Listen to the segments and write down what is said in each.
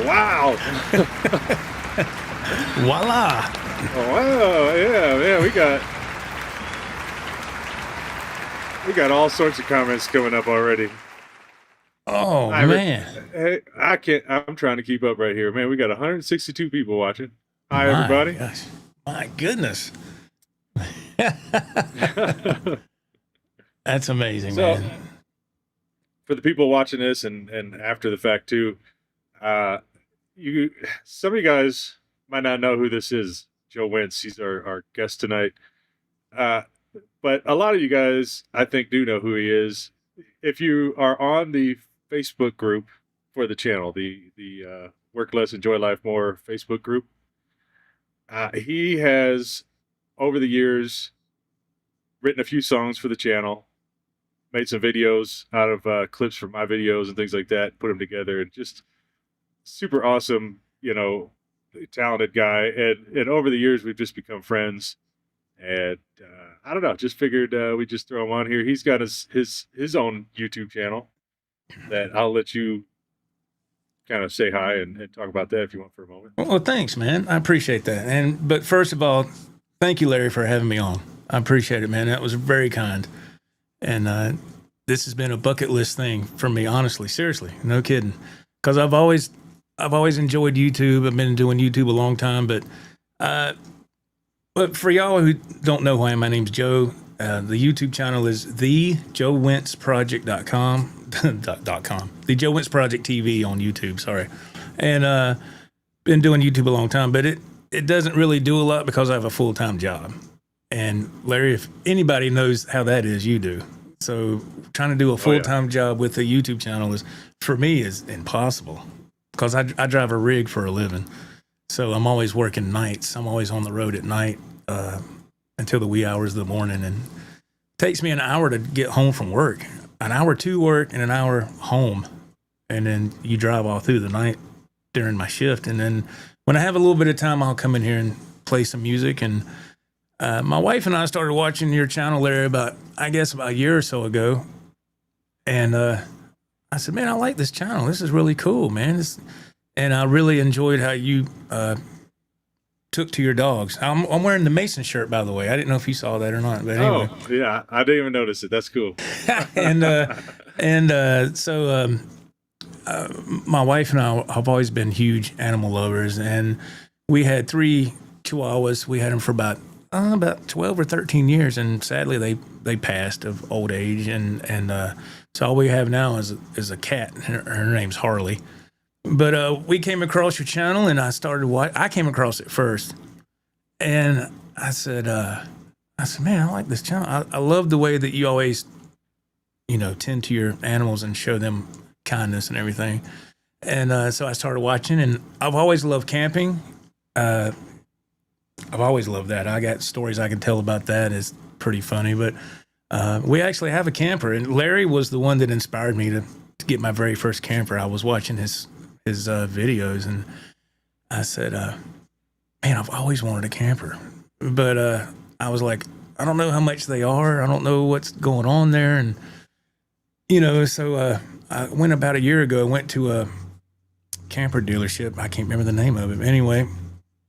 Wow. Voila. Oh, wow. Yeah. We got all sorts of comments coming up already. Oh, man. Hey, I can't. I'm trying to keep up right here, man. We got 162 people watching. Hi, My everybody. gosh. My goodness. That's amazing, So, man. for the people watching this and after the fact too, some of you guys might not know who this is. Joe Wentz. He's our guest tonight. But a lot of you guys, I think, do know who he is. If you are on the Facebook group for the channel, the Work Less, Enjoy Life More Facebook group, he has, over the years, written a few songs for the channel, made some videos out of clips from my videos and things like that, put them together, and just super awesome, talented guy. And over the years, we've just become friends. And I don't know, just figured we'd just throw him on here. He's got his own YouTube channel that I'll let you kind of say hi and talk about that if you want for a moment. Well, thanks, man. I appreciate that. But first of all, thank you, Larry, for having me on. I appreciate it, man. That was very kind. And this has been a bucket list thing for me, honestly, seriously, no kidding. Because I've always enjoyed YouTube. I've been doing YouTube a long time, but for y'all who don't know who I am, my name's Joe. The YouTube channel is thejoewentzproject.com. The Joe Wentz Project TV on YouTube, sorry. And been doing YouTube a long time, but it doesn't really do a lot because I have a full-time job. And Larry, if anybody knows how that is, you do. So trying to do a full-time job with a YouTube channel for me, is impossible because I drive a rig for a living. So I'm always working nights. I'm always on the road at night until the wee hours of the morning. And it takes me an hour to get home from work, an hour to work and an hour home. And then you drive all through the night during my shift. And then when I have a little bit of time, I'll come in here and play some music. And my wife and I started watching your channel, Larry, about a year or so ago. And I said, man, I like this channel. This is really cool, man. And I really enjoyed how you took to your dogs. I'm wearing the Mason shirt, by the way. I didn't know if you saw that or not. But anyway. Oh, yeah. I didn't even notice it. That's cool. So my wife and I have always been huge animal lovers. And we had 3 Chihuahuas. We had them for about 12 or 13 years. And sadly, they passed of old age. And so all we have now is a cat. Her name's Harley. But we came across your channel, and I started watching. I came across it first, and I said, man, I like this channel. I love the way that you always, tend to your animals and show them kindness and everything. And so I started watching, and I've always loved camping. I've always loved that. I got stories I can tell about that. It's pretty funny. But we actually have a camper, and Larry was the one that inspired me to get my very first camper. I was watching his videos, and I said, man, I've always wanted a camper, but I was like, I don't know how much they are. I don't know what's going on there. And so I went about a year ago. I went to a camper dealership. I can't remember the name of it. Anyway,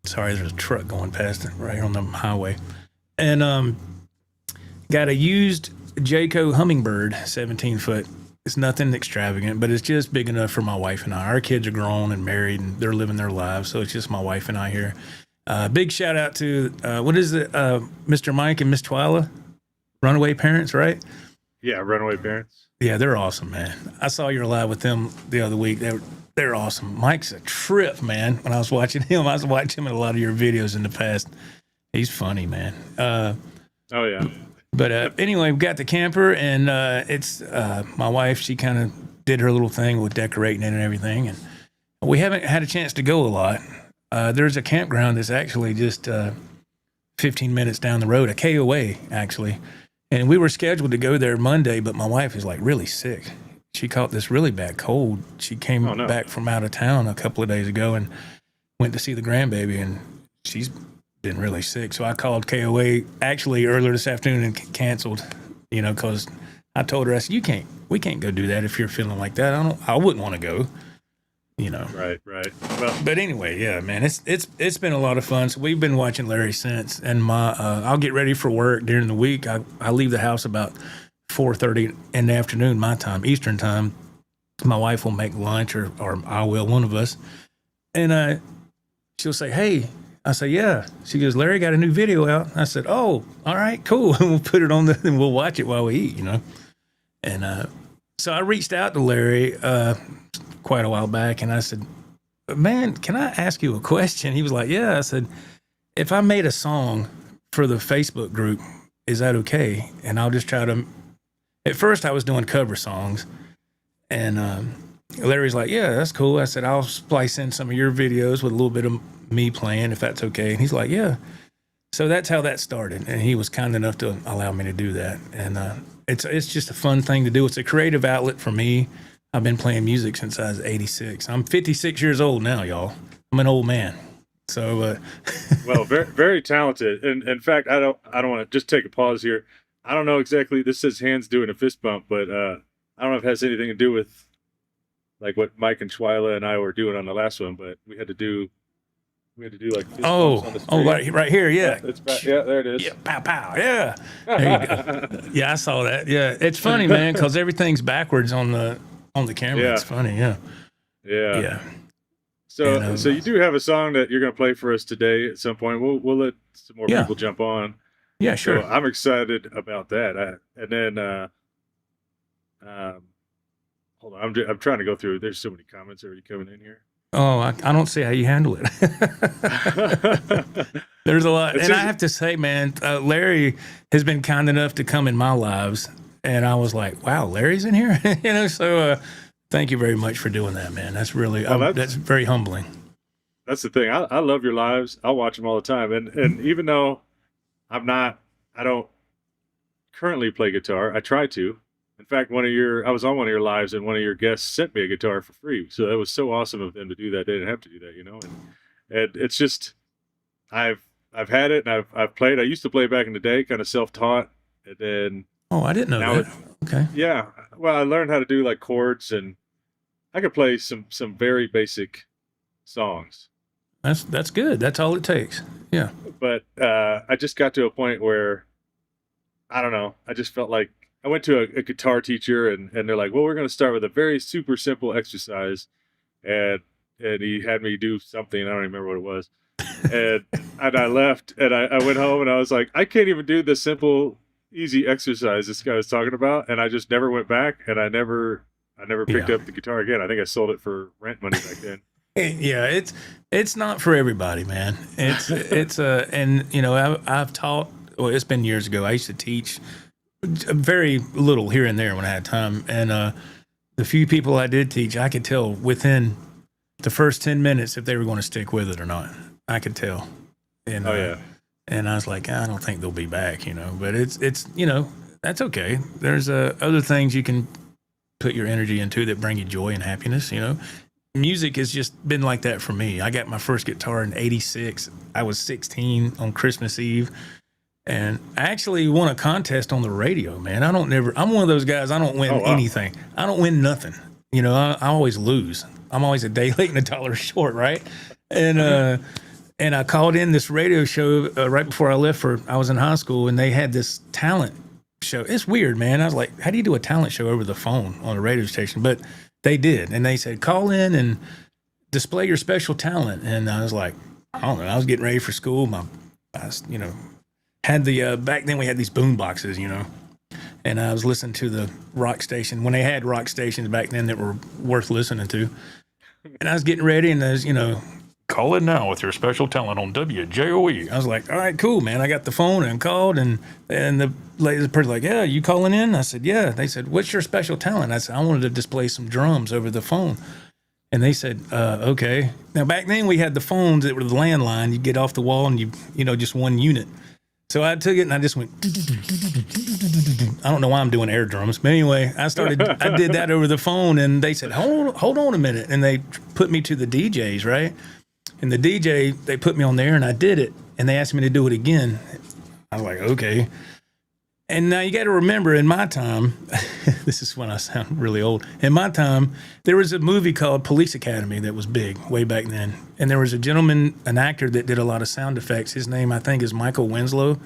sorry, there's a truck going past it right on the highway, and got a used Jayco Hummingbird 17-foot. It's nothing extravagant, but it's just big enough for my wife and I. Our kids are grown and married, and they're living their lives, so it's just my wife and I here. Big shout out to, Mr. Mike and Miss Twyla, Runaway Parents, right? Yeah, Runaway Parents. Yeah, they're awesome, man. I saw you live with them the other week. They're awesome. Mike's a trip, man. When I was watching him, I was watching him in a lot of your videos in the past. He's funny, man. Oh, yeah. But anyway, we got the camper, and it's my wife. She kind of did her little thing with decorating it and everything. And we haven't had a chance to go a lot. There's a campground that's actually just 15 minutes down the road, a KOA, actually. And we were scheduled to go there Monday, but my wife is like really sick. She caught this really bad cold. She came back from out of town a couple of days ago and went to see the grandbaby, and she's been really sick. So I called KOA actually earlier this afternoon and canceled, because I told her, I said, we can't go do that if you're feeling like that. I wouldn't want to go. you know. Right. Well, But anyway, yeah, man, it's been a lot of fun. So we've been watching Larry since, and I'll get ready for work during the week. I leave the house about 4:30 in the afternoon, my time, Eastern time. My wife will make lunch, or I will, one of us, and she'll say, "Hey." I say, "Yeah." She goes, "Larry got a new video out." I said, "Oh, all right, cool." And we'll put it on and we'll watch it while we eat, you know. And so I reached out to Larry quite a while back, and I said, "Man, can I ask you a question?" He was like, "Yeah." I said, "If I made a song for the Facebook group, is that okay?" And I'll just try to. At first, I was doing cover songs, and Larry's like, "Yeah, that's cool." I said, "I'll splice in some of your videos with a little bit of me playing, if that's okay." And he's like, "Yeah." So that's how that started, and he was kind enough to allow me to do that. And it's just a fun thing to do. It's a creative outlet for me. I've been playing music since I was 86. I'm 56 years old now, y'all. I'm an old man. So, well, very, very talented. And in fact, I don't want to just take a pause here. I don't know exactly. This says hands doing a fist bump, but I don't know if it has anything to do with like what Mike and Twyla and I were doing on the last one. But we had to do like fist bumps on the screen. right here, yeah. Yeah, there it is. Yeah, pow, pow, yeah. There you go. Yeah, I saw that. Yeah, it's funny, man, because everything's backwards on the camera. Yeah. It's funny, yeah. Yeah. So, so you do have a song that you're going to play for us today at some point. We'll let some more people jump on. Yeah, sure. So I'm excited about that. And then, hold on, I'm trying to go through. There's so many comments already coming in here. Oh, I don't see how you handle it. There's a lot. And I have to say, man, Larry has been kind enough to come in my lives. And I was like, wow, Larry's in here? You know, so thank you very much for doing that, man. That's really, that's very humbling. That's the thing. I love your lives. I watch them all the time. And even though I don't currently play guitar, I try to. In fact, I was on one of your lives, and one of your guests sent me a guitar for free. So that was so awesome of them to do that. They didn't have to do that, you know. And it's just, I've had it, and I've played. I used to play back in the day, kind of self-taught, and then. Oh, I didn't know that. Okay. Yeah. Well, I learned how to do like chords, and I could play some very basic songs. That's good. That's all it takes. Yeah. But I just got to a point where, I don't know. I just felt like. I went to a guitar teacher, and they're like, well, we're going to start with a very super simple exercise. And he had me do something. I don't even remember what it was. And I left, and I went home, and I was like, I can't even do the simple, easy exercise this guy was talking about. And I just never went back, and I never picked up the guitar again. I think I sold it for rent money back then. Yeah, it's not for everybody, man. It's and you know, I've taught, well, it's been years ago. I used to teach very little here and there when I had time, and the few people I did teach, I could tell within the first 10 minutes if they were going to stick with it or not. I could tell. And and I was like, I don't think they'll be back, you know. But it's you know, that's okay. There's other things you can put your energy into that bring you joy and happiness, you know. Music has just been like that for me. I got my first guitar in '86. I was 16 on Christmas Eve. And I actually won a contest on the radio, man. I'm one of those guys, I don't win anything. I don't win nothing. You know, I always lose. I'm always a day late and $1 short, right? And I called in this radio show right before I left I was in high school, and they had this talent show. It's weird, man. I was like, how do you do a talent show over the phone on a radio station? But they did. And they said, call in and display your special talent. And I was like, I don't know. I was getting ready for school. You know, had the back then we had these boom boxes, you know, and I was listening to the rock station when they had rock stations back then that were worth listening to, and I was getting ready, and there's, you know, call in now with your special talent on WJOE. I was like, all right, cool, man. I got the phone and called, and the person like, yeah, you calling in? I said, yeah. They said, what's your special talent? I said, I wanted to display some drums over the phone. And they said, okay. Now back then we had the phones that were the landline. You get off the wall and you know, just one unit. So I took it and I just went. I don't know why I'm doing air drums, but anyway, I did that over the phone, and they said, hold on a minute, and they put me to the DJs, right? And the DJ, they put me on there, and I did it, and they asked me to do it again. I was like, okay. And now you got to remember, in my time, this is when I sound really old. In my time, there was a movie called Police Academy that was big way back then. And there was a gentleman, an actor that did a lot of sound effects. His name, I think, is Michael Winslow.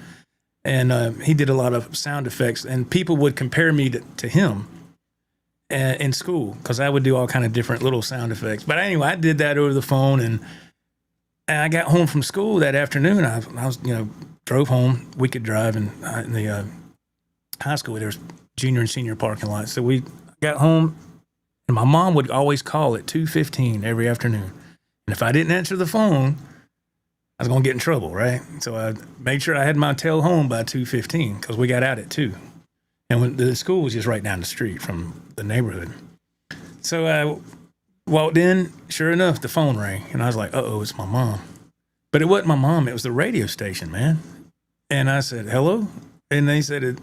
And he did a lot of sound effects. And people would compare me to him in school because I would do all kind of different little sound effects. But anyway, I did that over the phone. And I got home from school that afternoon. I was, drove home. We could drive in the high school. There was junior and senior parking lots. So we got home, and my mom would always call at 2:15 every afternoon. And if I didn't answer the phone, I was going to get in trouble, right? So I made sure I had my tail home by 2:15 because we got out at 2. And when the school was just right down the street from the neighborhood. So I walked in, sure enough, the phone rang. And I was like, uh-oh, it's my mom. But it wasn't my mom. It was the radio station, man. And I said, hello? And they said,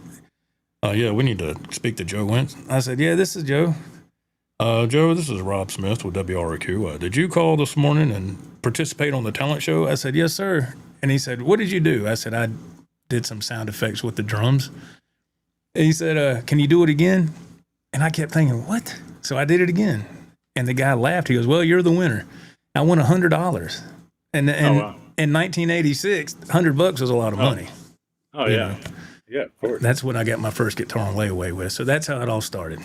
oh, yeah, we need to speak to Joe Wentz. I said, yeah, this is Joe. Joe, this is Rob Smith with WRQ. Did you call this morning and participate on the talent show? I said, yes, sir. And he said, what did you do? I said, I did some sound effects with the drums. And he said, can you do it again? And I kept thinking, what? So I did it again. And the guy laughed. He goes, well, you're the winner. I won $100. And Oh, wow. in 1986, $100 was a lot of money. Oh, You yeah. know. Yeah, of course. That's when I got my first guitar on layaway with. So that's how it all started.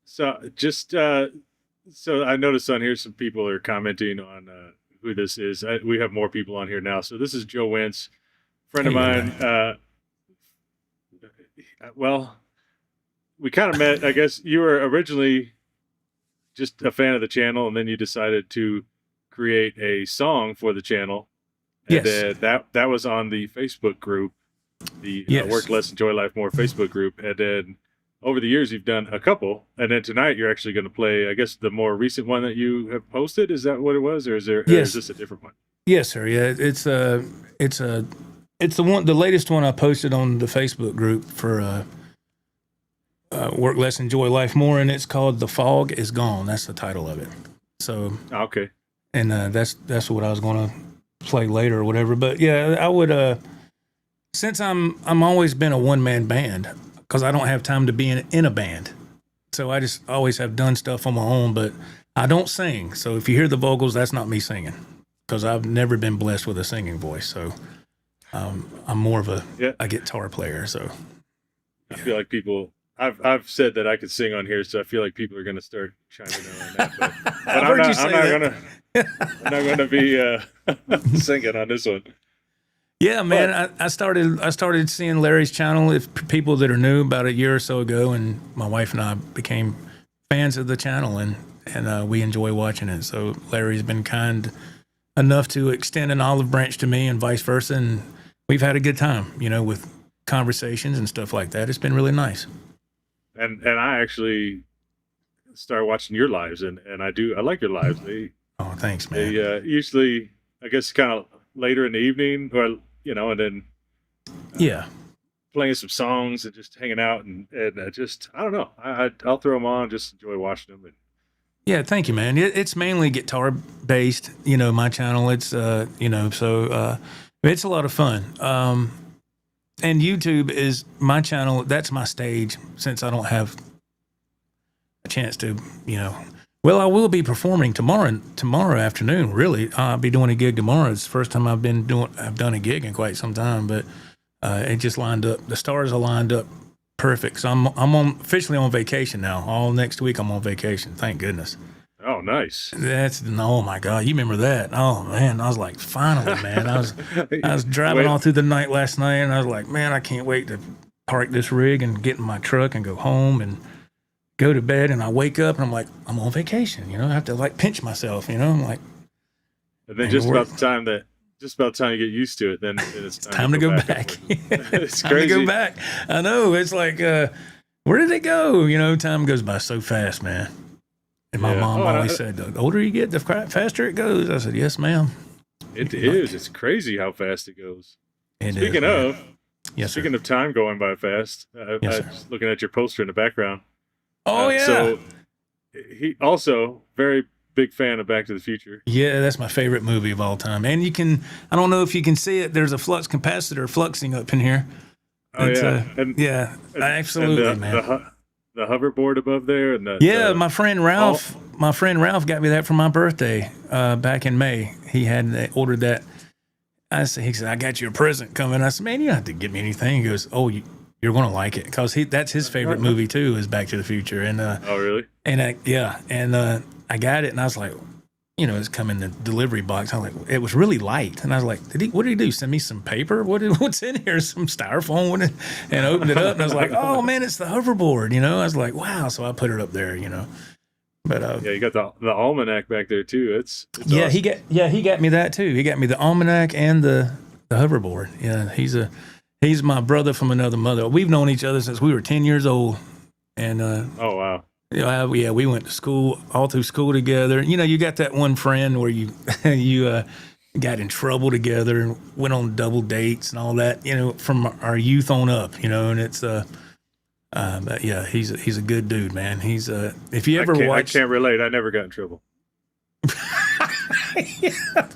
So just so I noticed on here some people are commenting on who this is. We have more people on here now. So this is Joe Wentz, friend of Hey, mine. Well, we kind of met. I guess you were originally just a fan of the channel, and then you decided to create a song for the channel. And Yes. that was on the Facebook group, the Yes. Work Less, Enjoy Life More Facebook group. And then over the years, you've done a couple. And then tonight, you're actually going to play, I guess, the more recent one that you have posted. Is that what it was? Or is there, or Yes. is this a different one? Yes, sir. Yeah, it's the latest one I posted on the Facebook group for Work Less, Enjoy Life More, and it's called "The Fog Is Gone." That's the title of it. So, Okay. and that's what I was going to play later or whatever. But yeah, I would since I'm always been a one man band because I don't have time to be in a band, so I just always have done stuff on my own. But I don't sing, so if you hear the vocals, that's not me singing because I've never been blessed with a singing voice. So I'm more of a guitar player. So I feel like people. I've said that I could sing on here, so I feel like people are going to start chiming in on that. But I've heard you say that. I'm not going to be singing on this one. Yeah, man, I started seeing Larry's channel. If people that are new about a year or so ago, and my wife and I became fans of the channel, and we enjoy watching it. So Larry's been kind enough to extend an olive branch to me, and vice versa, and we've had a good time, with conversations and stuff like that. It's been really nice. And I actually started watching your lives, and I like your lives. Oh, thanks, man. They usually, I guess, kind of later in the evening, or and then Yeah. playing some songs and just hanging out, and just I don't know. I'll throw them on, just enjoy watching them. And Yeah, thank you, man. It's mainly guitar based, my channel. It's, so it's a lot of fun. And YouTube is my channel. That's my stage since I don't have a chance to, well, I will be performing tomorrow afternoon, really. I'll be doing a gig tomorrow. It's the first time I've done a gig in quite some time, but it just lined up. The stars are lined up perfect. So I'm officially on vacation now. All next week I'm on vacation. Thank goodness. oh, nice. Oh my God, you remember that? Oh man, I was like, finally, man. I was driving Wait. all through the night last night, and I was like, man, I can't wait to park this rig and get in my truck and go home and go to bed. And I wake up and I'm like, I'm on vacation. I have to pinch myself. I'm like, And then Man, just we're- about the time you get used to it, then it's time to go back. It's time crazy. to go back. I know. It's like, where did it go? Time goes by so fast, man. And my Yeah. mom Oh, and always said, the older you get, the faster it goes. I said, yes, ma'am. It is. It's crazy how fast it goes. It is, Speaking man. of, Yes, sir. speaking of time going by fast, I Yes, sir. was looking at your poster in the background. Oh, yeah. So he also very big fan of Back to the Future. Yeah, that's my favorite movie of all time. And I don't know if you can see it, there's a flux capacitor fluxing up in here. Oh It's yeah, yeah, and absolutely, man. the hoverboard above there, and Yeah, the all. My friend Ralph got me that for my birthday back in May. He had ordered that. He said, I got you a present coming. I said, man, you don't have to get me anything. He goes, oh, you're going to like it. Because that's his favorite movie, too, is Back to the Future. And, Oh really? yeah. And I got it, and I was like, it's come in the delivery box. I was like, it was really light. And I was like, what did he do? Send me some paper? What's in here? Some styrofoam? And opened it up, and I was like, oh, man, it's the hoverboard. I was like, wow. So I put it up there, But Yeah, you got the almanac back there too. It's yeah, awesome. he got me that too. He got me the almanac and the hoverboard. Yeah, he's my brother from another mother. We've known each other since we were 10 years old, and Oh wow. we went to school all through school together. You got that one friend where you you got in trouble together and went on double dates and all that. From our youth on up. And it's but yeah, he's a good dude, man. He's if you ever I watch. can't relate. I never got in trouble. Yeah,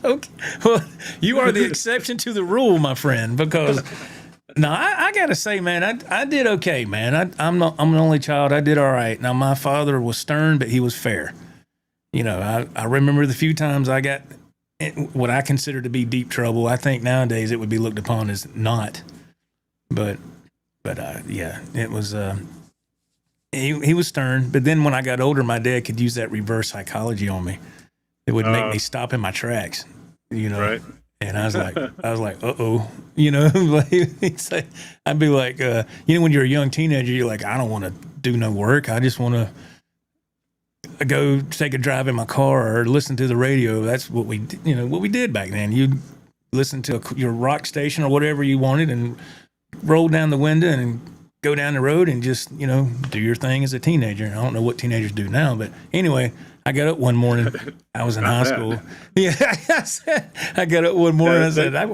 okay. Well, you are the exception to the rule, my friend. Because no, I gotta say, man, I did okay, man. I'm an only child. I did all right. Now my father was stern, but he was fair. I remember the few times I got what I consider to be deep trouble. I think nowadays it would be looked upon as not, but yeah, it was. He was stern, but then when I got older, my dad could use that reverse psychology on me. It would make me stop in my tracks, Right. And I was like, uh-oh, like he'd say, I'd be like, when you're a young teenager, you're like, I don't want to do no work. I just want to go take a drive in my car or listen to the radio. That's what we did back then. You'd listen to your rock station or whatever you wanted and roll down the window and go down the road and just, do your thing as a teenager. I don't know what teenagers do now, but anyway, I got up one morning. I was in high school. Yeah, I got up one morning. I said, I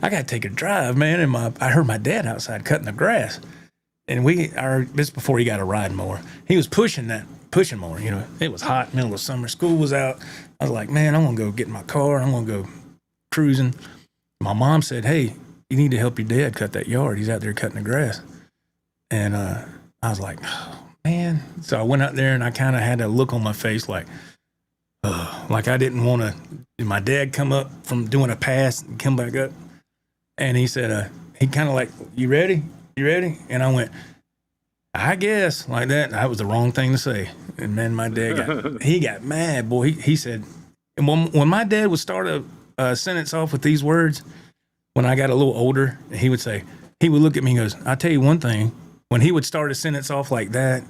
got to take a drive, man. And I heard my dad outside cutting the grass. And this is before he got a riding mower. He was pushing mower. It was hot, middle of summer. School was out. I was like, man, I'm going to go get in my car. I'm going to go cruising. My mom said, hey, you need to help your dad cut that yard. He's out there cutting the grass. And I was like, oh, man. So I went out there and I kind of had a look on my face like I didn't want to. My dad come up from doing a pass and come back up. And he said, he kind of like, you ready? You ready? And I went, I guess, like that. That was the wrong thing to say. And then my dad got mad, boy. He said, and when my dad would start a sentence off with these words, when I got a little older, he would look at me and goes, I'll tell you one thing. When he would start a sentence off like that,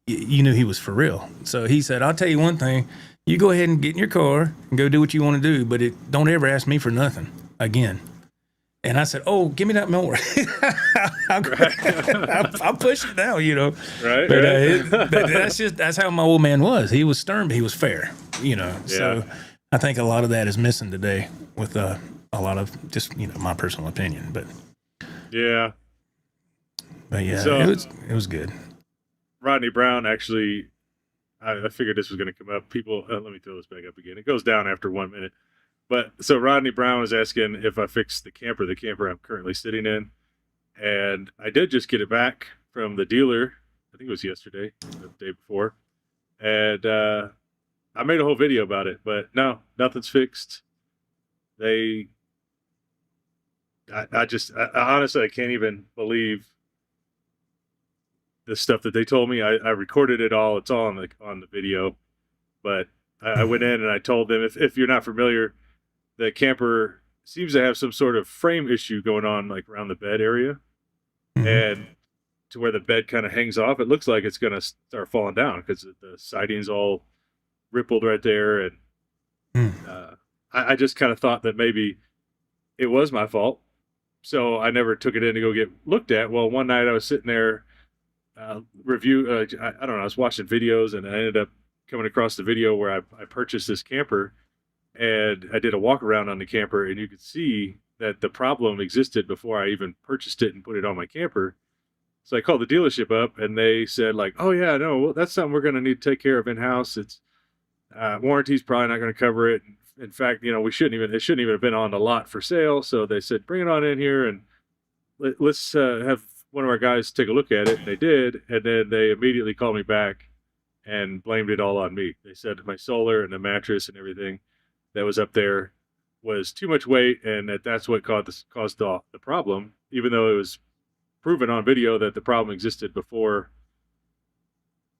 you knew he was for real. So he said, I'll tell you one thing. You go ahead and get in your car and go do what you want to do, but don't ever ask me for nothing again. And I said, oh, give me that mower. I'll push it now, Right. But that's how my old man was. He was stern, but he was fair, Yeah. So I think a lot of that is missing today with a lot of just, my personal opinion. But Yeah. yeah, So, it was good. Rodney Brown actually, I figured this was going to come up. People, let me throw this back up again. It goes down after 1 minute. But so Rodney Brown was asking if I fixed the camper I'm currently sitting in. And I did just get it back from the dealer. I think it was yesterday, the day before. And I made a whole video about it, but no, nothing's fixed. I honestly, I can't even believe the stuff that they told me. I recorded it all. It's all on the video. But I went in and I told them, if you're not familiar, the camper seems to have some sort of frame issue going on, like around the bed area, and to where the bed kind of hangs off. It looks like it's going to start falling down because the siding's all rippled right there. And I just kind of thought that maybe it was my fault. So I never took it in to go get looked at. Well, one night I was sitting there, I don't know, I was watching videos and I ended up coming across the video where I purchased this camper, and I did a walk around on the camper, and you could see that the problem existed before I even purchased it and put it on my camper. So I called the dealership up and they said like, oh yeah, no, well, that's something we're going to need to take care of in-house. It's warranty's probably not going to cover it. In fact, it shouldn't even have been on the lot for sale. So they said, bring it on in here. And let's have one of our guys take a look at it. And they did, and then they immediately called me back and blamed it all on me. They said my solar and the mattress and everything that was up there was too much weight, and that's what caused the problem, even though it was proven on video that the problem existed before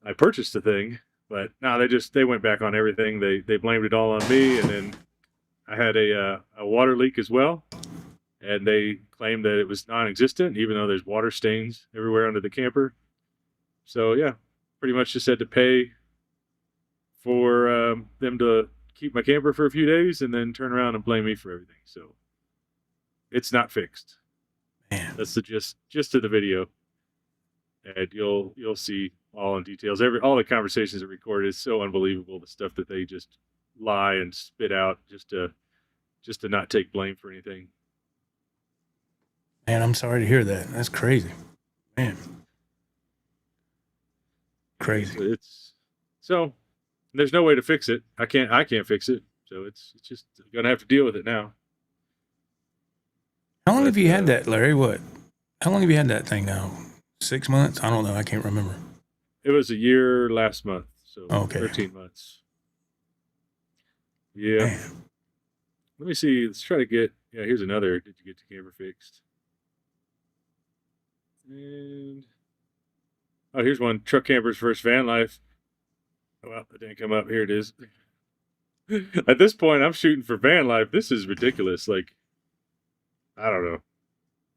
I purchased the thing. But no, they went back on everything. They blamed it all on me, and then I had a water leak as well, and they claimed that it was non-existent, even though there's water stains everywhere under the camper. So yeah, pretty much just had to pay for them to keep my camper for a few days and then turn around and blame me for everything. So it's not fixed. Man. That's the gist of the video, and you'll see all in details. All the conversations are recorded. It's so unbelievable, the stuff that they just lie and spit out just to not take blame for anything. Man, I'm sorry to hear that. That's crazy, man. Crazy. It's so there's no way to fix it. I can't fix it. So it's just gonna have to deal with it now. How long have you had that, Larry? What? How long have you had that thing now? 6 months? I don't know. I can't remember. It was a year last month, so Okay. 13 months. Yeah. Man. Let me see. Let's try to get. Yeah, here's another. Did you get the camera fixed? And here's one. Truck campers versus van life. Well, it didn't come up. Here it is. At this point, I'm shooting for van life. This is ridiculous. Like, I don't know.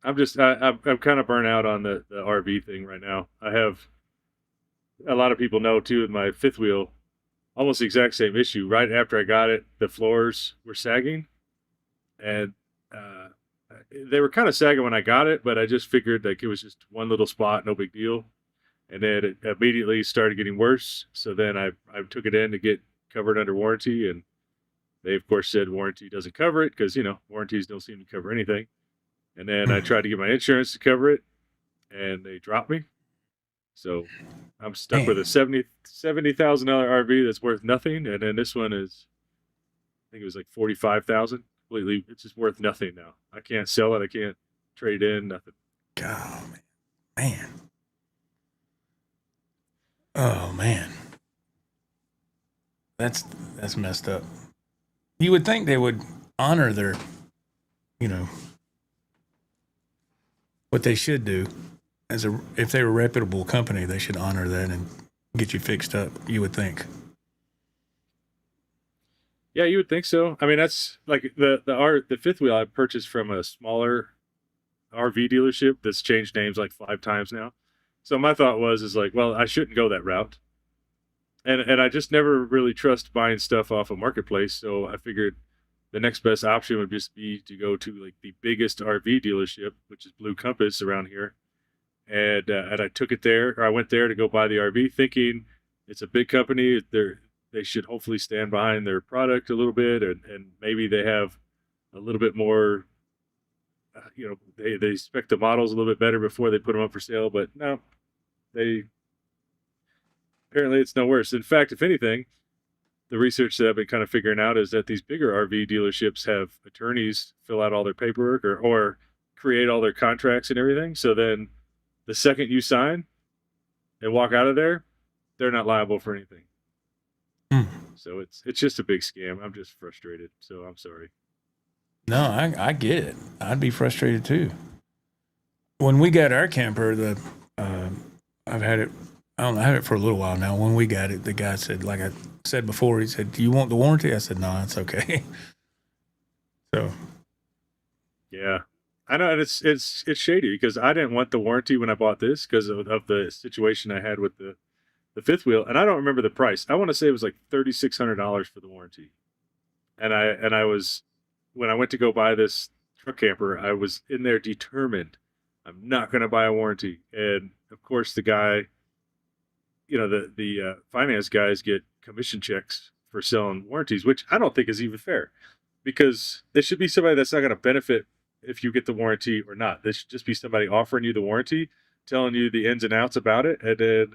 I'm kind of burnt out on the RV thing right now. I have a lot of people know too with my fifth wheel, almost the exact same issue. Right after I got it, the floors were sagging, and they were kind of sagging when I got it, but I just figured like it was just one little spot, no big deal. And then it immediately started getting worse. So then I took it in to get covered under warranty, and they of course said warranty doesn't cover it because warranties don't seem to cover anything. And then I tried to get my insurance to cover it, and they dropped me. So I'm stuck with a $70,000 RV that's worth nothing, and then this one is, I think it was like $45,000. Completely, it's just worth nothing now. I can't sell it. I can't trade in nothing. God, man. Oh man, that's messed up. You would think they would honor their, what they should do if they were a reputable company, they should honor that and get you fixed up. You would think. Yeah, you would think so. I mean, that's like the fifth wheel I purchased from a smaller RV dealership that's changed names like 5 times now. So my thought is like, well, I shouldn't go that route. And I just never really trust buying stuff off a marketplace. So I figured the next best option would just be to go to like the biggest RV dealership, which is Blue Compass around here. And I took it there, or I went there to go buy the RV thinking it's a big company. They should hopefully stand behind their product a little bit. And maybe they have a little bit more, they spec the models a little bit better before they put them up for sale. But no, apparently it's no worse. In fact, if anything, the research that I've been kind of figuring out is that these bigger RV dealerships have attorneys fill out all their paperwork or create all their contracts and everything. So then the second you sign and walk out of there, they're not liable for anything. So it's just a big scam. I'm just frustrated. So I'm sorry. No, I get it. I'd be frustrated too. When we got our camper, I've had it. I don't know, I had it for a little while now. When we got it, the guy said, like I said before, he said, "Do you want the warranty?" I said, "No, it's okay." So, yeah, I know, and it's shady because I didn't want the warranty when I bought this because of the situation I had with the fifth wheel, and I don't remember the price. I want to say it was like $3,600 for the warranty, and I was, when I went to go buy this truck camper, I was in there determined I'm not going to buy a warranty, and of course the guy. The finance guys get commission checks for selling warranties, which I don't think is even fair because there should be somebody that's not going to benefit if you get the warranty or not. There should just be somebody offering you the warranty, telling you the ins and outs about it, and then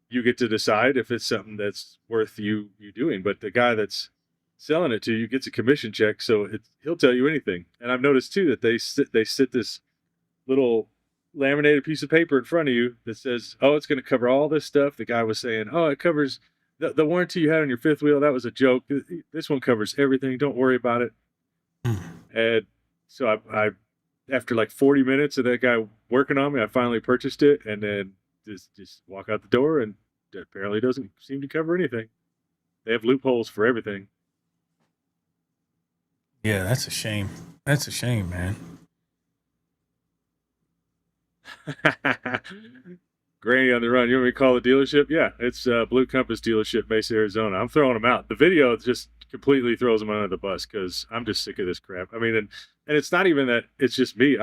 you get to decide if it's something that's worth you doing. But the guy that's selling it to you gets a commission check, so he'll tell you anything. And I've noticed too that they sit this little laminated piece of paper in front of you that says, "Oh, it's going to cover all this stuff." The guy was saying, "Oh, it covers the warranty you had on your fifth wheel. That was a joke. This one covers everything. Don't worry about it." Mm. And so I after like 40 minutes of that guy working on me, I finally purchased it, and then just walk out the door, and it apparently doesn't seem to cover anything. They have loopholes for everything. Yeah, that's a shame. That's a shame, man. Granny on the run. You want me to call the dealership? Yeah, it's Blue Compass dealership, Mesa, Arizona. I'm throwing them out. The video just completely throws them under the bus because I'm just sick of this crap. I mean, and it's not even that it's just me.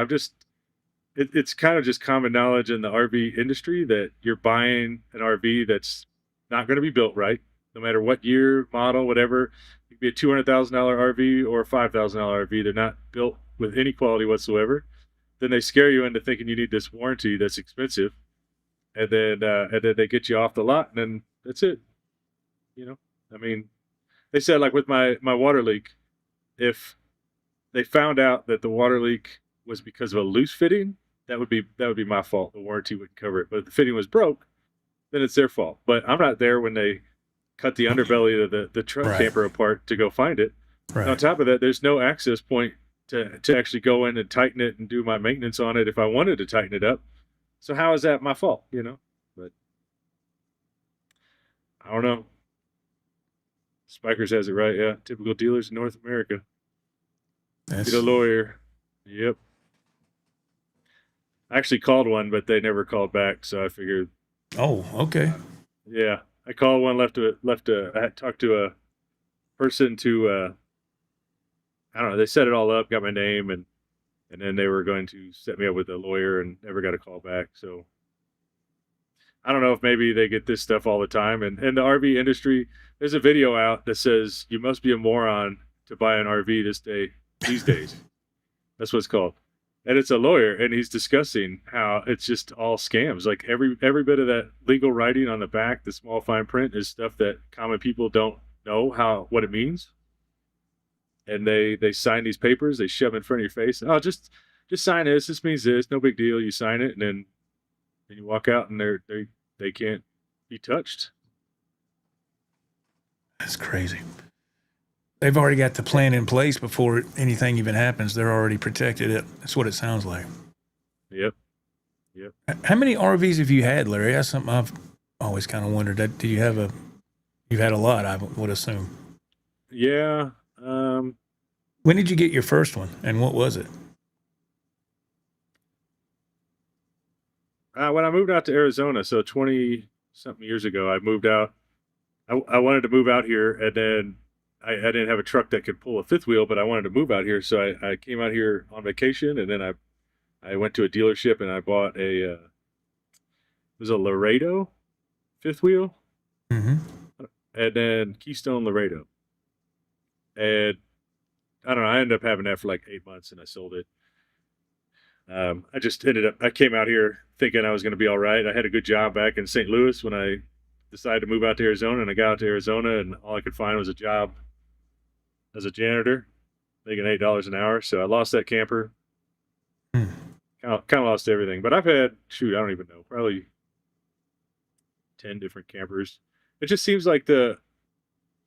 It's kind of just common knowledge in the RV industry that you're buying an RV that's not going to be built right, no matter what year, model, whatever. It could be a $200,000 RV or a $5,000 RV. They're not built with any quality whatsoever. Then they scare you into thinking you need this warranty that's expensive, and then they get you off the lot, and then that's it. I mean, they said, like with my water leak, if they found out that the water leak was because of a loose fitting, that would be my fault. The warranty wouldn't cover it. But if the fitting was broke, then it's their fault. But I'm not there when they cut the underbelly of the truck camper apart to go find it. Right. On top of that, there's no access point to actually go in and tighten it and do my maintenance on it if I wanted to tighten it up. So how is that my fault? But I don't know. Spikers has it right. Yeah, typical dealers in North America. Get a lawyer. Yep. I actually called one, but they never called back, so I figured. Oh, okay. Yeah, I called one. I had talked to a person to. I don't know. They set it all up, got my name, and then they were going to set me up with a lawyer, and never got a call back. So I don't know if maybe they get this stuff all the time. And in the RV industry, there's a video out that says you must be a moron to buy an RV these days. That's what it's called. And it's a lawyer, and he's discussing how it's just all scams. Like every bit of that legal writing on the back, the small fine print, is stuff that common people don't know what it means. And they sign these papers, they shove in front of your face. Oh, just sign this. This means this. No big deal. You sign it, and then you walk out, and they can't be touched. That's crazy. They've already got the plan in place before anything even happens. They're already protected. That's what it sounds like. Yep. How many RVs have you had, Larry? That's something I've always kind of wondered. You've had a lot, I would assume. Yeah. When did you get your first one, and what was it? When I moved out to Arizona, so 20-something years ago, I moved out. I wanted to move out here, and then I didn't have a truck that could pull a fifth wheel, but I wanted to move out here, so I came out here on vacation, and then I went to a dealership, and I bought it was a Laredo fifth wheel, Mm-hmm. and then Keystone Laredo. And I don't know, I ended up having that for like 8 months, and I sold it. I came out here thinking I was going to be all right. I had a good job back in St. Louis when I decided to move out to Arizona, and I got out to Arizona, and all I could find was a job as a janitor, making $8 an hour. So I lost that camper. Kind of lost everything. But I've had, I don't even know, probably 10 different campers. It just seems like the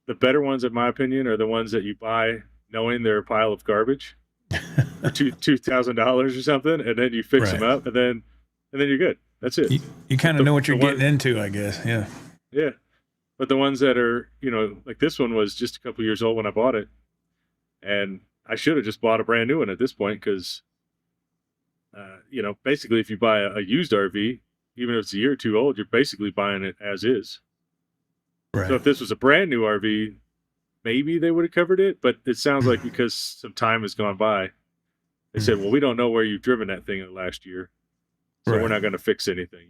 better ones, in my opinion, are the ones that you buy knowing they're a pile of garbage for $2,000 or something, and then you fix them up, and then you're good. That's it. You kind of know what you're getting into, I guess. Yeah. Yeah. But the ones that are, like this one was just a couple years old when I bought it, and I should have just bought a brand new one at this point because, basically if you buy a used RV, even if it's a year or two old, you're basically buying it as is. Right. So if this was a brand new RV, maybe they would have covered it, but it sounds like because some time has gone by, they said, well, we don't know where you've driven that thing in the last year, so we're not going to fix anything,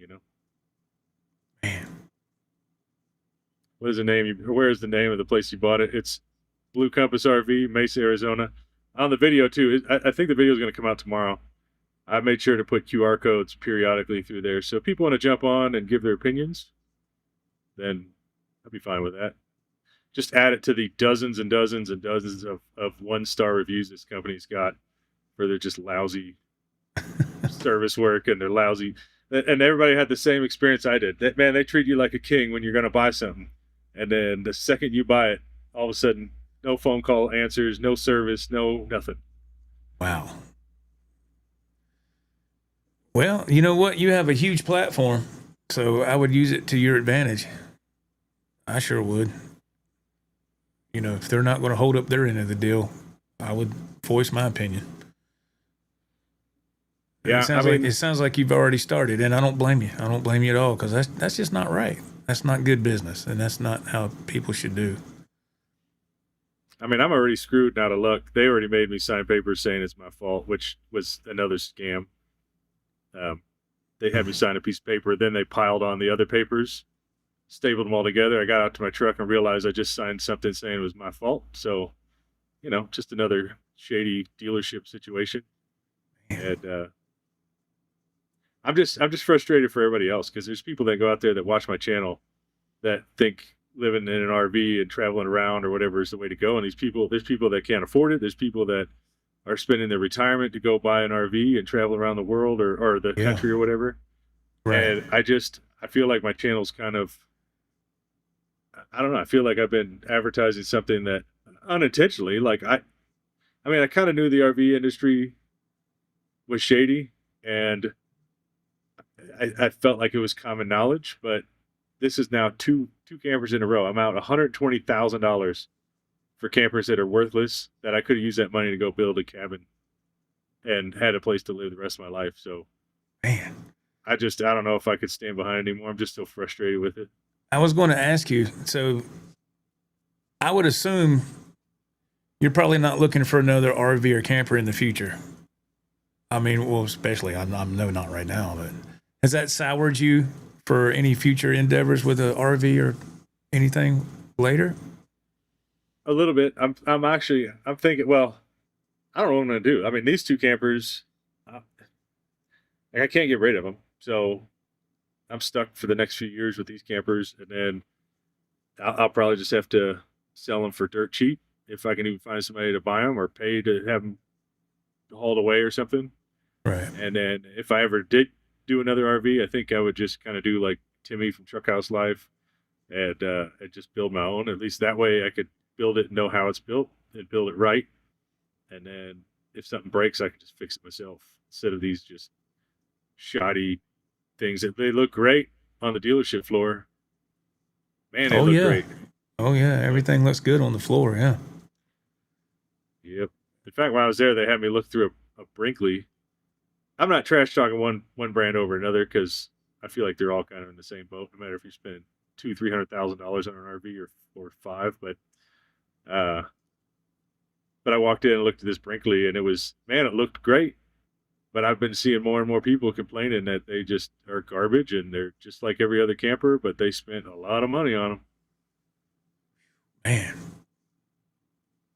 Man. What is the name? Where is the name of the place you bought it? It's Blue Compass RV, Mesa, Arizona. On the video, too, I think the video is going to come out tomorrow. I made sure to put QR codes periodically through there. So if people want to jump on and give their opinions, then I'd be fine with that. Just add it to the dozens and dozens and dozens of one-star reviews this company's got for their just lousy service work and they're lousy. And everybody had the same experience I did. That, man, they treat you like a king when you're going to buy something. And then the second you buy it, all of a sudden, no phone call answers, no service, no nothing. Wow. Well, you know what? You have a huge platform, so I would use it to your advantage. I sure would. You know, if they're not going to hold up their end of the deal, I would voice my opinion. Yeah, it sounds like you've already started, and I don't blame you. I don't blame you at all, because that's just not right. That's not good business, and that's not how people should do. I mean, I'm already screwed out of luck. They already made me sign papers saying it's my fault, which was another scam. They had me sign a piece of paper, then they piled on the other papers, stapled them all together. I got out to my truck and realized I just signed something saying it was my fault. So, you know, just another shady dealership situation. And I'm just frustrated for everybody else, because there's people that go out there that watch my channel that think living in an RV and traveling around or whatever is the way to go. And there's people that can't afford it. There's people that are spending their retirement to go buy an RV and travel around the world or the country or whatever. Right. And I feel like my channel's kind of, I don't know. I feel like I've been advertising something that unintentionally, like I kind of knew the RV industry was shady, and I felt like it was common knowledge, but this is now two campers in a row. I'm out $120,000 for campers that are worthless, that I could have used that money to go build a cabin and had a place to live the rest of my life. So, man, I don't know if I could stand behind it anymore. I'm just so frustrated with it. I was going to ask you, so I would assume you're probably not looking for another RV or camper in the future. I mean, well, especially, I know not right now, but has that soured you for any future endeavors with an RV or anything later? A little bit. I'm thinking, well, I don't know what I'm going to do. I mean, these two campers, I can't get rid of them. So I'm stuck for the next few years with these campers. And then I'll probably just have to sell them for dirt cheap, if I can even find somebody to buy them or pay to have them hauled away or something. Right. And then if I ever did do another RV, I think I would just kind of do like Timmy from Truck House Life and just build my own. At least that way I could build it and know how it's built and build it right. And then if something breaks, I can just fix it myself instead of these just shoddy things that they look great on the dealership floor. Man, they look great. Oh yeah, everything looks good on the floor. Yeah. Yep. In fact, when I was there, they had me look through a Brinkley. I'm not trash talking one brand over another, because I feel like they're all kind of in the same boat. No matter if you spend $200,000-$300,000 on an RV or $5, but I walked in and looked at this Brinkley, and it looked great. But I've been seeing more and more people complaining that they just are garbage, and they're just like every other camper, but they spent a lot of money on them. Man,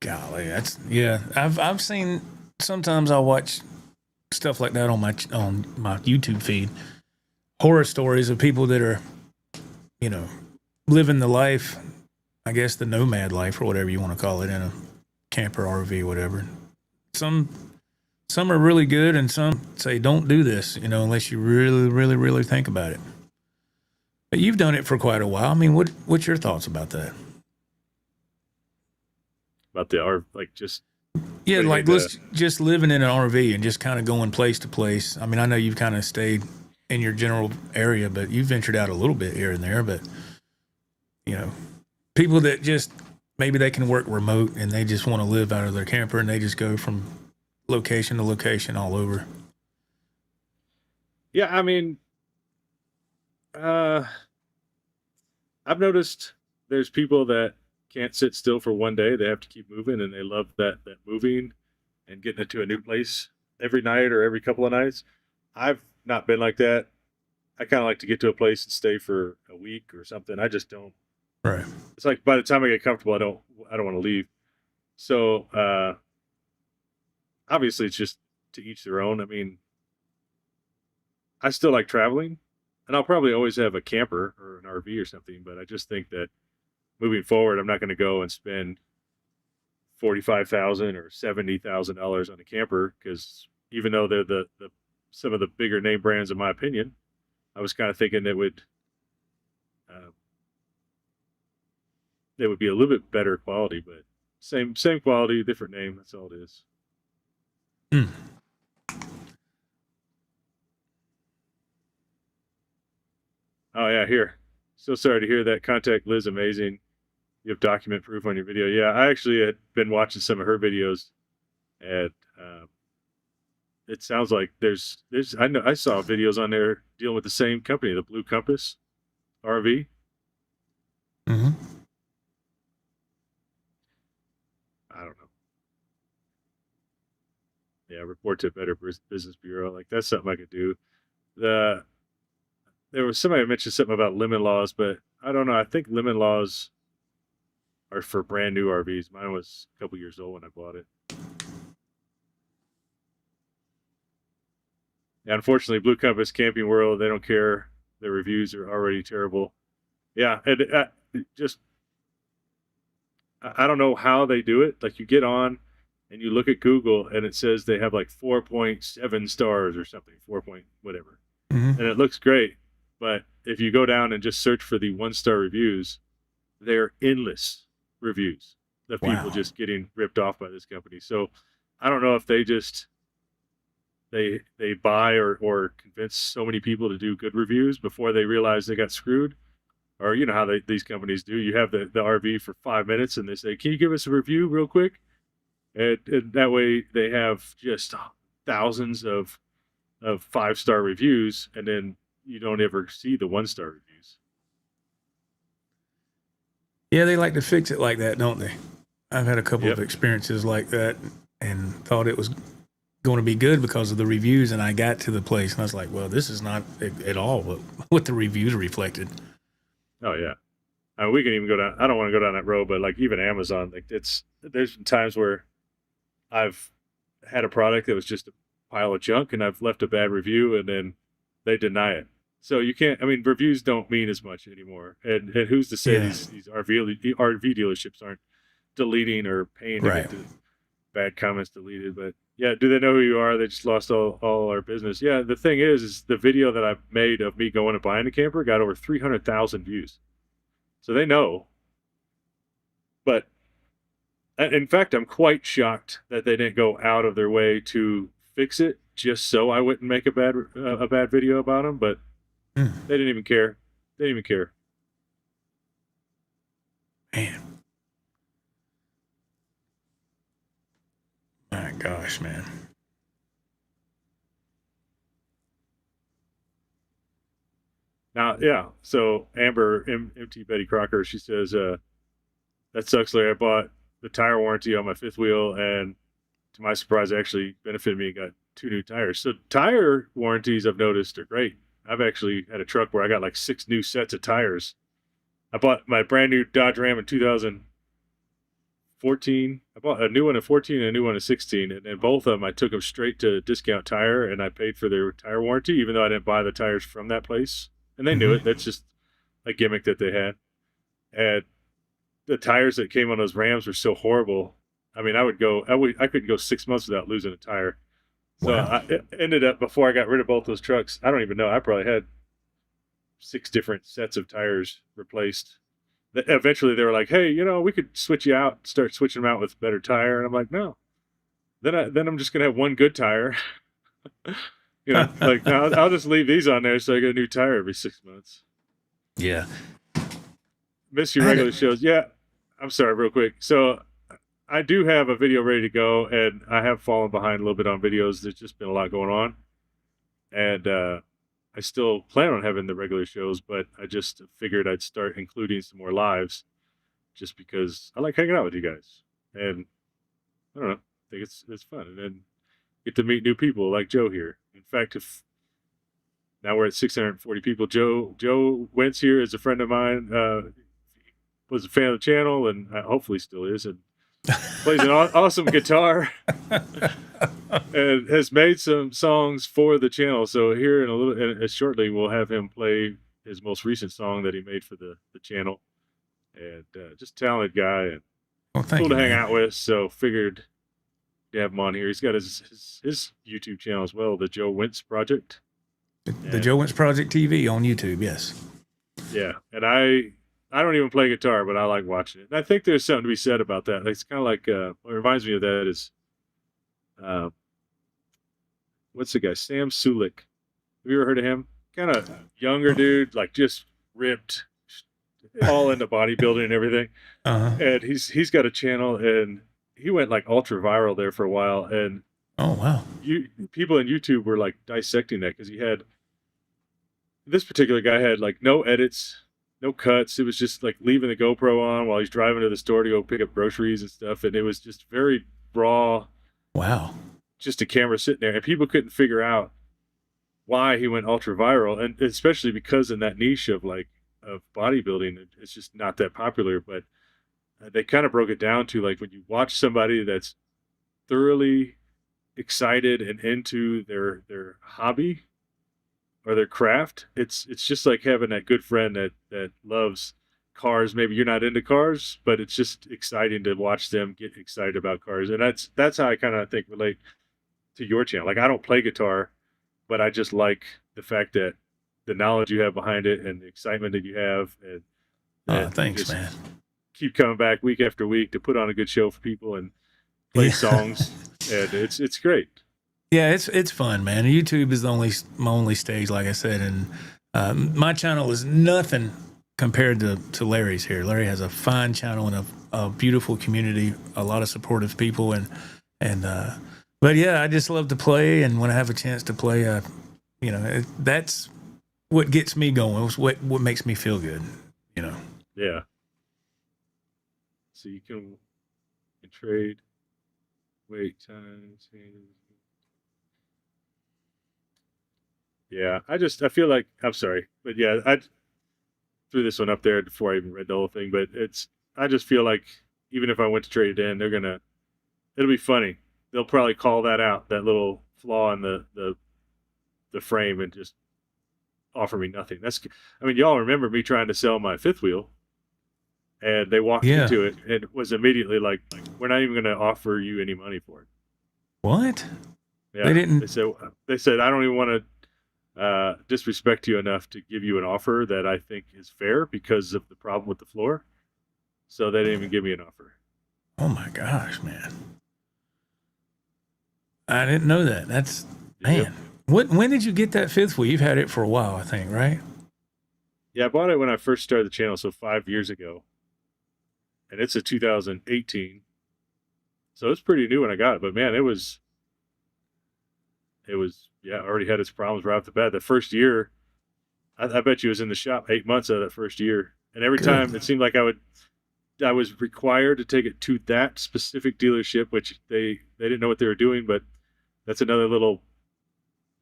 golly, I've seen. Sometimes I'll watch stuff like that on my YouTube feed. Horror stories of people that are, you know, living the life, I guess the nomad life or whatever you want to call it, in a camper, RV, whatever. Some are really good, and some say don't do this, you know, unless you really, really, really think about it. But you've done it for quite a while. I mean, what's your thoughts about that? About the RV, like just just living in an RV and just kind of going place to place. I mean, I know you've kind of stayed in your general area, but you've ventured out a little bit here and there. But you know, people that just maybe they can work remote and they just want to live out of their camper and they just go from location to location all over. Yeah, I mean, I've noticed there's people that can't sit still for one day. They have to keep moving, and they love that moving and getting into a new place every night or every couple of nights. I've not been like that. I kind of like to get to a place and stay for a week or something. I just don't. Right. It's like by the time I get comfortable, I don't want to leave. So obviously it's just to each their own. I mean, I still like traveling, and I'll probably always have a camper or an RV or something, but I just think that moving forward, I'm not going to go and spend $45,000 or $70,000 on a camper, because even though they're the some of the bigger name brands, in my opinion. I was kind of thinking it would be a little bit better quality, but same quality, different name. That's all it is. Mm. Oh yeah, here. So sorry to hear that. Contact Liz Amazing. You have document proof on your video. Yeah, I actually had been watching some of her videos, and it sounds like there's I saw videos on there dealing with the same company, the Blue Compass RV. Mm-hmm. I don't know. Yeah, report to a Better Business Bureau. Like that's something I could do. There was somebody mentioned something about limit laws, but I don't know. I think limit laws are for brand new RVs. Mine was a couple years old when I bought it. Yeah, unfortunately, Blue Compass Camping World, they don't care. Their reviews are already terrible. Yeah, and I don't know how they do it. Like you get on and you look at Google and it says they have like 4.7 stars or something, 4 point whatever. Mm-hmm. And it looks great. But if you go down and just search for the 1-star reviews, they're endless reviews of people Wow. just getting ripped off by this company. So I don't know if they just they buy or convince so many people to do good reviews before they realize they got screwed. Or you know how these companies do. You have the RV for 5 minutes and they say, "Can you give us a review real quick?" And that way they have just thousands of 5-star reviews, and then you don't ever see the 1-star reviews. Yeah, they like to fix it like that, don't they? I've had a couple Yep. of experiences like that and thought it was going to be good because of the reviews. And I got to the place and I was like, well, this is not at all what the reviews reflected. Oh yeah. We can even go down. I don't want to go down that road, but like even Amazon, like there's been times where I've had a product that was just a pile of junk, and I've left a bad review, and then they deny it. So you can't. I mean, reviews don't mean as much anymore. And who's to say Yeah. these RV dealerships aren't deleting or paying to Right. get the bad comments deleted? But yeah, do they know who you are? They just lost all our business. Yeah. The thing is the video that I made of me going and buying a camper got over 300,000 views. So they know. But in fact, I'm quite shocked that they didn't go out of their way to fix it just so I wouldn't make a bad video about them. But Mm. they didn't even care. They didn't even care. Man. My gosh, man. Now, yeah. So Amber, MT Betty Crocker, she says, that sucks, Larry. I bought the tire warranty on my fifth wheel, and to my surprise, it actually benefited me and got 2 new tires. So tire warranties, I've noticed, are great. I've actually had a truck where I got like 6 new sets of tires. I bought my brand new Dodge Ram in 2014. I bought a new one in 14 and a new one in 16, and then both of them I took them straight to Discount Tire, and I paid for their tire warranty, even though I didn't buy the tires from that place. And they knew it. That's just a gimmick that they had. And the tires that came on those Rams were so horrible. I mean, I couldn't go 6 months without losing a tire. So Wow. I ended up, before I got rid of both those trucks, I don't even know. I probably had 6 different sets of tires replaced. Eventually, they were like, "Hey, we could switch you out, start switching them out with a better tire." And I'm like, "No." Then I'm just gonna have one good tire. Like I'll just leave these on there so I get a new tire every 6 months. Yeah. Miss your I had regular a- shows. Yeah, I'm sorry, real quick. So I do have a video ready to go, and I have fallen behind a little bit on videos. There's just been a lot going on, and I still plan on having the regular shows, but I just figured I'd start including some more lives, just because I like hanging out with you guys, and I don't know, I think it's fun, and then get to meet new people like Joe here. In fact, if now we're at 640 people, Joe Wentz here is a friend of mine. Was a fan of the channel, and hopefully still is, and plays an awesome guitar and has made some songs for the channel. So here in a little, shortly, we'll have him play his most recent song that he made for the channel. And just talented guy and Well, thank cool you, to hang man. out with. So figured to have him on here. He's got his YouTube channel as well, the Joe Wentz Project. The Joe Wentz Project TV on YouTube, yes. Yeah, and I don't even play guitar, but I like watching it. And I think there's something to be said about that. It's kind of like what reminds me of that is, what's the guy? Sam Sulik. Have you ever heard of him? Kind of younger dude, like just ripped, all into bodybuilding and everything. And he's got a channel, and he went like ultra viral there for a while. And oh wow, people in YouTube were like dissecting that because he had this particular guy had like no edits, no cuts. It was just like leaving the GoPro on while he's driving to the store to go pick up groceries and stuff. And it was just very raw. Wow. Just a camera sitting there. And people couldn't figure out why he went ultra viral. And especially because in that niche of bodybuilding, it's just not that popular. But they kind of broke it down to like when you watch somebody that's thoroughly excited and into their hobby or their craft, it's just like having that good friend that loves cars. Maybe you're not into cars, but it's just exciting to watch them get excited about cars. And that's how I kind of think relate to your channel. Like I don't play guitar, but I just like the fact that the knowledge you have behind it and the excitement that you have, and thanks, man. Keep coming back week after week to put on a good show for people and play songs, and it's great. Yeah, it's fun, man. YouTube is my only stage, like I said, and my channel is nothing compared to Larry's here. Larry has a fine channel and a beautiful community, a lot of supportive people, and but yeah, I just love to play, and when I have a chance to play, that's what gets me going. It's what makes me feel good, you know. Yeah. So you can trade, wait times. Yeah, I feel like, I'm sorry, but yeah, I threw this one up there before I even read the whole thing, but I just feel like even if I went to trade it in, it'll be funny. They'll probably call that out, that little flaw in the frame, and just offer me nothing. Y'all remember me trying to sell my fifth wheel, and they walked into it and it was immediately like, we're not even going to offer you any money for it. What? Yeah, they didn't. They said I don't even want to disrespect you enough to give you an offer that I think is fair because of the problem with the floor. So they didn't even give me an offer. Oh my gosh, man. I didn't know that. That's, man. Yep. When did you get that fifth wheel? You've had it for a while, I think, right? Yeah, I bought it when I first started the channel, so 5 years ago. And it's a 2018. So it's pretty new when I got it. But man, it was already had its problems right off the bat. The first year, I bet you was in the shop 8 months out of that first year. And every time it seemed like I was required to take it to that specific dealership, which they didn't know what they were doing, but that's another little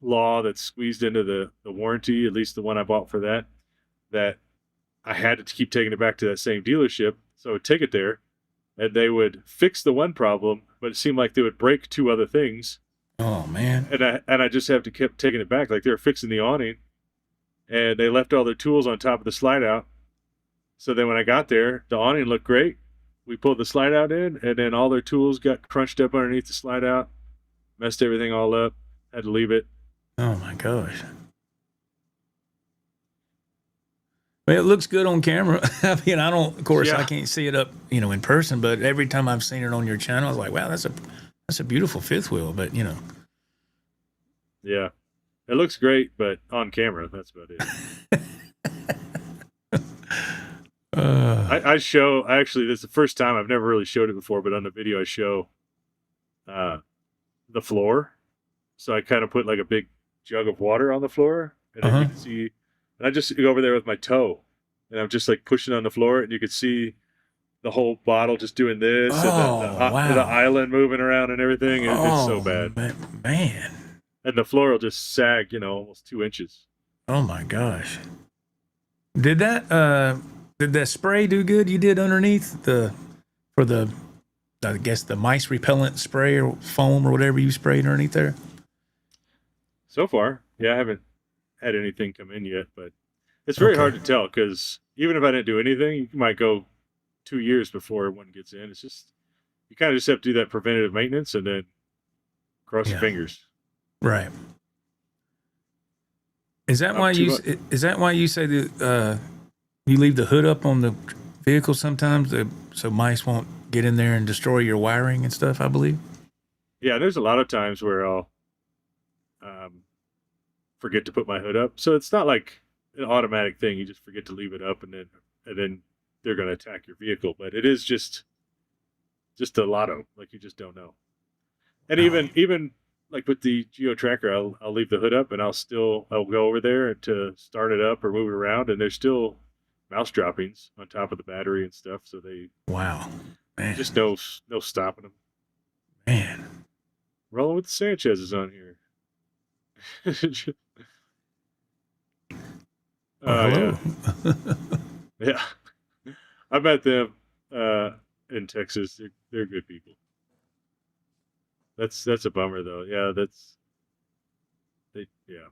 law that's squeezed into the warranty, at least the one I bought for that I had to keep taking it back to that same dealership. So I would take it there, and they would fix the one problem, but it seemed like they would break two other things. Oh man! And I just have to keep taking it back. Like they were fixing the awning, and they left all their tools on top of the slide out. So then when I got there, the awning looked great. We pulled the slide out in, and then all their tools got crunched up underneath the slide out, messed everything all up. Had to leave it. Oh my gosh! Well, it looks good on camera. I mean, of course, I can't see it up, in person. But every time I've seen it on your channel, I was like, wow, that's a beautiful fifth wheel. But yeah, it looks great, but on camera, that's about it. Actually, this is the first time I've never really showed it before, but on the video I show the floor. So I kind of put like a big jug of water on the floor, and then you can see, and I just go over there with my toe, and I'm just like pushing on the floor, and you could see the whole bottle just doing this, and the island moving around and everything. It's so bad, man. And the floor will just sag, almost 2 inches. Oh my gosh! Did that spray do good? You did underneath for the mice repellent spray or foam or whatever you sprayed underneath there? So far, yeah, I haven't had anything come in yet, but it's very hard to tell because even if I didn't do anything, you might go 2 years before one gets in. It's just, you kind of just have to do that preventative maintenance, and then Cross your Yeah. fingers. Right. Is that why you? Is that why you say that you leave the hood up on the vehicle sometimes, so mice won't get in there and destroy your wiring and stuff? I believe. Yeah, there's a lot of times where I'll forget to put my hood up. So it's not like an automatic thing. You just forget to leave it up, and then they're going to attack your vehicle. But it is just a lotto. Like, you just don't know. And even like with the Geo Tracker, I'll leave the hood up, and I'll go over there to start it up or move it around, and there's still mouse droppings on top of the battery and stuff. So they Man. just no stopping them. Man, Rolling with the Sanchez's on here. hello. Yeah. I met them in Texas. They're good people. That's a bummer though. Yeah, yeah.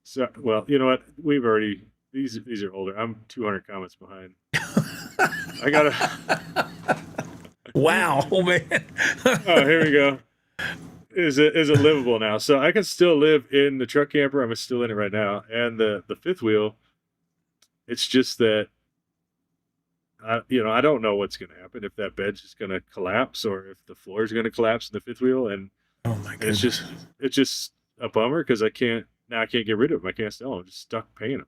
So, well, you know what? We've already these are older. I'm 200 comments behind. I gotta. Wow, man. Oh, here we go. Is it livable now? So I can still live in the truck camper. I'm still in it right now, and the fifth wheel. It's just that I don't know what's going to happen, if that bed's just going to collapse or if the floor is going to collapse in the fifth wheel, and Oh my goodness. it's just a bummer because I can't get rid of them. I can't sell them. I'm just stuck paying them.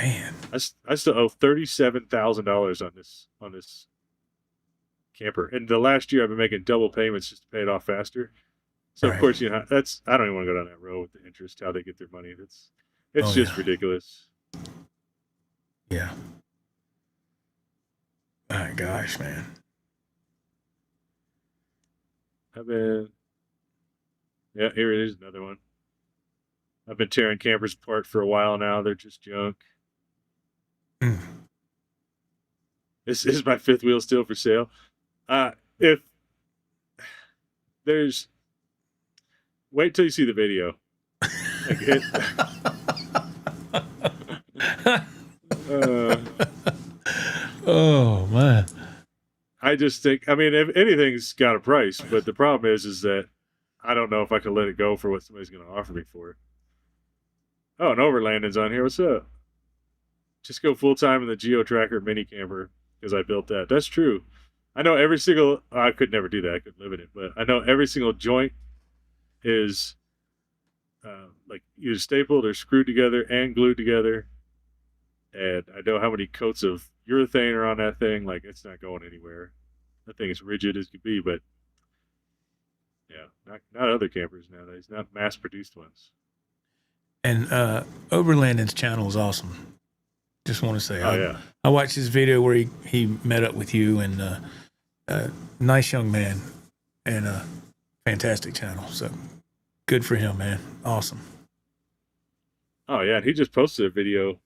Man, I still owe $37,000 on this camper, and the last year I've been making double payments just to pay it off faster. So of course, that's, I don't even want to go down that road with the interest, how they get their money. It's just ridiculous. Yeah. My gosh, man. Here it is, another one. I've been tearing campers apart for a while now. They're just junk. This is my fifth wheel still for sale. If there's, wait till you see the video. Oh man. I just think, I mean, if anything's got a price, but the problem is that I don't know if I can let it go for what somebody's going to offer me for it. Oh, and Overlanding's on here. What's up? Just go full time in the Geo Tracker mini camper because I built that. That's true. I know every single. I could never do that. I couldn't live in it, but I know every single joint is like either stapled or screwed together and glued together. And I know how many coats of urethane are on that thing. Like, it's not going anywhere. That thing is rigid as could be, but yeah, not other campers nowadays, not mass-produced ones. And Overlanding's channel is awesome. Just want to say, I watched his video where he met up with you, and nice young man, and a fantastic channel. So good for him, man. Awesome. Oh yeah, and he just posted a video.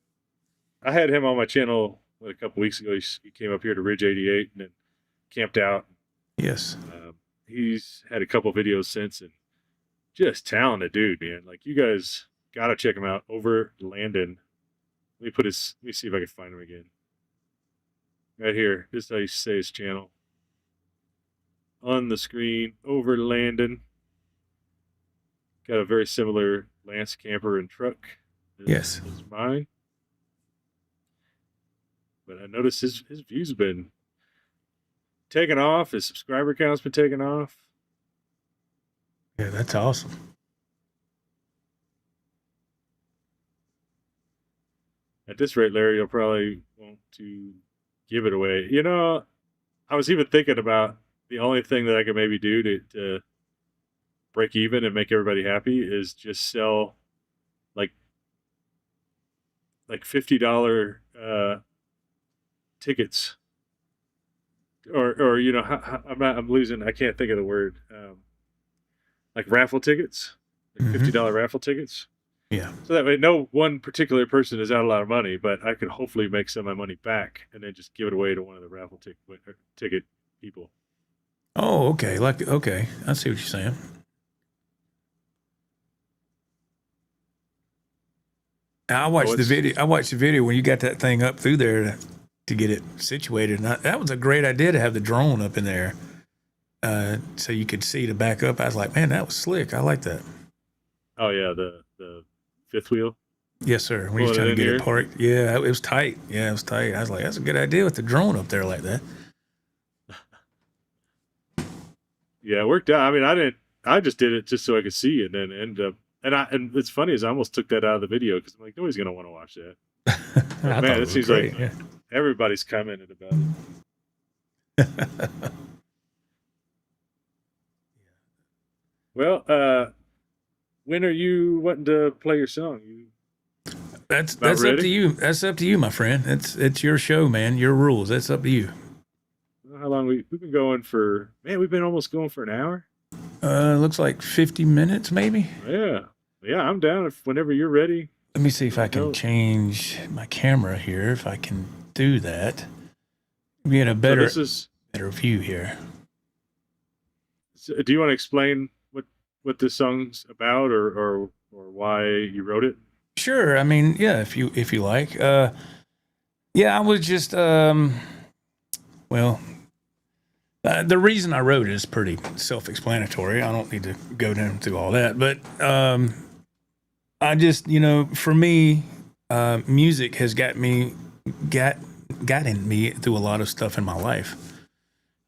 I had him on my channel a couple weeks ago. He came up here to Ridge 88 and then camped out. Yes. He's had a couple videos since, and just talented dude, man. Like, you guys gotta check him out. Overlanding. Let me see if I can find him again. Right here. This is how you say his channel. On the screen, Overlanding. Got a very similar Lance camper and truck as mine. But I noticed his views have been taking off. His subscriber count's been taking off. Yeah, that's awesome. At this rate, Larry, you'll probably want to give it away. You know, I was even thinking about the only thing that I could maybe do to break even and make everybody happy is just sell like $50 tickets, or I'm losing. I can't think of the word. Like raffle tickets, like $50 raffle tickets. Yeah. So that way, no one particular person is out a lot of money, but I could hopefully make some of my money back and then just give it away to one of the raffle ticket people. Oh, okay. Okay, I see what you're saying. I watched the video. I watched the video when you got that thing up through there. to get it situated. And that was a great idea to have the drone up in there, so you could see to back up. I was like, man, that was slick. I like that. Oh yeah, the fifth wheel. Yes, sir. When you're trying to get it parked. Yeah, it was tight. Yeah, it was tight. I was like, that's a good idea with the drone up there like that. Yeah, it worked out. I mean, I just did it just so I could see, and then end up. And it's funny is I almost took that out of the video because I'm like, nobody's gonna want to watch that. But, man, it seems great. Like everybody's commented about it. Well, when are you wanting to play your song? That's up to you. That's up to you, my friend. It's your show, man. Your rules. That's up to you. How long we've been going for? Man, we've been almost going for an hour. Looks like 50 minutes, maybe. Yeah, I'm down. Whenever you're ready. Let me see if I can change my camera here. If I can do that, we get a better view here. So do you want to explain what this song's about, or why you wrote it? Sure. I mean, yeah. If you like, yeah. I was just well. The reason I wrote it is pretty self-explanatory. I don't need to go down through all that, but I just, for me, music has gotten me through a lot of stuff in my life.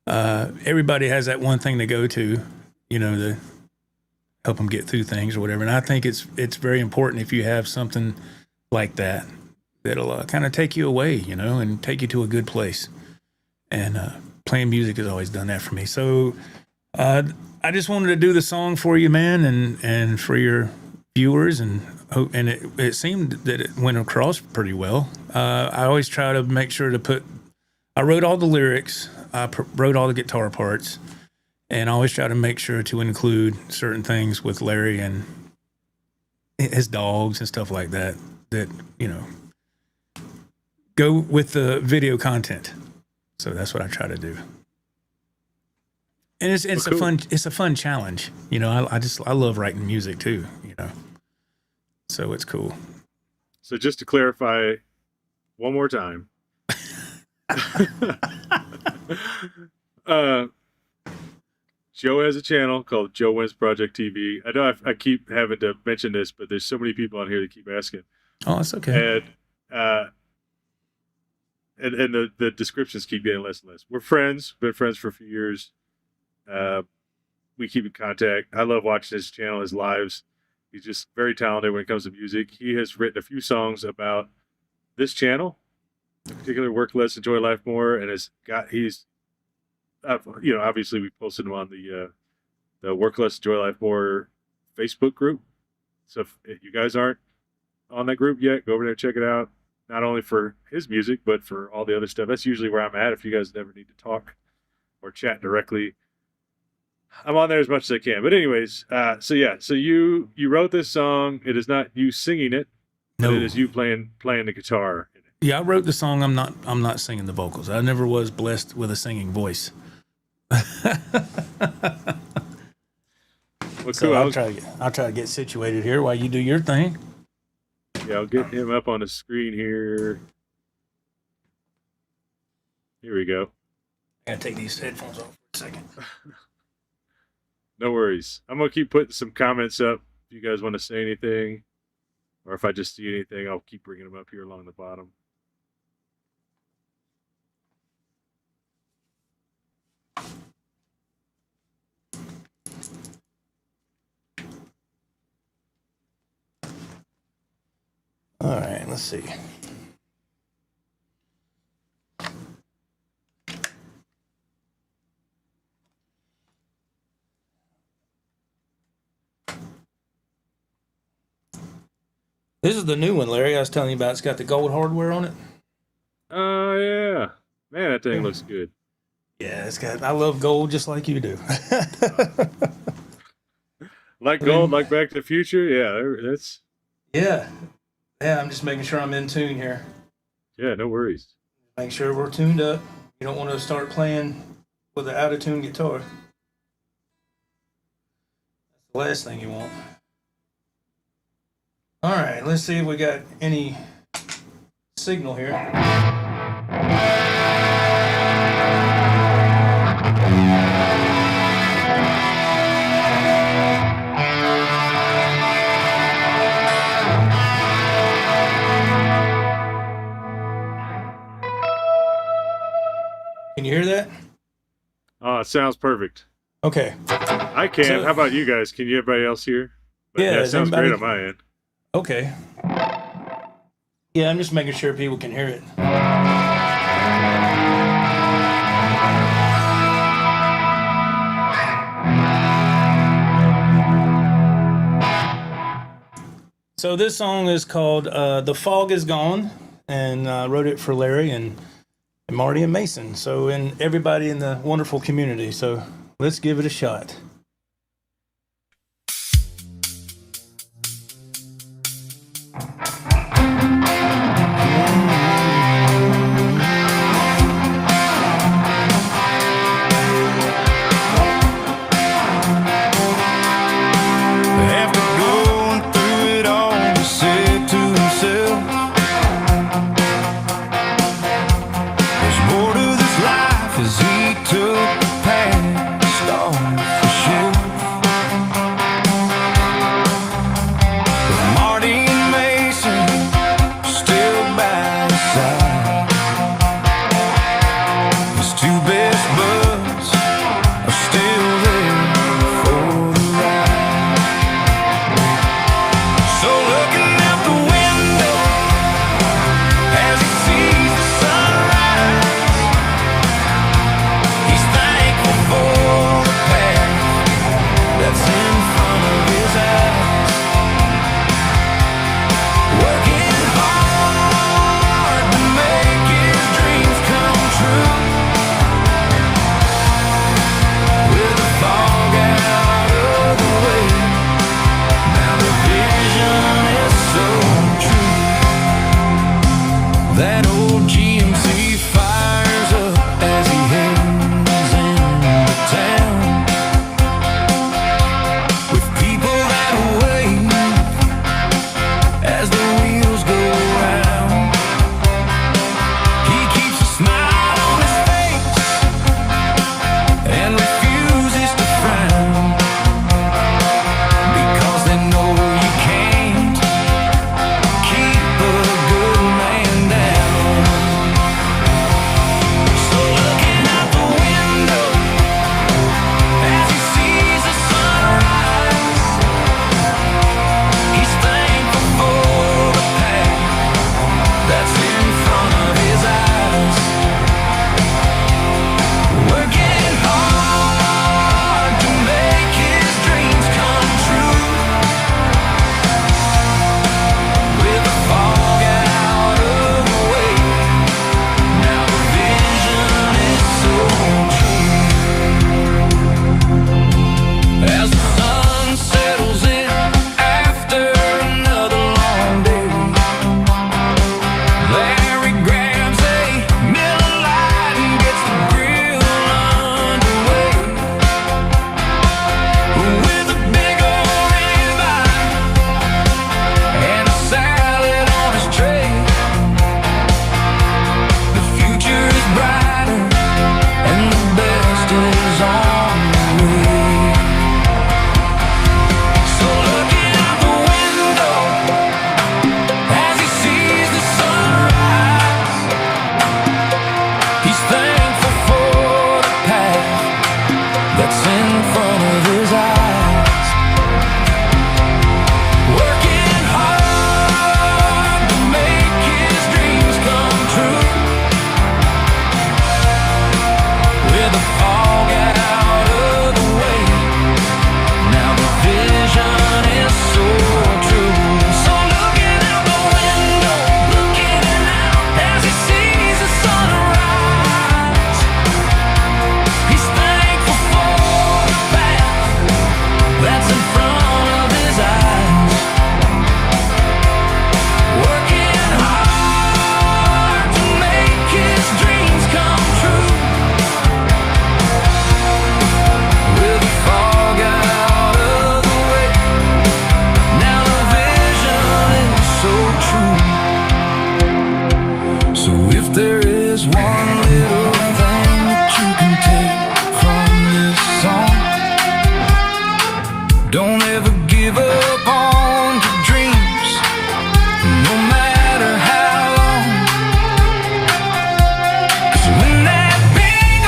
Everybody has that one thing to go to, to help them get through things or whatever. And I think it's very important if you have something like that that'll kind of take you away, and take you to a good place. And playing music has always done that for me. So I just wanted to do the song for you, man, and for your viewers, and it seemed that it went across pretty well. I always try to make sure to I wrote all the lyrics, I wrote all the guitar parts, and I always try to make sure to include certain things with Larry and his dogs and stuff like that go with the video content. So that's what I try to do. And it's a fun challenge. I love writing music too, So it's cool. So just to clarify one more time. Joe has a channel called Joe Wins Project TV. I know I keep having to mention this, but there's so many people on here that keep asking. Oh, that's okay. And the descriptions keep getting less and less. We're friends, been friends for a few years. We keep in contact. I love watching his channel, his lives. He's just very talented when it comes to music. He has written a few songs about this channel, in particular, Work Less, Enjoy Life More, and obviously we posted him on the Work Less, Enjoy Life More Facebook group. So if you guys aren't on that group yet, go over there and check it out. Not only for his music, but for all the other stuff. That's usually where I'm at. If you guys never need to talk or chat directly, I'm on there as much as I can. But anyways, so you wrote this song. It is not you singing it. No, it is you playing the guitar in it. Yeah, I wrote the song. I'm not singing the vocals. I never was blessed with a singing voice. Well, so cool. I'll try to get situated here while you do your thing. Yeah, I'll get him up on the screen here. Here we go. I gotta take these headphones off for a second. No worries. I'm gonna keep putting some comments up. If you guys want to say anything, or if I just see anything, I'll keep bringing them up here along the bottom. All right, let's see. This is the new one, Larry. I was telling you about. It's got the gold hardware on it. Oh, yeah. Man, that thing looks good. Yeah, it's got. I love gold just like you do. Like gold, like Back to the Future. Yeah, that's. Yeah. Yeah, I'm just making sure I'm in tune here. Yeah, no worries. Make sure we're tuned up. You don't want to start playing with an out-of-tune guitar. That's the last thing you want. All right, let's see if we got any signal here. Can you hear that? Oh, it sounds perfect. Okay. I can. So- How about you guys? Can you everybody else hear? Yeah, it is sounds great anybody- on my end. Okay. Yeah, I'm just making sure people can hear it. So this song is called "The Fog Is Gone," and I wrote it for Larry and Marty and Mason. So and everybody in the wonderful community. So let's give it a shot. After going through it all, he said to himself, there's more to this life, as he took the past off the shelf. With Marty and Mason still by his side, his two best buds are still there for the ride. So looking out the window as he sees the sunrise, he's thankful for the path that's in front of his eyes. Working hard to make his dreams come true, with the fog out of the way. Now the vision is so true. That old GMC fires up as he heads into town, with people that wave as the wheels go round. He keeps a smile on his face and refuses to frown, because they know you can't keep a good man down. So looking out the window as he sees the sunrise, he's thankful for the path that's in front of his eyes. Working hard to make his dreams come true, with the fog out of the way. Now the vision is so true. As the sun settles in after another long day, Larry grabs a Miller Lite and gets the grill underway, with a big old ribeye and a salad on his tray. The future is brighter and the best is on the way. So looking out the window as he sees the sunrise, he's thankful for the path that's in front of his eyes. Working hard to make his dreams come true, with the fog out of the way. Now the vision is so true. So looking out the window, looking out as he sees the sunrise, he's thankful for the path that's in front of his eyes. Working hard to make his dreams come true, with the fog out of the way. Now the vision is so true. So if there is one little thing that you can take from this song, don't ever give up on your dreams, no matter how long. 'Cause when that big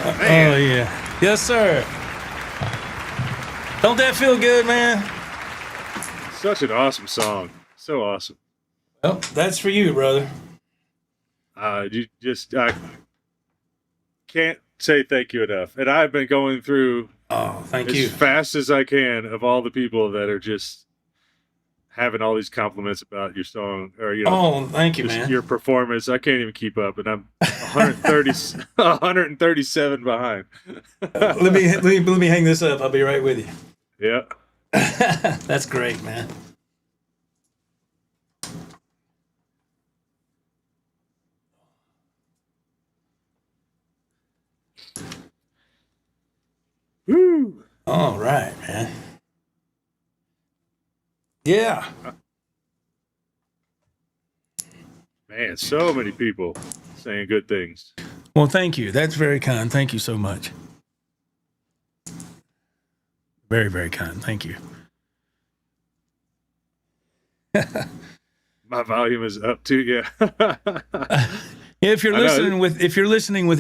Oh yeah. Yes, sir. Don't that feel good, man? Such an awesome song. So awesome. Well, that's for you, brother. You just I can't say thank you enough. And I've been going through Oh, thank as you. fast as I can of all the people that are just having all these compliments about your song or Oh, thank you, just man. your performance. I can't even keep up, and I'm 130, 137 behind. let me hang this up. I'll be right with you. Yeah. That's great, man. Woo. All right, man. Yeah. Man, so many people saying good things. Well, thank you. That's very kind. Thank you so much. Very, very kind. Thank you. My volume is up too. Yeah. If you're I know. listening with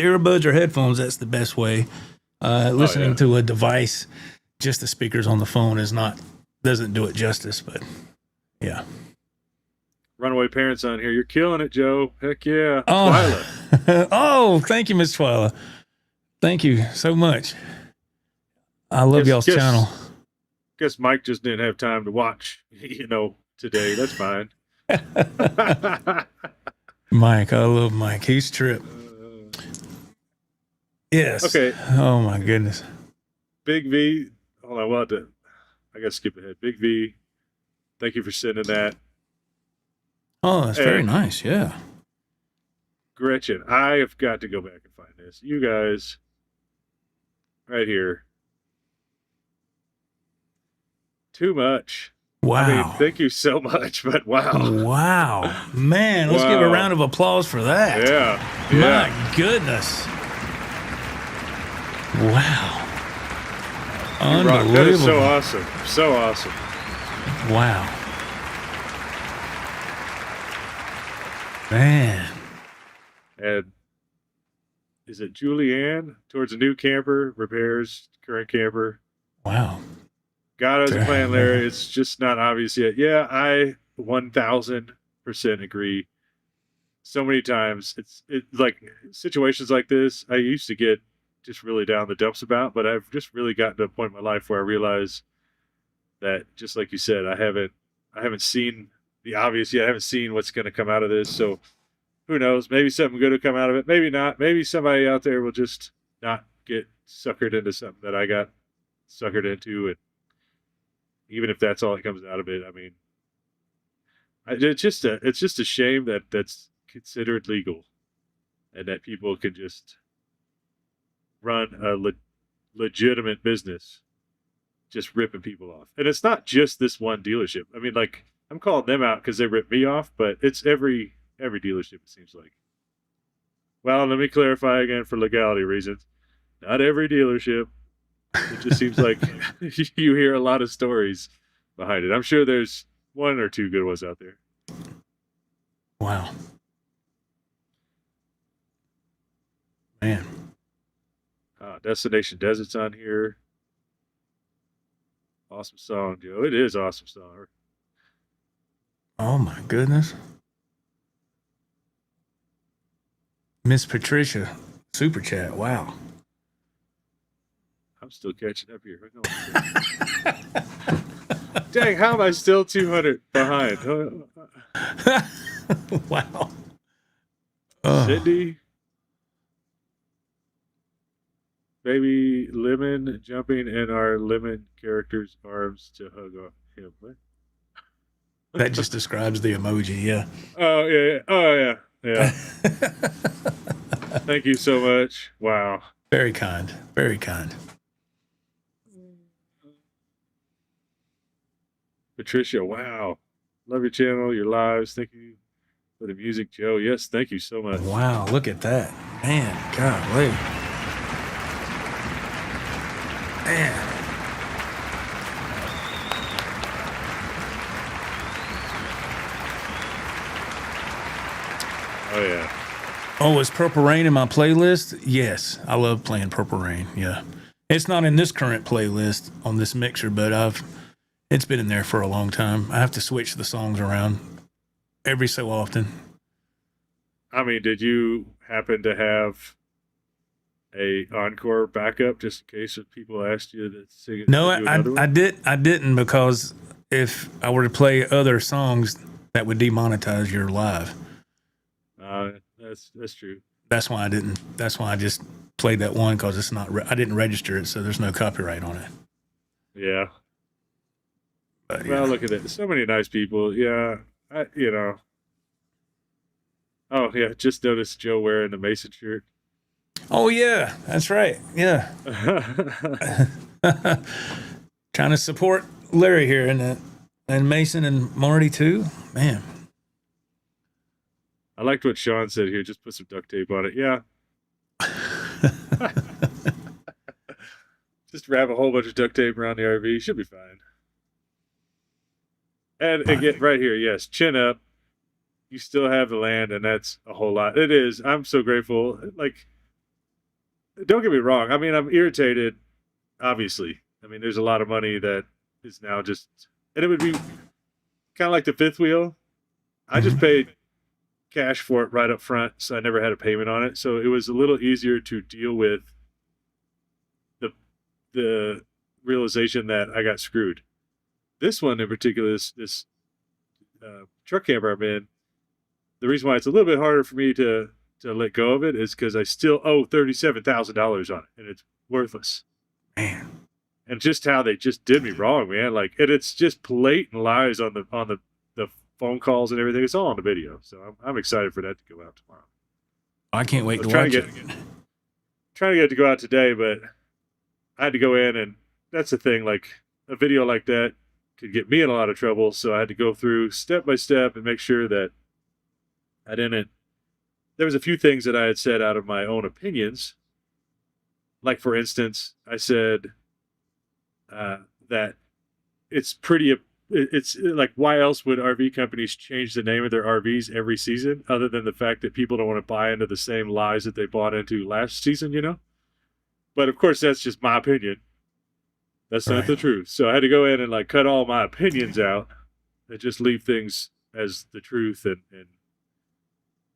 earbuds or headphones, that's the best way. Listening to a device, just the speakers on the phone doesn't do it justice. But yeah. Runaway Parents on here. You're killing it, Joe. Heck yeah. Oh. Twyla. Oh, thank you, Miss Twyla. Thank you so much. I love y'all's channel. Guess Mike just didn't have time to watch, today. That's fine. Mike, I love Mike. He's trip. Yes. Okay. Oh my goodness. Big V. Hold on. I got to skip ahead. Big V. Thank you for sending that. Oh, that's very nice. Yeah. Gretchen, I have got to go back and find this. You guys, right here. Too much. Wow. I mean, thank you so much, but wow. Wow. Man, let's give a round of applause for that. Yeah. My goodness. Wow. You rock. Unbelievable. That is so awesome. So awesome. Wow. Man. And is it Julianne? Towards a new camper, repairs current camper. Wow. God has a plan, Larry. It's just not obvious yet. Yeah, I 1000% agree. So many times, it's like situations like this, I used to get just really down the dumps about, but I've just really gotten to a point in my life where I realize that, just like you said, I haven't seen the obvious yet. I haven't seen what's going to come out of this. So who knows? Maybe something good will come out of it. Maybe not. Maybe somebody out there will just not get suckered into something that I got suckered into, and even if that's all that comes out of it, I mean, it's just a shame that that's considered legal, and that people can just run a legitimate business, just ripping people off. And it's not just this one dealership. I mean, like, I'm calling them out because they ripped me off, but it's every dealership, it seems like. Well, let me clarify again for legality reasons. Not every dealership. It just seems like you hear a lot of stories behind it. I'm sure there's one or two good ones out there. Wow. Man. Destination Desert's on here. Awesome song, Joe. It is awesome song. Oh my goodness. Miss Patricia, super chat. Wow. I'm still catching up here. Dang, how am I still 200 behind? Wow. Cindy, baby Lemon jumping in our Lemon character's arms to hug him. What? That just describes the emoji, yeah. Oh yeah. Oh yeah. Thank you so much. Wow. Very kind. Very kind. Patricia, wow. Love your channel, your lives. Thank you for the music, Joe. Yes, thank you so much. Wow, look at that. Man, golly. Man. Oh yeah. Oh, is Purple Rain in my playlist? Yes, I love playing Purple Rain. Yeah, it's not in this current playlist on this mixer, but it's been in there for a long time. I have to switch the songs around every so often. I mean, did you happen to have a encore backup just in case if people asked you to sing it? No, to do another one? I didn't because if I were to play other songs, that would demonetize your live. That's true. That's why I didn't. That's why I just played that one because it's not. I didn't register it, so there's no copyright on it. Yeah. But, yeah. Well, look at it. So many nice people. Yeah. Oh, yeah. Just noticed Joe wearing the Mason shirt. Oh yeah, that's right. Yeah. Trying to support Larry here and Mason and Marty too. Man. I liked what Sean said here. Just put some duct tape on it. Yeah. Just wrap a whole bunch of duct tape around the RV. Should be fine. And again, right here, yes, chin up. You still have the land, and that's a whole lot. It is. I'm so grateful. Like, don't get me wrong. I mean, I'm irritated, obviously. I mean, there's a lot of money that is now just, and it would be kind of like the fifth wheel. I just paid cash for it right up front, so I never had a payment on it. So it was a little easier to deal with the realization that I got screwed. This one in particular, this truck camper I'm in, the reason why it's a little bit harder for me to let go of it is because I still owe $37,000 on it, and it's worthless. Man. And just how they just did me wrong, man. Like, and it's just blatant lies on the phone calls and everything. It's all on the video, so I'm excited for that to go out tomorrow. I can't wait to watch it. Trying to get it to go out today, but I had to go in, and that's the thing. Like, a video like that could get me in a lot of trouble, so I had to go through step by step and make sure that I didn't. There was a few things that I had said out of my own opinions. Like, for instance, I said that it's like, why else would RV companies change the name of their RVs every season other than the fact that people don't want to buy into the same lies that they bought into last season, you know? But of course, that's just my opinion. That's not the truth. So I had to go in and like cut all my opinions out and just leave things as the truth. And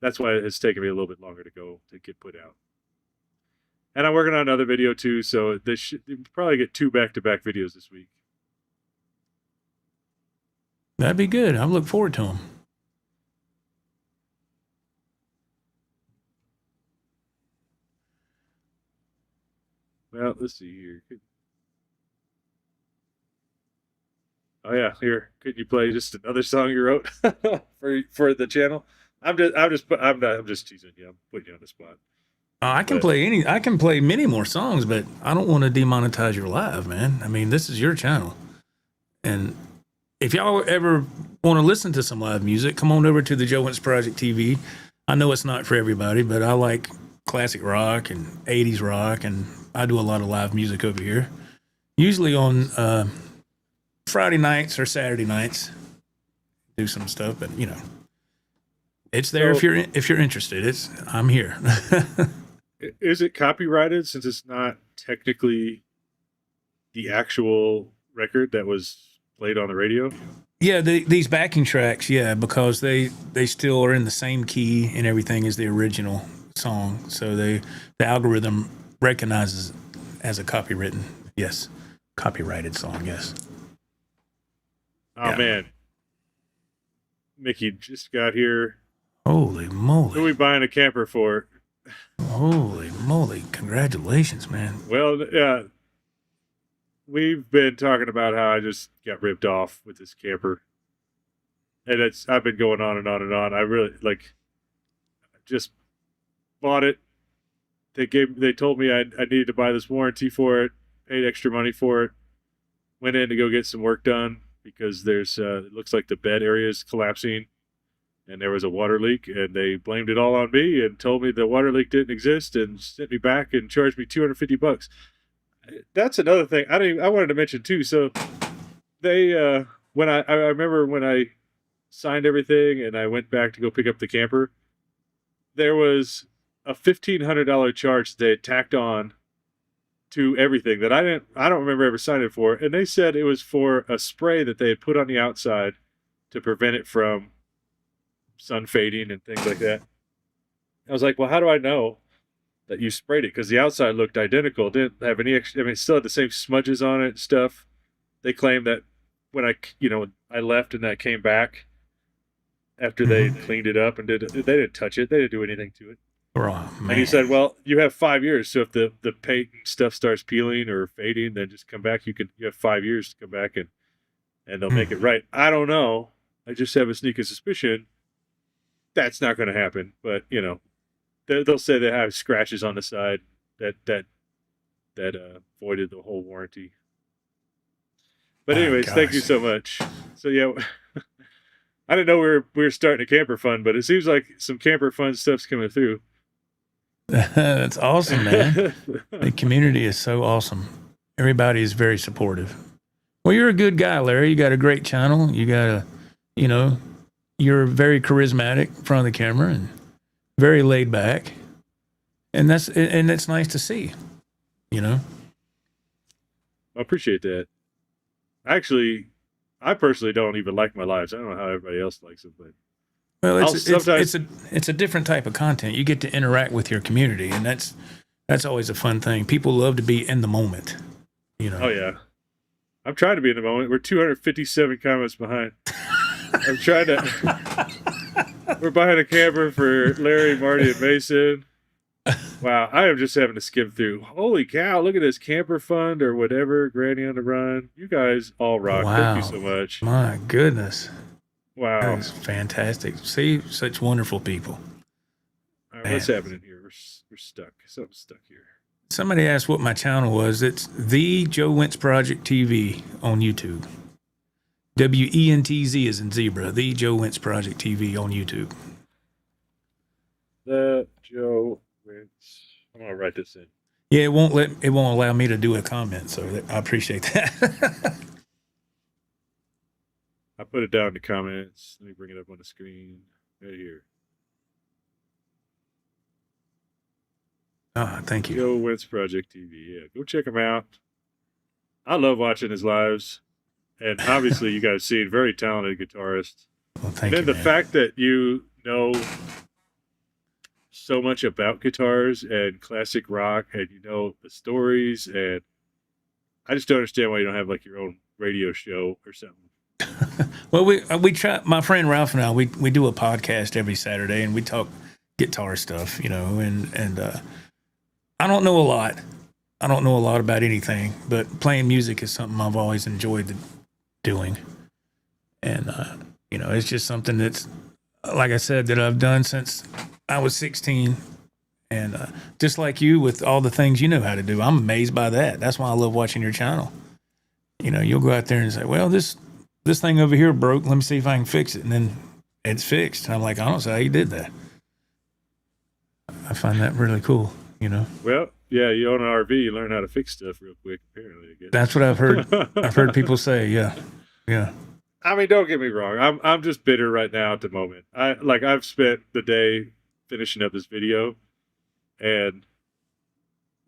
that's why it's taken me a little bit longer to get put out. And I'm working on another video too. So they should probably get 2 back-to-back videos this week. That'd be good. I look forward to them. Well, let's see here. Oh yeah, here. Could you play just another song you wrote for the channel? I'm just teasing you. I'm putting you on the spot. I can play many more songs, but I don't want to demonetize your live, man. I mean, this is your channel. And if y'all ever want to listen to some live music, come on over to the Joe Wentz Project TV. I know it's not for everybody, but I like classic rock and 80s rock, and I do a lot of live music over here. Usually on Friday nights or Saturday nights, do some stuff, but you know, it's there. So, if you're interested, I'm here. Is it copyrighted since it's not technically the actual record that was played on the radio? Yeah, these backing tracks, yeah, because they still are in the same key and everything as the original song, so the algorithm recognizes it as a copyrighted song, yes. Oh, yeah. Man. Mickey just got here. Holy moly. Who are we buying a camper for? Holy moly. Congratulations, man. Well, yeah. We've been talking about how I just got ripped off with this camper. And I've been going on and on and on. I really, just bought it. They told me I needed to buy this warranty for it, paid extra money for it, went in to go get some work done because it looks like the bed area is collapsing and there was a water leak, and they blamed it all on me and told me the water leak didn't exist and sent me back and charged me $250. That's another thing I wanted to mention too. So they when I remember when I signed everything and I went back to go pick up the camper, there was a $1,500 charge they had tacked on to everything that I don't remember ever signing for. And they said it was for a spray that they had put on the outside to prevent it from sun fading and things like that. I was like, well, how do I know that you sprayed it? Because the outside looked identical. It didn't have any extra, I mean, it still had the same smudges on it and stuff. They claimed that when I left and that came back after they cleaned it up and they didn't touch it. They didn't do anything to it. Oh, man. And he said, well, you have 5 years. So if the paint and stuff starts peeling or fading, then just come back. You have 5 years to come back and they'll make it right. I don't know. I just have a sneaking suspicion that's not going to happen. But, they'll say they have scratches on the side that voided the whole warranty. But anyways, thank you so much. So yeah, I didn't know we were starting a camper fund, but it seems like some camper fund stuff's coming through. That's awesome, man. The community is so awesome. Everybody is very supportive. Well, you're a good guy, Larry. You got a great channel. You got you're very charismatic in front of the camera and very laid back. And that's nice to see, I appreciate that. Actually, I personally don't even like my lives. I don't know how everybody else likes it, but well, it's a different type of content. You get to interact with your community, and that's always a fun thing. People love to be in the moment, Oh yeah, I'm trying to be in the moment. We're 257 comments behind. I'm trying to. We're buying a camper for Larry, Marty, and Mason. Wow, I am just having to skim through. Holy cow, look at this camper fund or whatever, Granny on the Run. You guys all rock. Wow. Thank you so much. My goodness. Wow. That is fantastic. See, such wonderful people. All right, what's happening here? We're stuck. Something's stuck here. Somebody asked what my channel was. It's The Joe Wentz Project TV on YouTube. WENTZ is in zebra. The Joe Wentz Project TV on YouTube. The Joe Wentz. I'm gonna write this in. Yeah, it won't allow me to do a comment, so I appreciate that. I put it down in the comments. Let me bring it up on the screen right here. Thank you. Joe Wentz Project TV. Yeah, go check him out. I love watching his lives, and obviously, you guys see, very talented guitarist. Well, thank and then you, the man. fact that you know so much about guitars and classic rock, and you know the stories, and I just don't understand why you don't have like your own radio show or something. Well, we try. My friend Ralph and I, we do a podcast every Saturday, and we talk guitar stuff, and I don't know a lot. I don't know a lot about anything, but playing music is something I've always enjoyed doing, and it's just something that's, like I said, that I've done since I was 16, and just like you with all the things you know how to do. I'm amazed by that. That's why I love watching your channel. You'll go out there and say, well, this thing over here broke. Let me see if I can fix it. And then it's fixed. And I'm like, I don't see how you did that. I find that really cool, Well, yeah, you own an RV, you learn how to fix stuff real quick, apparently. I guess. That's what I've heard. I've heard people say, yeah. I mean, don't get me wrong. I'm just bitter right now at the moment. I've spent the day finishing up this video, and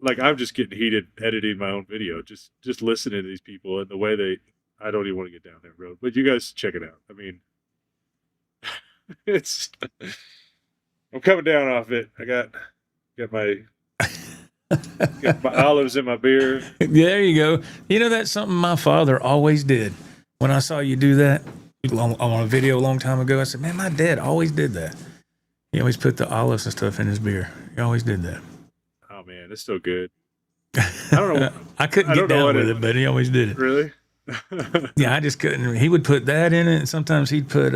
I'm just getting heated editing my own video, just listening to these people and the way I don't even want to get down that road. But you guys check it out. I mean, I'm coming down off it. I got my olives in my beer. There you go. That's something my father always did. When I saw you do that on a video a long time ago, I said, man, my dad always did that. He always put the olives and stuff in his beer. He always did that. Oh, man, it's so good. I don't know. I couldn't get down with it, but he always did it. Really? Yeah, I just couldn't. He would put that in it, and sometimes he'd put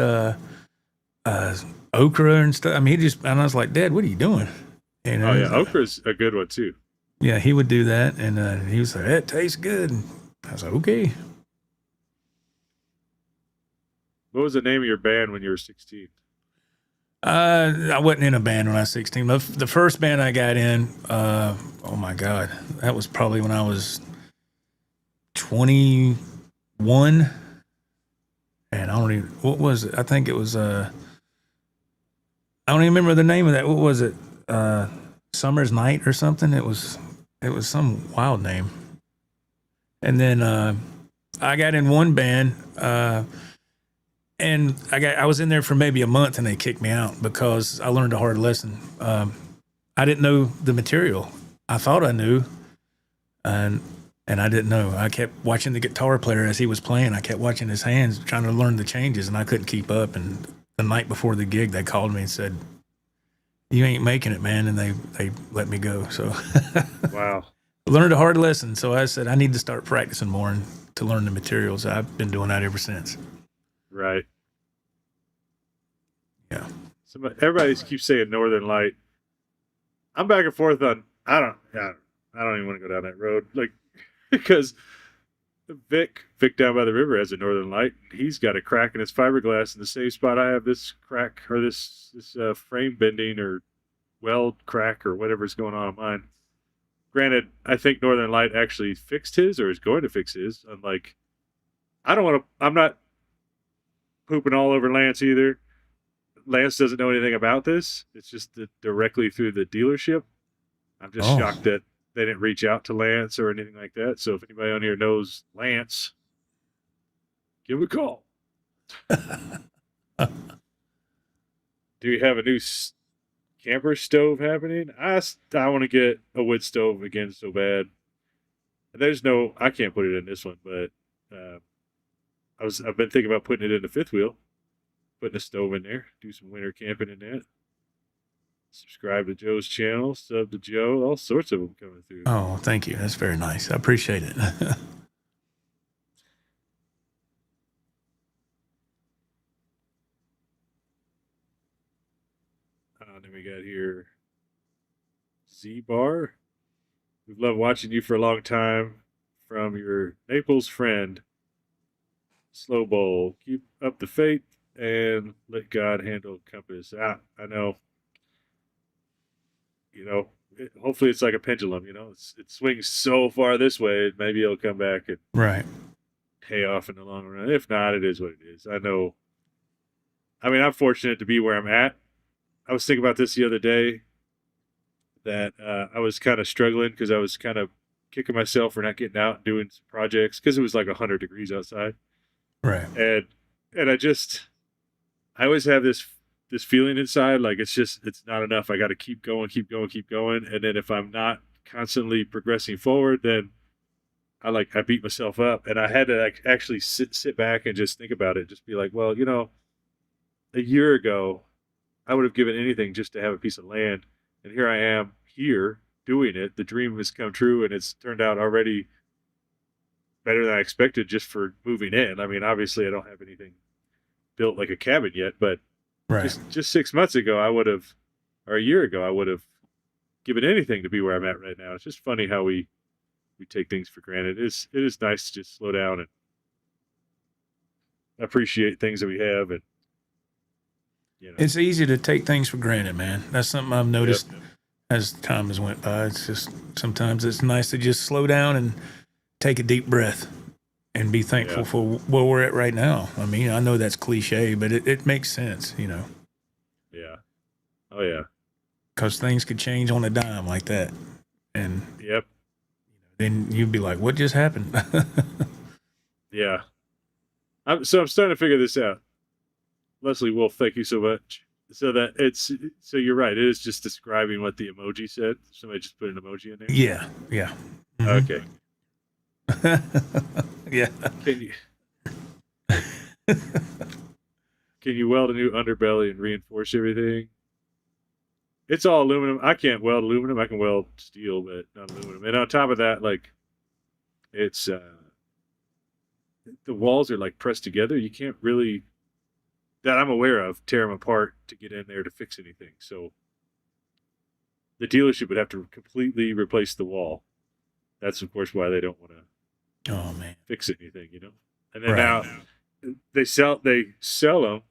okra and stuff. I mean, and I was like, Dad, what are you doing? Oh, yeah, okra's a good one, too. Yeah, he would do that, and he was like, that tastes good. And I was like, okay. What was the name of your band when you were 16? I wasn't in a band when I was 16. The first band I got in, oh my God, that was probably when I was 21. And I don't even, what was it? I think it was I don't even remember the name of that. What was it? Summer's Night or something. It was some wild name. And then I got in one band, and I was in there for maybe a month, and they kicked me out because I learned a hard lesson. I didn't know the material. I thought I knew, and I didn't know. I kept watching the guitar player as he was playing. I kept watching his hands, trying to learn the changes, and I couldn't keep up. And the night before the gig, they called me and said, "You ain't making it, man," and they let me go. So Wow. I learned a hard lesson. So I said I need to start practicing more and to learn the materials. I've been doing that ever since. Right. Yeah. Everybody keeps saying Northern Light. I'm back and forth on. I don't even want to go down that road, like, because Vic down by the river has a Northern Light. He's got a crack in his fiberglass in the same spot I have this crack or this frame bending or weld crack or whatever's going on mine. Granted, I think Northern Light actually fixed his or is going to fix his. Unlike, I'm not pooping all over Lance either. Lance doesn't know anything about this. It's just directly through the dealership. I'm just shocked that they didn't reach out to Lance or anything like that. So if anybody on here knows Lance, give him a call. Do you have a new camper stove happening? I want to get a wood stove again so bad. I can't put it in this one, but I've been thinking about putting it in the fifth wheel, putting a stove in there, do some winter camping in that. Subscribe to Joe's channel, sub to Joe, all sorts of them coming through. Oh, thank you. That's very nice. I appreciate it. Then we got here Z-Bar. We've loved watching you for a long time. From your Naples friend, Slow Bowl. Keep up the faith and let God handle compass. I know. Hopefully it's like a pendulum. It swings so far this way, maybe it'll come back and Right. pay off in the long run. If not, it is what it is. I know. I mean, I'm fortunate to be where I'm at. I was thinking about this the other day that I was kind of struggling because I was kind of kicking myself for not getting out and doing some projects because it was like 100 degrees outside. Right. And I always have this feeling inside like it's not enough. I got to keep going. And then if I'm not constantly progressing forward, then I beat myself up. And I had to actually sit back and just think about it. Just be like, well, a year ago, I would have given anything just to have a piece of land. And here I am here doing it. The dream has come true and it's turned out already better than I expected just for moving in. I mean, obviously I don't have anything built like a cabin yet, but Right. just 6 months ago, or a year ago, I would have given anything to be where I'm at right now. It's just funny how we take things for granted. It is nice to just slow down and appreciate things that we have. And, It's easy to take things for granted, man. That's something I've noticed as time has went by. It's just sometimes it's nice to just slow down and take a deep breath and be thankful for where we're at right now. I mean, I know that's cliche, but it makes sense, Yeah. Oh, yeah. because things could change on a dime like that. And Yep. then you'd be like, what just happened? Yeah. I'm starting to figure this out. Leslie Wolf, thank you so much. So you're right. It is just describing what the emoji said. Somebody just put an emoji in there. Yeah. Mhm. Okay. Yeah. Can you weld a new underbelly and reinforce everything? It's all aluminum. I can't weld aluminum. I can weld steel, but not aluminum. And on top of that, it's the walls are pressed together. You can't really, that I'm aware of, tear them apart to get in there to fix anything. So the dealership would have to completely replace the wall. That's of course why they don't want to fix anything, And then now they sell them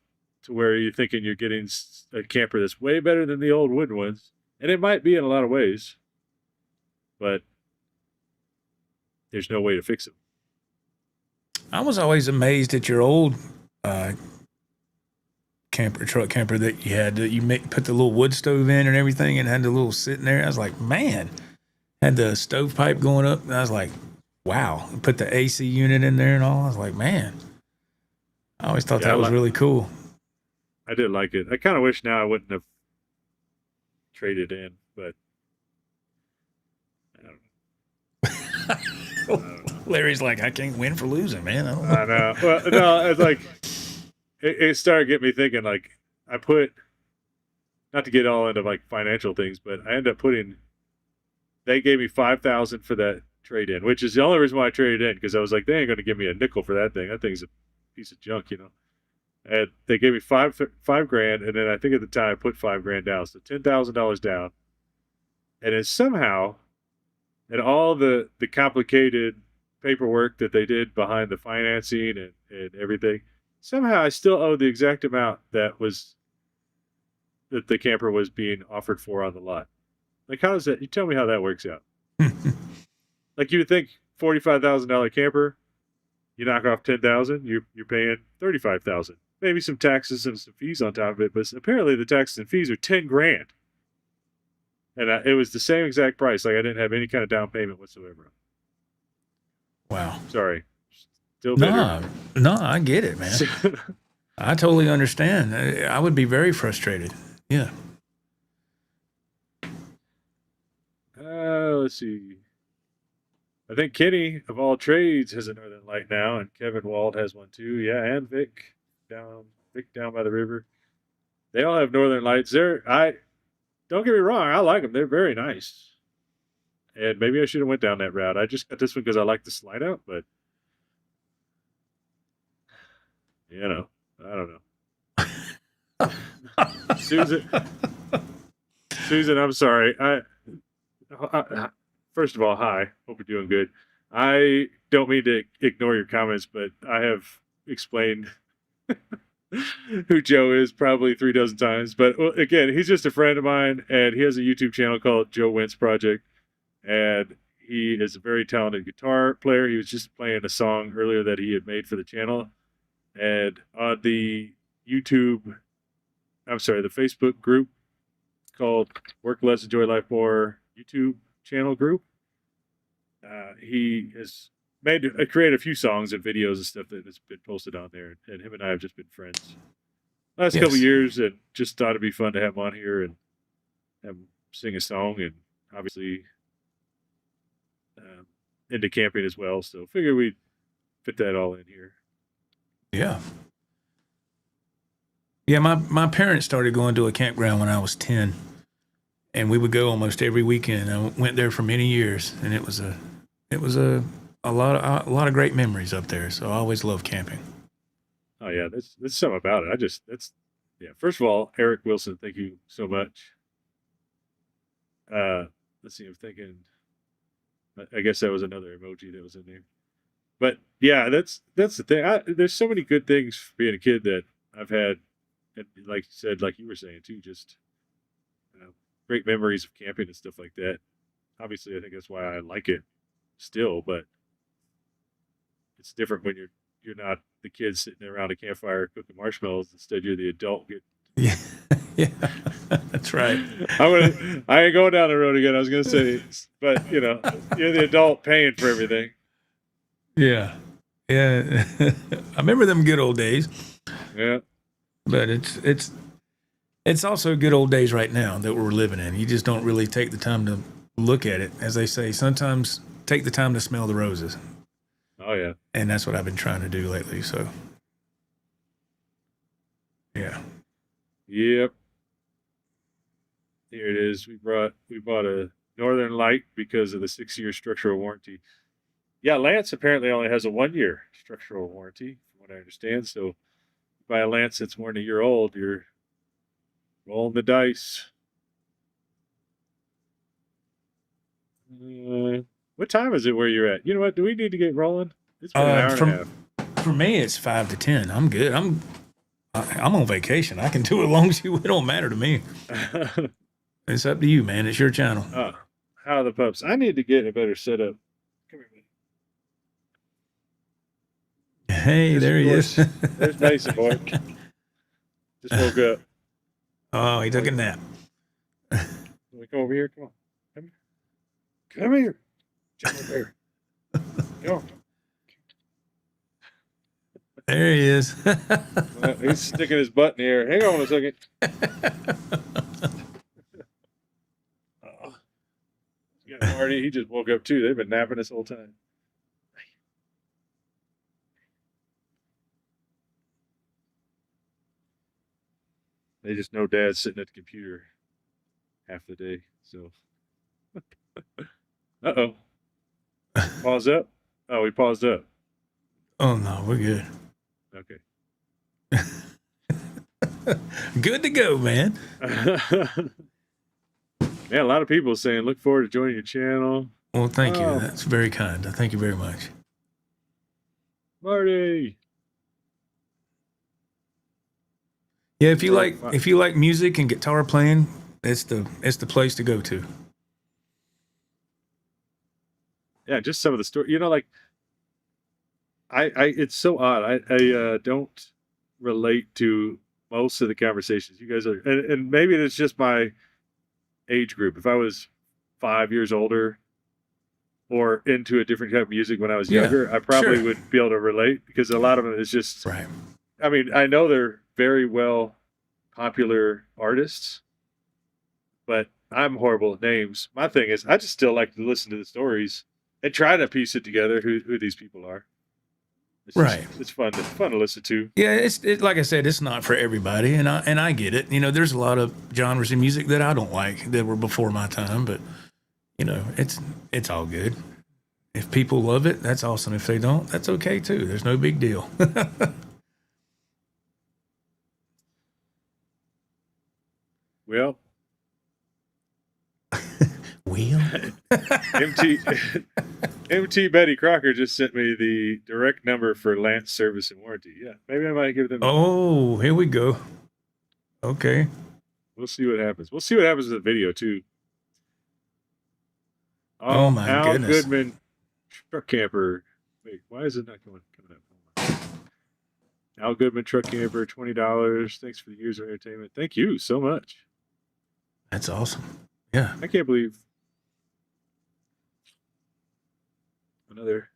to where you're thinking you're getting a camper that's way better than the old wooden ones, and it might be in a lot of ways, but there's no way to fix them. I was always amazed at your old truck camper that you had. That you put the little wood stove in and everything, and had the little sitting there. I was like, man, had the stovepipe going up, and I was like, wow. Put the AC unit in there and all. I was like, man, I always thought that was really cool. I did like it. I kind of wish now I wouldn't have traded in, but I don't know. Larry's like, I can't win for losing, man. I know. Well, no, it's like it started getting me thinking. Like I put, not to get all into like financial things, but I ended up putting. They gave me $5,000 for that trade in, which is the only reason why I traded in, because I was like, they ain't going to give me a nickel for that thing. That thing's a piece of junk, you know. And they gave me $5,000, and then I think at the time I put $5,000 down, so $10,000 down. And then somehow, and all the complicated paperwork that they did behind the financing and everything, somehow I still owe the exact amount that the camper was being offered for on the lot. Like, how does that? You tell me how that works out. Like, you would think $45,000 camper, you knock off $10,000, you're paying $35,000. Maybe some taxes and some fees on top of it, but apparently the taxes and fees are $10,000. And it was the same exact price. Like, I didn't have any kind of down payment whatsoever. Wow. Sorry. Still bitter. No, I get it, man. I totally understand. I would be very frustrated. Yeah. Let's see. I think Kenny, of all trades, has a Northern Light now, and Kevin Wald has one too. Yeah, and Vic down by the river. They all have Northern Lights. Don't get me wrong, I like them. They're very nice. And maybe I should have went down that route. I just got this one because I like the slide out, but you know, I don't know. Susan, I'm sorry. First of all, hi. Hope you're doing good. I don't mean to ignore your comments, but I have explained who Joe is probably 3 dozen times. But again, he's just a friend of mine, and he has a YouTube channel called Joe Wentz Project, and he is a very talented guitar player. He was just playing a song earlier that he had made for the channel, and on the Facebook group called Work Less, Enjoy Life More YouTube channel group. He has created a few songs and videos and stuff that has been posted on there, and him and I have just been friends last couple of years, and just thought it'd be fun to have him on here and have him sing a song, and obviously into camping as well. So figure we'd fit that all in here. Yeah. Yeah, my parents started going to a campground when I was 10. And we would go almost every weekend. I went there for many years, and it was a lot of great memories up there. So I always loved camping. Oh yeah, that's something about it. First of all, Eric Wilson, thank you so much. Let's see, I'm thinking. I guess that was another emoji that was in there. But yeah, that's the thing. There's so many good things for being a kid that I've had, and like you said, like you were saying too, just great memories of camping and stuff like that. Obviously, I think that's why I like it still, but it's different when you're not the kid sitting around a campfire cooking marshmallows. Instead, you're the adult. Yeah, that's right. I ain't going down the road again. I was gonna say, but you're the adult paying for everything. Yeah. I remember them good old days. Yeah, but it's also good old days right now that we're living in. You just don't really take the time to look at it. As they say, sometimes take the time to smell the roses. Oh, yeah. And that's what I've been trying to do lately. So, yeah. Yep. Here it is. We bought a Northern Light because of the 6-year structural warranty. Yeah, Lance apparently only has a 1-year structural warranty, from what I understand. So, buy a Lance that's more than a year old, you're rolling the dice. What time is it where you're at? You know what? Do we need to get rolling? It's been an hour and a half. For me, it's 5 to 10. I'm good. I'm on vacation. I can do it as long as you. It don't matter to me. It's up to you, man. It's your channel. Oh, how are the pups? I need to get a better setup. Come here, man. Hey, there he is. There's Mason, boy. Just woke up. Oh, he took a nap. Let me come over here. Come on. Come here. Jump over here. Come on. There he is. Well, he's sticking his butt in the air. Hang on a second. Yeah, Marty, he just woke up too. They've been napping this whole time. They just know Dad's sitting at the computer half the day. So, uh-oh. Pause up. Oh, we paused up. Oh, no, we're good. Okay. Good to go, man. Yeah, a lot of people saying, look forward to joining your channel. Well, thank Oh. you. That's very kind. Thank you very much. Marty. Yeah, if you like music and guitar playing, it's the place to go to. Yeah, just some of the story. You know, like I it's so odd. I don't relate to most of the conversations. You guys are, and maybe it's just my age group. If I was 5 years older or into a different type of music when I was Yeah, younger, I probably sure. would be able to relate because a lot of it is just, Right. I mean, I know they're very well popular artists, but I'm horrible at names. My thing is, I just still like to listen to the stories and try to piece it together who these people are. It's Right. It's fun to listen to. Yeah, it's like I said, it's not for everybody, and I get it. You know, there's a lot of genres of music that I don't like that were before my time, but you know, it's all good. If people love it, that's awesome. If they don't, that's okay too. There's no big deal. Well, Wheel. MT Betty Crocker just sent me the direct number for Lance Service and Warranty. Yeah, maybe I might give them. Oh, here we go. Okay. We'll see what happens. We'll see what happens with the video too. Oh, my Al goodness. Goodman, truck camper. Wait, why is it not coming up? Hold on. Al Goodman, truck camper, $20. Thanks for the years of entertainment. Thank you so much. That's awesome. Yeah. I can't believe another.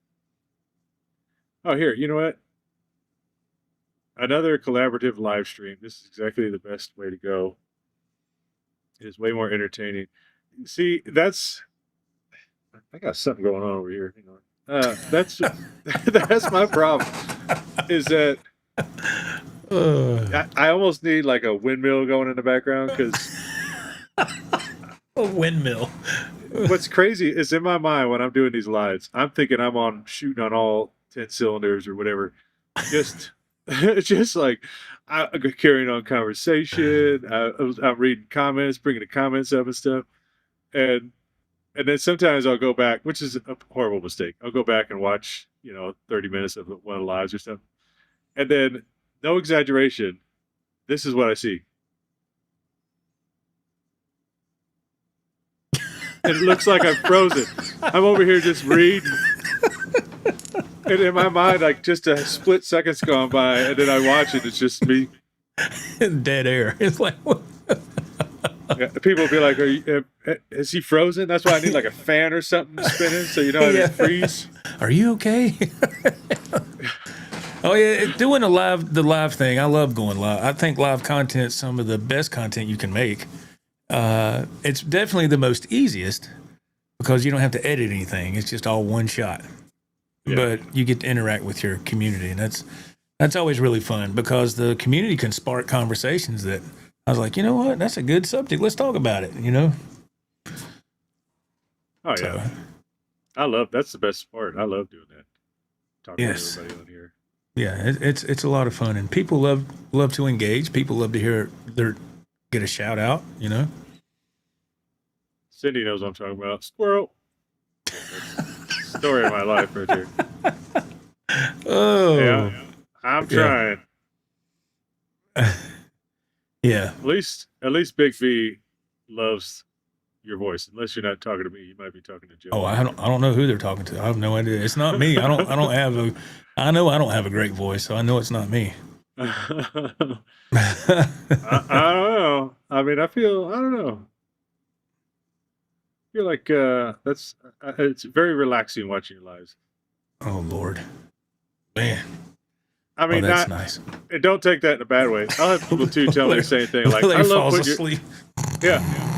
Oh, here, you know what? Another collaborative live stream. This is exactly the best way to go. It is way more entertaining. See, I got something going on over here. Hang on. That's that's my problem. Is that I almost need like a windmill going in the background because A windmill. what's crazy is in my mind when I'm doing these lives, I'm thinking I'm on shooting on all 10 cylinders or whatever. Just just like I'm carrying on conversation. I'm reading comments, bringing the comments up and stuff, and then sometimes I'll go back, which is a horrible mistake. I'll go back and watch 30 minutes of one of the lives or stuff, and then no exaggeration, this is what I see. And it looks like I'm frozen. I'm over here just reading. And in my mind, like just a split second's gone by, and then I watch it. It's just me. Dead air. It's like, what? Yeah, people will be like, is he frozen? That's why I need like a fan or something spinning so you know I didn't freeze. Are you okay? Oh yeah, doing the live thing. I love going live. I think live content's some of the best content you can make. It's definitely the most easiest because you don't have to edit anything. It's just all one shot. Yeah. But you get to interact with your community, and that's always really fun because the community can spark conversations that I was like, you know what, that's a good subject. Let's talk about it. Oh, So, yeah. That's the best part. I love doing that. Talking Yes. to everybody on here. yeah, it's a lot of fun, and people love to engage. People love to hear get a shout out. Cindy knows what I'm talking about. Squirrel. Story of my life right there. Oh Yeah. I'm trying. yeah. At least Big V loves your voice. Unless you're not talking to me, you might be talking to Joe. Oh, I don't know who they're talking to. I have no idea. It's not me. I know I don't have a great voice, so I know it's not me. I don't know. I mean, I don't know. I feel like that's it's very relaxing watching your lives. Oh Lord, man. I mean, That's not nice. don't take that in a bad way. I'll have people too tell me the same thing. Like, Larry I love falls putting asleep.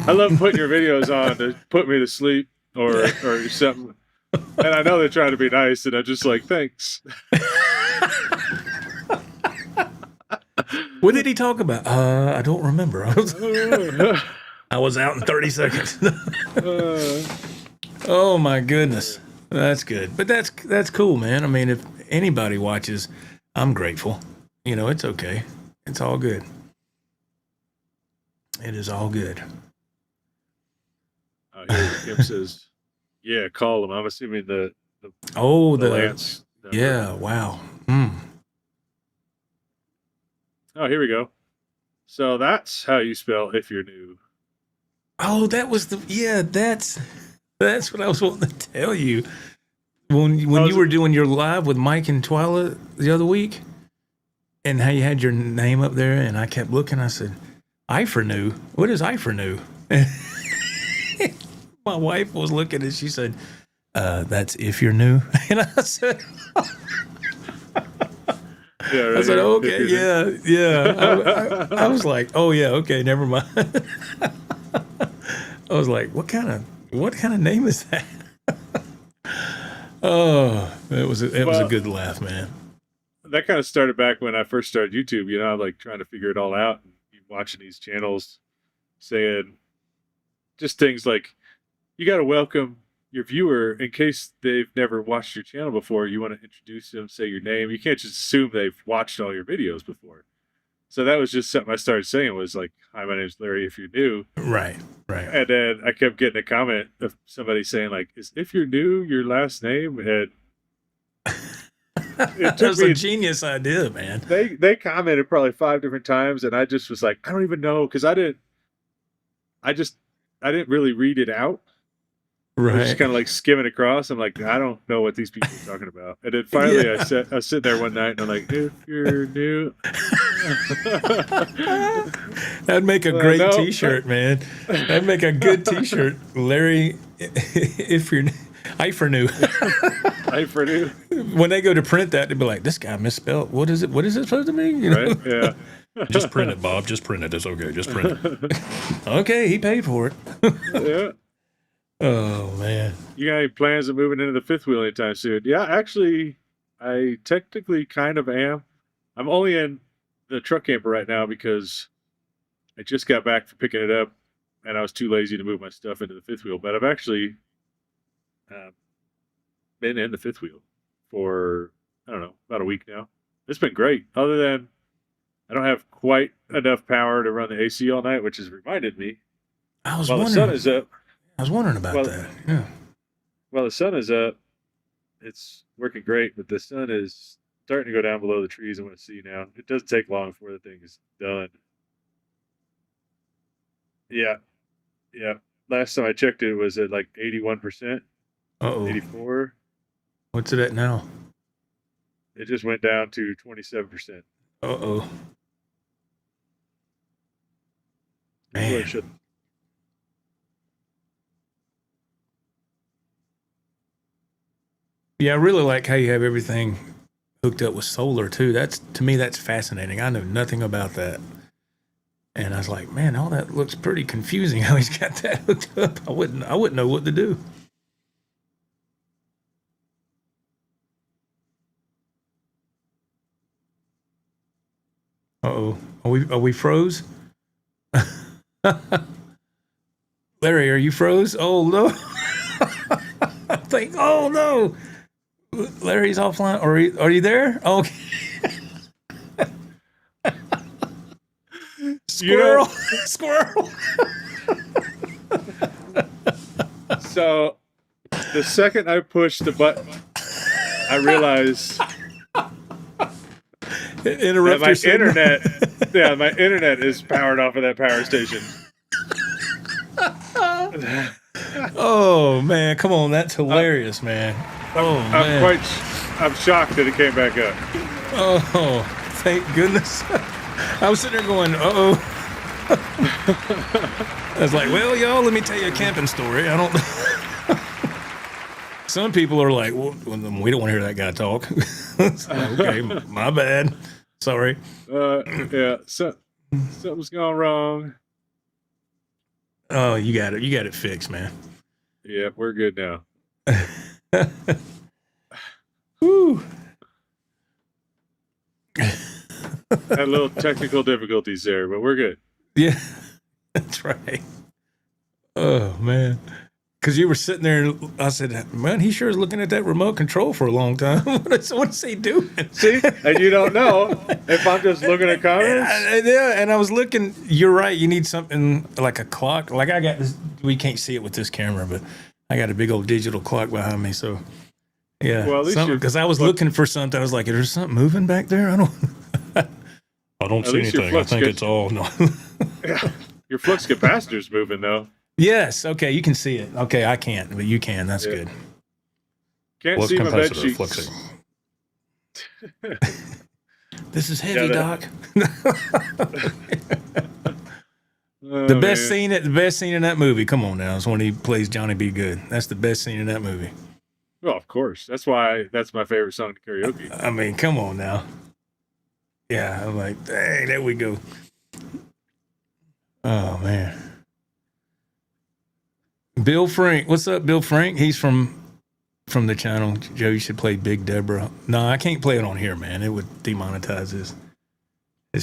I love putting your videos on to put me to sleep or something. And I know they're trying to be nice, and I'm just like, thanks. What did he talk about? I don't remember. I was out in 30 seconds. Oh my goodness, that's good. But that's cool, man. I mean, if anybody watches, I'm grateful. You know, it's okay. It's all good. It is all good. Here Kim says, "Yeah, call him." I'm assuming the Lance. Number. Yeah. Wow. Oh, here we go. So that's how you spell if you're new. Oh, that was that's what I was wanting to tell you. When you were doing your live with Mike and Twyla the other week, and how you had your name up there, and I kept looking, I said, I for new. What is I for new? My wife was looking and she said, that's if you're new. And I said, Yeah, right I said, here, okay, yeah. I was like, oh yeah, okay, never mind. I was like, what kind of name is that? Oh, it was a good laugh, man. That kind of started back when I first started YouTube. You know, like trying to figure it all out. And watching these channels, saying just things like, you got to welcome your viewer in case they've never watched your channel before. You want to introduce them, say your name. You can't just assume they've watched all your videos before. So that was just something I started saying was like, hi, my name's Larry, if you're new. Right. And then I kept getting a comment of somebody saying like, is if you're new your last name? And that was a genius idea, man. They commented probably 5 different times, and I just was like, I don't even know, because I didn't really read it out. Right. I was just kind of like skimming across. I'm like, I don't know what these people are talking about. And then finally, I was sitting there one night, and I'm like, if you're new, that'd make a great T-shirt, man. That'd make a good T-shirt, Larry. If you're I for new. I for new. When they go to print that, they'd be like, this guy misspelled. What is it? What is it supposed to mean? You know? Right? Yeah. Just print it, Bob. Just print it. It's okay. Just print it. Okay, he paid for it. Yeah. Oh man. You got any plans of moving into the fifth wheel anytime soon? Yeah, actually, I technically kind of am. I'm only in the truck camper right now because I just got back from picking it up, and I was too lazy to move my stuff into the fifth wheel. But I've actually been in the fifth wheel for, I don't know, about a week now. It's been great. Other than I don't have quite enough power to run the AC all night, which has reminded me. I was while wondering. The sun is up. I was wondering about that. Yeah. Well, the sun is up. It's working great, but the sun is starting to go down below the trees. I want to see now. It doesn't take long before the thing is done. Yeah. Last time I checked it was at like 81%. 84. What's it at now? It just went down to 27%. Man. Yeah, I really like how you have everything hooked up with solar too. To me, that's fascinating. I know nothing about that. And I was like, man, all that looks pretty confusing how he's got that hooked up. I wouldn't know what to do. Uh-oh. Are we froze? Larry, are you froze? Oh no. I think, oh no. Larry's offline. Are you there? Okay. Squirrel. Squirrel. So the second I pushed the button, I realized Interrupt that my internet, my internet is powered off of that power station. Oh man, come on, that's hilarious, man. Oh man, I'm shocked that it came back up. Oh, Thank goodness. I was sitting there going, uh-oh. I was like, well, y'all, let me tell you a camping story. I don't... Some people are like, well, we don't want to hear that guy talk. Okay, my bad. Sorry. Yeah, something's gone wrong. Oh, you got it. You got it fixed, man. Yeah, we're good now. Woo. Had a little technical difficulties there, but we're good. Yeah, that's right. Oh, man. Because you were sitting there, and I said, man, he sure is looking at that remote control for a long time. What's he doing? See? And you don't know if I'm just looking at comments. And I was looking, you're right, you need something like a clock. Like I got this, we can't see it with this camera, but I got a big old digital clock behind me, so yeah. Well, at least because I was looking for something. I was like, is there something moving back there? I don't see anything. I think it's all no. Yeah. Your flux capacitor's moving though. Yes. Okay. You can see it. Okay. I can't, but you can. That's good. Can't Flux see my bed capacitor sheets. fluxing. This is heavy, Doc. The best scene in that movie. Come on now, is when he plays Johnny B. Good. That's the best scene in that movie. Well, of course. That's why that's my favorite song to karaoke. I mean, come on now. Yeah, I'm like, hey, there we go. Oh man. Bill Frank, what's up, Bill Frank? He's from the channel. Joe, you should play Big Deborah. No, I can't play it on here, man. It would demonetize his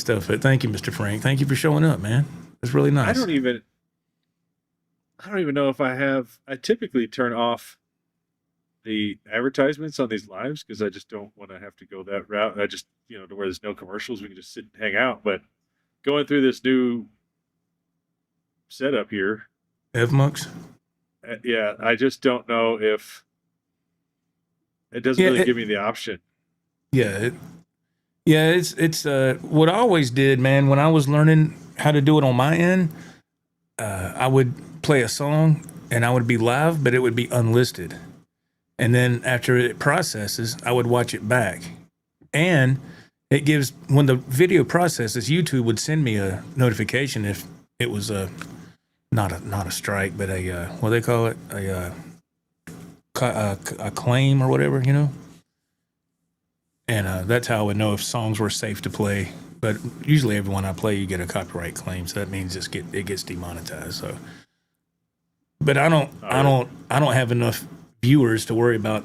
stuff. But thank you, Mr. Frank. Thank you for showing up, man. It's really nice. I don't even know if I have. I typically turn off the advertisements on these lives because I just don't want to have to go that route. I just, to where there's no commercials, we can just sit and hang out. But going through this new setup here, Evmux? Yeah, I just don't know if it doesn't really give me the option. Yeah, it's what I always did, man. When I was learning how to do it on my end, I would play a song and I would be live, but it would be unlisted. And then after it processes, I would watch it back. And it gives, when the video processes, YouTube would send me a notification if it was not a strike, but what do they call it? A claim or whatever, And that's how I would know if songs were safe to play. But usually every one I play, you get a copyright claim, so that means it gets demonetized. So, but I don't have enough viewers to worry about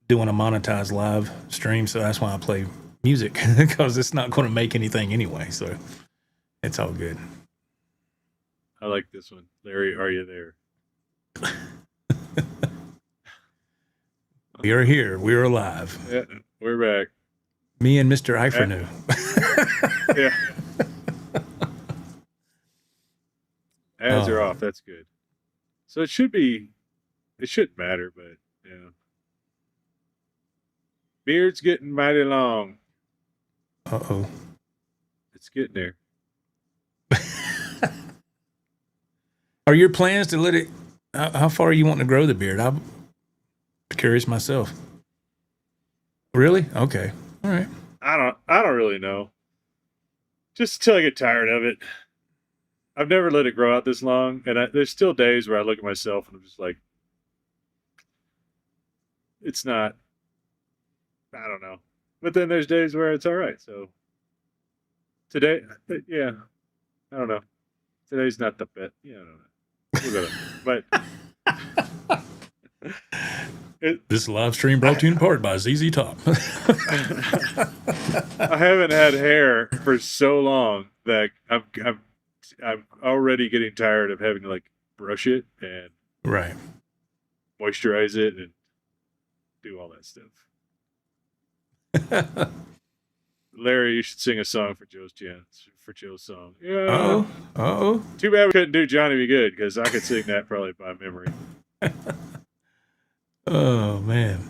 doing a monetized live stream, so that's why I play music because it's not going to make anything anyway. So it's all good. I like this one, Larry. Are you there? We are here. We are alive. Yeah, we're back. Me and Mr. Ifernew. Yeah. Ads are off. That's good. So it shouldn't matter, but yeah. Beard's getting mighty long. Uh-oh. It's getting there. Are your plans to let it, how far are you wanting to grow the beard? I'm curious myself. Really? Okay. All right. I don't really know. Just until I get tired of it. I've never let it grow out this long, and there's still days where I look at myself and I'm just like, it's not. I don't know. But then there's days where it's all right. So today, yeah, I don't know. Today's not the best. Yeah, I don't know. But this live stream brought to you in part by ZZ Top. I haven't had hair for so long that I'm already getting tired of having to like brush it and right, moisturize it and do all that stuff. Larry, you should sing a song for Joe's song. Yeah. Oh. Too bad we couldn't do Johnny Be Good because I could sing that probably by memory. Oh man.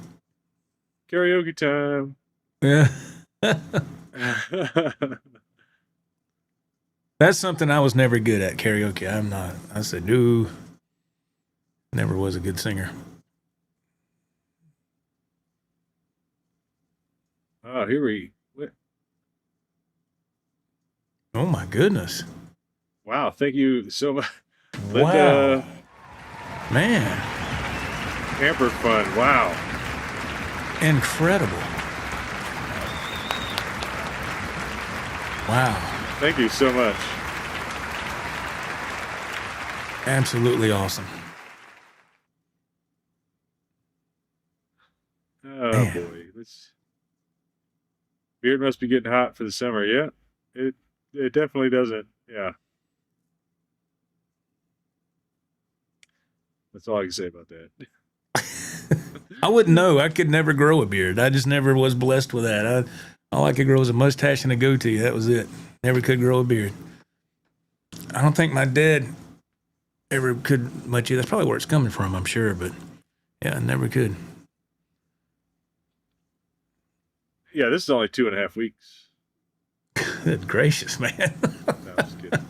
Karaoke time. Yeah. That's something I was never good at, karaoke. I'm not. I said, no. Never was a good singer. Oh, here we. Oh my goodness. Wow, thank you so much. Wow. Man, Camper Fun. Wow. incredible. Wow. Thank you so much. Absolutely awesome. Oh Man. boy, beard must be getting hot for the summer. Yeah, it definitely doesn't. Yeah, that's all I can say about that. I wouldn't know. I could never grow a beard. I just never was blessed with that. All I could grow was a mustache and a goatee. That was it. Never could grow a beard. I don't think my dad ever could much either. That's probably where it's coming from, I'm sure. But yeah, I never could. Yeah, this is only 2.5 weeks. Good gracious, man. No, I'm just kidding.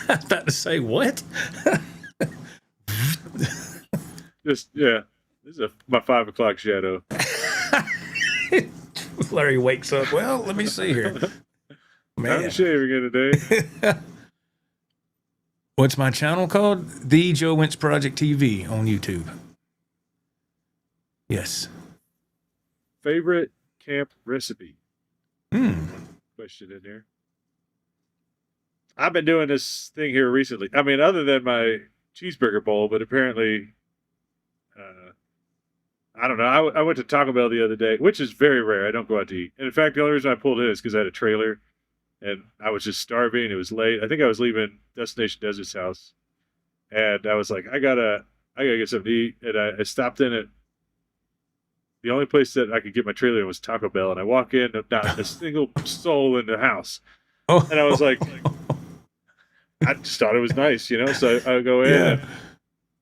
I was about to say, what? Just yeah, this is my 5 o'clock shadow. Larry wakes up. Well, let me see here. I'm Man. shaving it today. What's my channel called? The Joe Wentz Project TV on YouTube. Yes. Favorite camp recipe? Question in there. I've been doing this thing here recently. I mean, other than my cheeseburger bowl, but apparently, I don't know. I went to Taco Bell the other day, which is very rare. I don't go out to eat. And in fact, the only reason I pulled in is because I had a trailer and I was just starving. It was late. I think I was leaving Destination Desert's house. And I was like, I gotta get something to eat. And I stopped in at the only place that I could get my trailer in was Taco Bell. And I walk in, not a single soul in the house. Oh. And I was like, I just thought it was nice, you know? So I go in and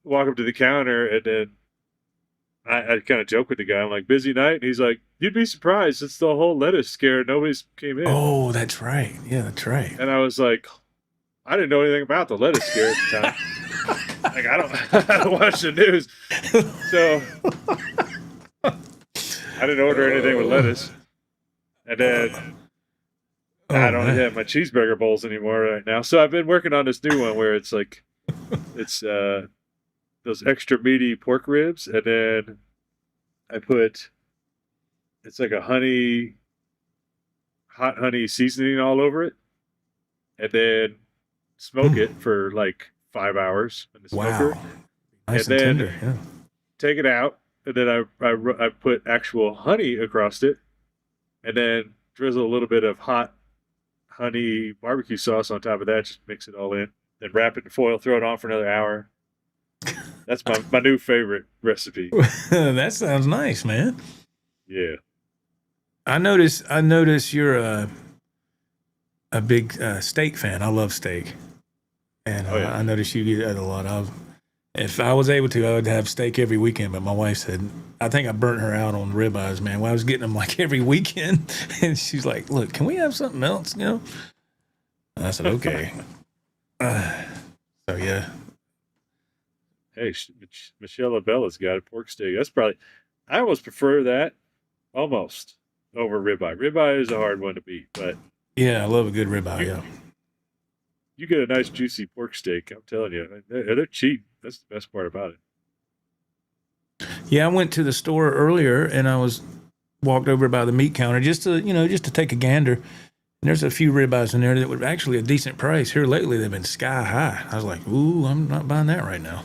walk up to the counter, and then I kind of joke with the guy. I'm like, busy night? And he's like, you'd be surprised. It's the whole lettuce scare. Nobody's came in. Oh, that's right. Yeah, that's right. And I was like, I didn't know anything about the lettuce scare at the time. Like, I don't watch the news. So I didn't order anything with lettuce. And then I don't have my cheeseburger bowls anymore right now. So I've been working on this new one where it's like, it's those extra meaty pork ribs. And then I put, it's like a hot honey seasoning all over it. And then smoke it for like 5 hours in the smoker. Wow. Nice and then tender. Yeah. take it out. And then I put actual honey across it. And then drizzle a little bit of hot honey barbecue sauce on top of that. Just mix it all in. Then wrap it in foil, throw it on for another hour. That's my new favorite recipe. That sounds nice, man. Yeah. I notice you're a big steak fan. I love steak. And Oh, yeah. I noticed you eat that a lot. If I was able to, I would have steak every weekend. But my wife said, I think I burnt her out on ribeyes, man. Well, I was getting them like every weekend. And she's like, look, can we have something else, you know? And I said, okay. So, yeah. Hey, Michelle Abella's got a pork steak. That's probably, I almost prefer that almost over ribeye. Ribeye is a hard one to beat, but Yeah, I love a good ribeye, yeah. you get a nice juicy pork steak. I'm telling you, they're cheap. That's the best part about it. Yeah, I went to the store earlier and I walked over by the meat counter just to take a gander. And there's a few ribeyes in there that were actually a decent price. Here lately, they've been sky high. I was like, ooh, I'm not buying that right now.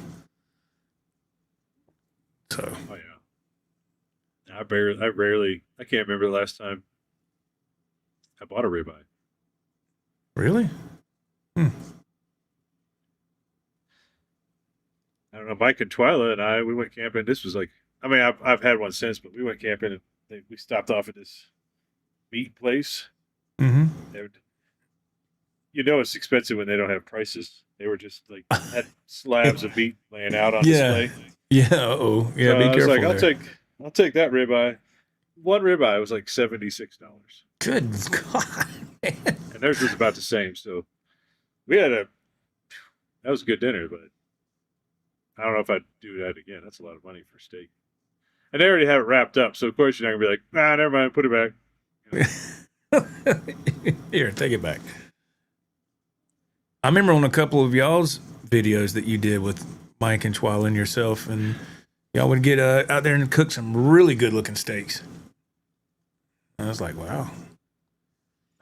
So, Oh yeah. I can't remember the last time I bought a ribeye. really? I don't know. Mike and Twyla and we went camping. This was like, I mean, I've had one since, but we went camping and we stopped off at this meat place. Mm-hmm. It's expensive when they don't have prices. They were just like had slabs of meat laying out on Yeah. display. Yeah, uh-oh. Yeah, So be I was careful like, there. I'll take that ribeye. One ribeye was like $76, Good God, man. and theirs was about the same. So that was a good dinner, but I don't know if I'd do that again. That's a lot of money for steak. And they already have it wrapped up, so of course you're not gonna be like, nah, never mind, put it back. Here, take it back. I remember on a couple of y'all's videos that you did with Mike and Chwala and yourself, and y'all would get out there and cook some really good looking steaks. I was like, wow.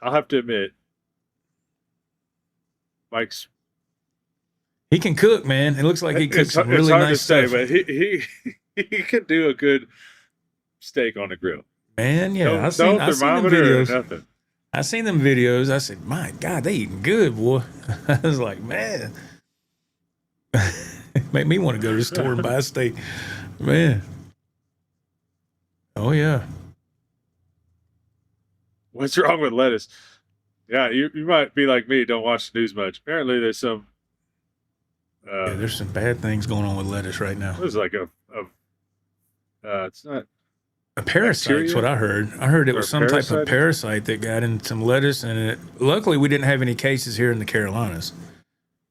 I'll have to admit, Mike's. He can cook, man. It looks like he cooks some really nice stuff. It's hard to say, but he can do a good steak on the grill. Man, yeah. No I seen them thermometer or videos. nothing. I seen them videos. I said, my God, they eating good, boy. I was like, man. Make me want to go to the store and buy a steak. Man. Oh, yeah. What's wrong with lettuce? Yeah, you might be like me, don't watch the news much. Apparently there's some Yeah, there's some bad things going on with lettuce right now. there's like it's not A parasite is bacteria? what I heard. I heard it Or was a some type of parasite? parasite that got in some lettuce, and luckily we didn't have any cases here in the Carolinas.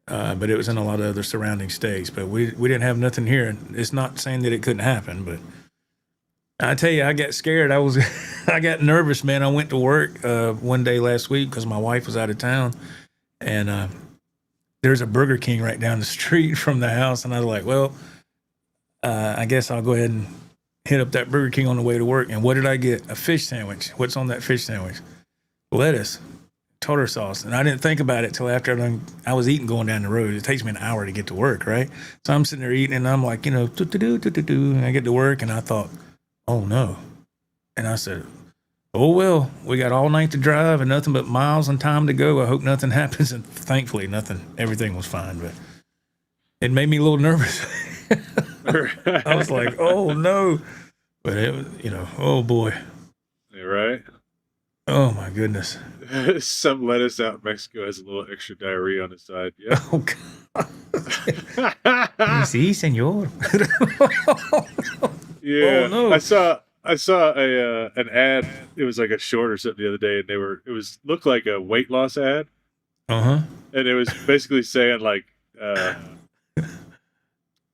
But it was in a lot of other surrounding states. But we didn't have nothing here. It's not saying that it couldn't happen, but I tell you, I got scared. I got nervous, man. I went to work one day last week because my wife was out of town, and there's a Burger King right down the street from the house, and I was like, well, I guess I'll go ahead and hit up that Burger King on the way to work. And what did I get? A fish sandwich. What's on that fish sandwich? Lettuce, tartar sauce. And I didn't think about it till after I was eating going down the road. It takes me an hour to get to work, right? So I'm sitting there eating, and I'm like, and I get to work, and I thought, oh no. And I said, oh well, we got all night to drive and nothing but miles and time to go. I hope nothing happens. And thankfully everything was fine, but it made me a little nervous. I was like, oh no. But it was, oh boy. You're right. Oh my goodness. Some lettuce out in Mexico has a little extra diarrhea on the side. Yeah. Oh God. Sí, señor. Yeah. Oh, no. I saw an ad. It was like a short or something the other day, and it looked like a weight loss ad, Uh-huh. and it was basically saying like,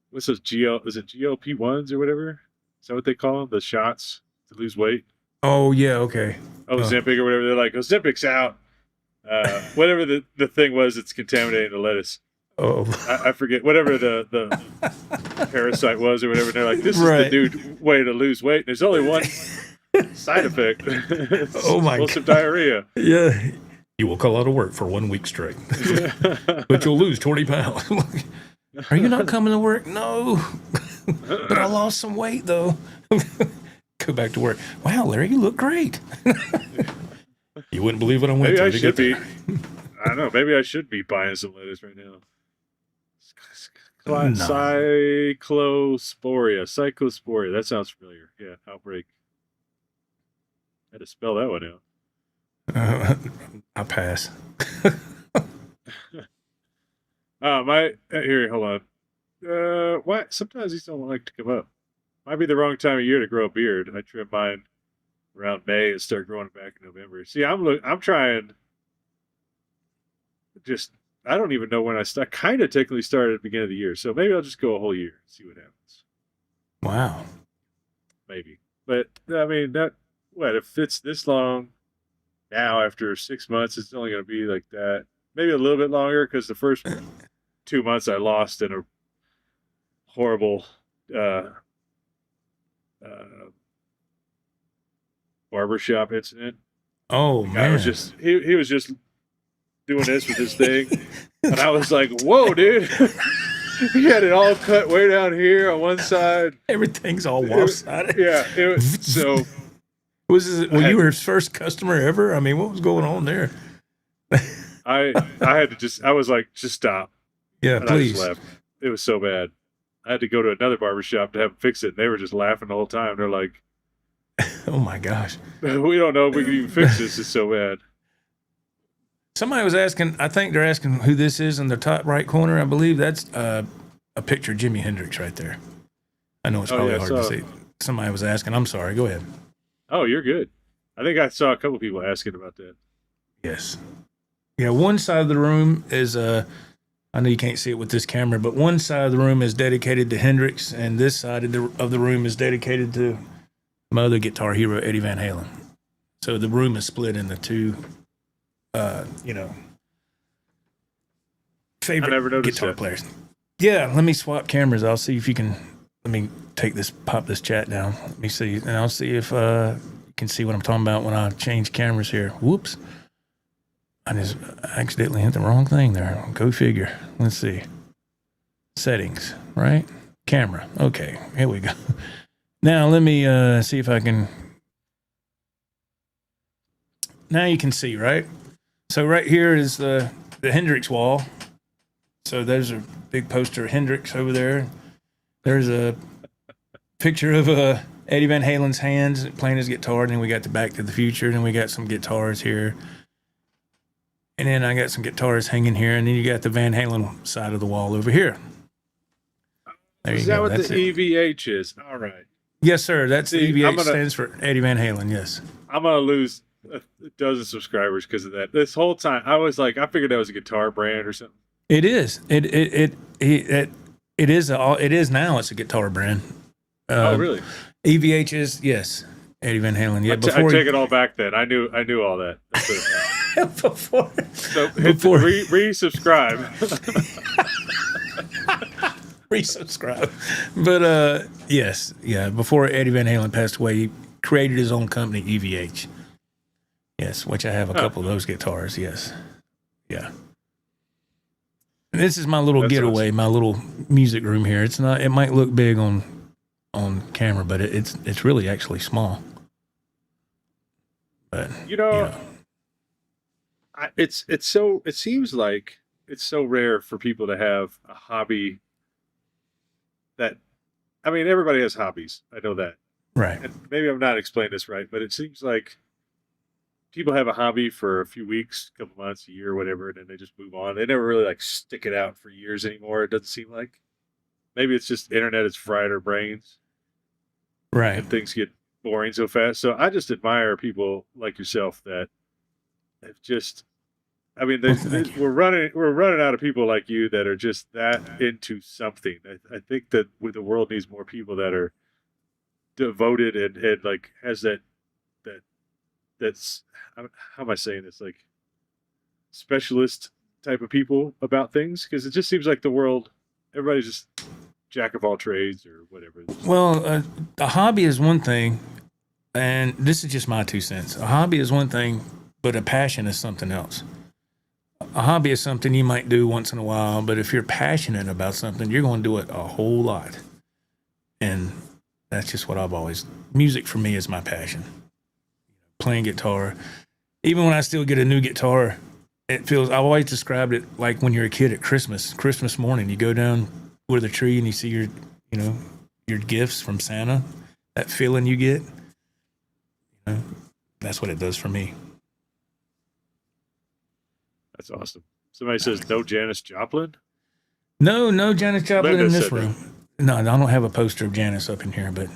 what's those is it GLP-1s or whatever? Is that what they call them? The shots to lose weight? Oh yeah, okay. Ozempic or whatever. They're like, Ozempic's out. Whatever the thing was that's contaminating the lettuce. Oh. I forget whatever the parasite was or whatever. And they're like, this is Right. the new way to lose weight. And there's only one side effect. Oh, my explosive diarrhea. Yeah. You will call out of work for 1 week straight. But you'll lose 20 pounds. Are you not coming to work? No. But I lost some weight though. Go back to work. Wow, Larry, you look great. You wouldn't believe what I went Maybe through I to should get be. there. I don't know. Maybe I should be buying some lettuce right now. No. Cyclosporia. That sounds familiar. Yeah, outbreak. I had to spell that one out. I pass. Here, hold on. Why? Sometimes these don't like to come up. Might be the wrong time of year to grow a beard. I trim mine around May and start growing it back in November. See, I'm trying. I don't even know when I start. Kind of technically started at the beginning of the year, so maybe I'll just go a whole year and see what happens. Wow. Maybe, but I mean if it's this long now, after 6 months, it's only going to be like that. Maybe a little bit longer because the first 2 months I lost in a horrible barbershop incident. Oh I man. was just he was just doing this with his thing, and I was like, "Whoa, dude!" He had it all cut way down here on one side. Everything's all lopsided. Yeah, so Were you his first customer ever? I mean, what was going on there? I had to I was like, just stop. Yeah, And please. I just left. It was so bad. I had to go to another barbershop to have them fix it, and they were just laughing the whole time. They're like, Oh my gosh. "We don't know if we can even fix this. It's so bad." Somebody was asking, I think they're asking who this is in the top right corner. I believe that's a picture of Jimi Hendrix right there. I know it's probably hard to see. Somebody was asking. I'm sorry. Go ahead. Oh, you're good. I think I saw a couple people asking about that. Yes. Yeah, one side of the room is, I know you can't see it with this camera, but one side of the room is dedicated to Hendrix, and this side of the room is dedicated to my other guitar hero, Eddie Van Halen. So the room is split into two, favorite never noticed guitar that. players. Yeah, let me swap cameras. I'll see if you can. Let me pop this chat down. Let me see, and I'll see if you can see what I'm talking about when I change cameras here. Whoops. I just accidentally hit the wrong thing there. Go figure. Let's see. Settings, right? Camera. Okay, here we go. Now let me see if I can. Now you can see, right? So right here is the Hendrix wall. So there's a big poster of Hendrix over there. There's a picture of Eddie Van Halen's hands playing his guitar. And then we got the Back to the Future. And then we got some guitars here. And then I got some guitars hanging here. And then you got the Van Halen side of the wall over here. There you Is that go. what That's the it. EVH is? All right. Yes, sir. That's See, the I'm EVH gonna- stands for Eddie Van Halen. Yes. I'm gonna lose a dozen subscribers because of that. This whole time, I was like, I figured that was a guitar brand or something. It is. It is. It is now. It's a guitar brand. Oh, really? EVH is, yes. Eddie Van Halen. Yeah. I take it all back. Then I knew all that. That's what before. so hit Before- resubscribe. Resubscribe. But yes, yeah. Before Eddie Van Halen passed away, he created his own company, EVH. Yes, which I have a couple of those guitars. Yes, yeah. And this is my little That's getaway, my little music room here. It's not. It might look big on camera, but it's really actually small. But You know, yeah. it seems like it's so rare for people to have a hobby that, I mean, everybody has hobbies. I know that. Right. And maybe I'm not explaining this right, but it seems like people have a hobby for a few weeks, a couple months, a year, whatever, and then they just move on. They never really like stick it out for years anymore. It doesn't seem like. Maybe it's just the internet has fried our brains Right. and things get boring so fast. So I just admire people like yourself that have just. I mean, thank you. we're running out of people like you that are just that into something. I think that the world needs more people that are devoted and like has that's how am I saying this, like specialist type of people about things, because it just seems like the world, everybody's just jack of all trades or whatever. Well, a hobby is one thing, and this is just my 2 cents. A hobby is one thing, but a passion is something else. A hobby is something you might do once in a while, but if you're passionate about something, you're going to do it a whole lot. And that's just what I've always. Music for me is my passion. Playing guitar, even when I still get a new guitar, it feels. I've always described it like when you're a kid at Christmas morning. You go down with a tree and you see your gifts from Santa. That feeling you get, that's what it does for me. That's awesome. Somebody says no Janis Joplin. No Janis Joplin Linda in this said that. room. No, I don't have a poster of Janis up in here, but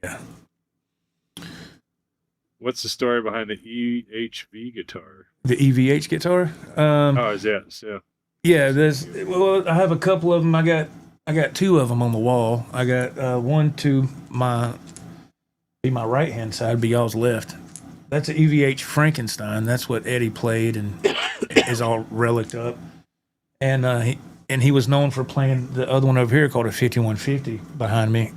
yeah. What's the story behind the EHV guitar? The EVH guitar. Oh, is that so? Yeah, I have a couple of them. I got 2 of them on the wall. I got one to my right hand side, be y'all's left. That's an EVH Frankenstein. That's what Eddie played and is all relicked up. And he was known for playing the other one over here called a 5150 behind me,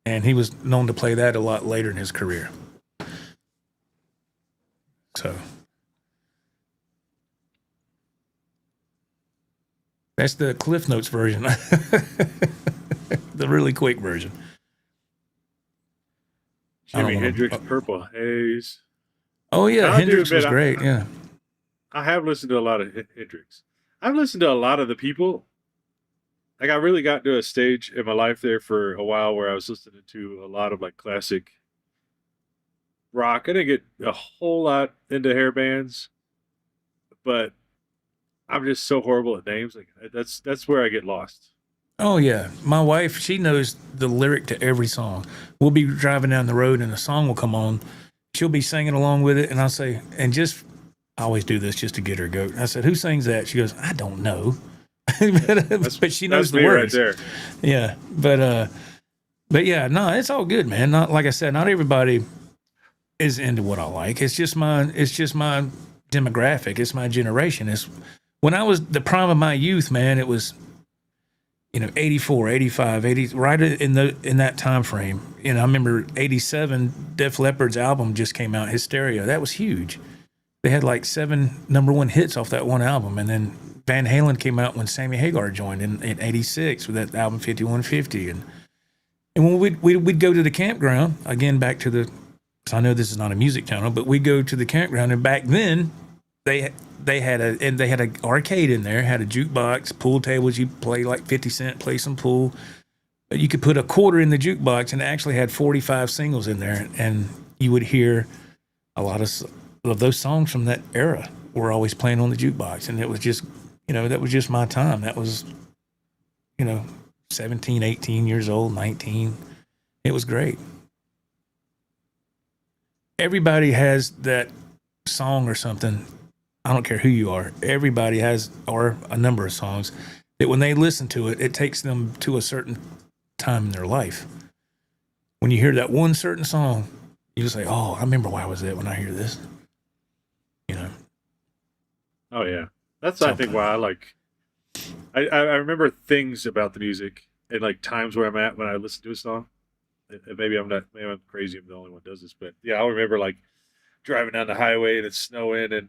and he was known to play that a lot later in his career. So that's the Cliff Notes version, the really quick version. I don't Jimi wanna- Hendrix, Purple Haze. Oh yeah, I do Hendrix was admit, great. Yeah, I have listened to a lot of Hendrix. I've listened to a lot of the people. Like I really got to a stage in my life there for a while where I was listening to a lot of like classic rock. I didn't get a whole lot into hair bands, but I'm just so horrible at names. Like that's where I get lost. oh yeah. My wife, she knows the lyric to every song. We'll be driving down the road and a song will come on. She'll be singing along with it, and I'll say, I always do this just to get her goat. I said, "Who sings that?" She goes, "I don't know," but she knows That's the me words. right there. Yeah, but yeah, no, it's all good, man. Not like I said, not everybody is into what I like. It's just my demographic. It's my generation. It's when I was the prime of my youth, man, it was 84, 85, 80, right in that time frame. I remember 87, Def Leppard's album just came out, Hysteria. That was huge. They had like 7 number one hits off that one album. And then Van Halen came out when Sammy Hagar joined in 86 with that album 5150. And when we'd go to the campground, again, back to the, so I know this is not a music channel, but we'd go to the campground, and back then they had an arcade in there, had a jukebox, pool tables. You play like 50 cent, play some pool. But you could put a quarter in the jukebox, and it actually had 45 singles in there, and you would hear a lot of those songs from that era were always playing on the jukebox. And it was just, that was just my time. That was, 17, 18 years old, 19. It was great. Everybody has that song or something. I don't care who you are. Everybody has, or a number of songs that when they listen to it, it takes them to a certain time in their life. When you hear that one certain song, you just say, "Oh, I remember why I was there when I hear this." Oh yeah, that's I think why I like. I remember things about the music and like times where I'm at when I listen to a song. Maybe I'm crazy. I'm the only one who does this, but yeah, I'll remember like driving down the highway and it's snowing and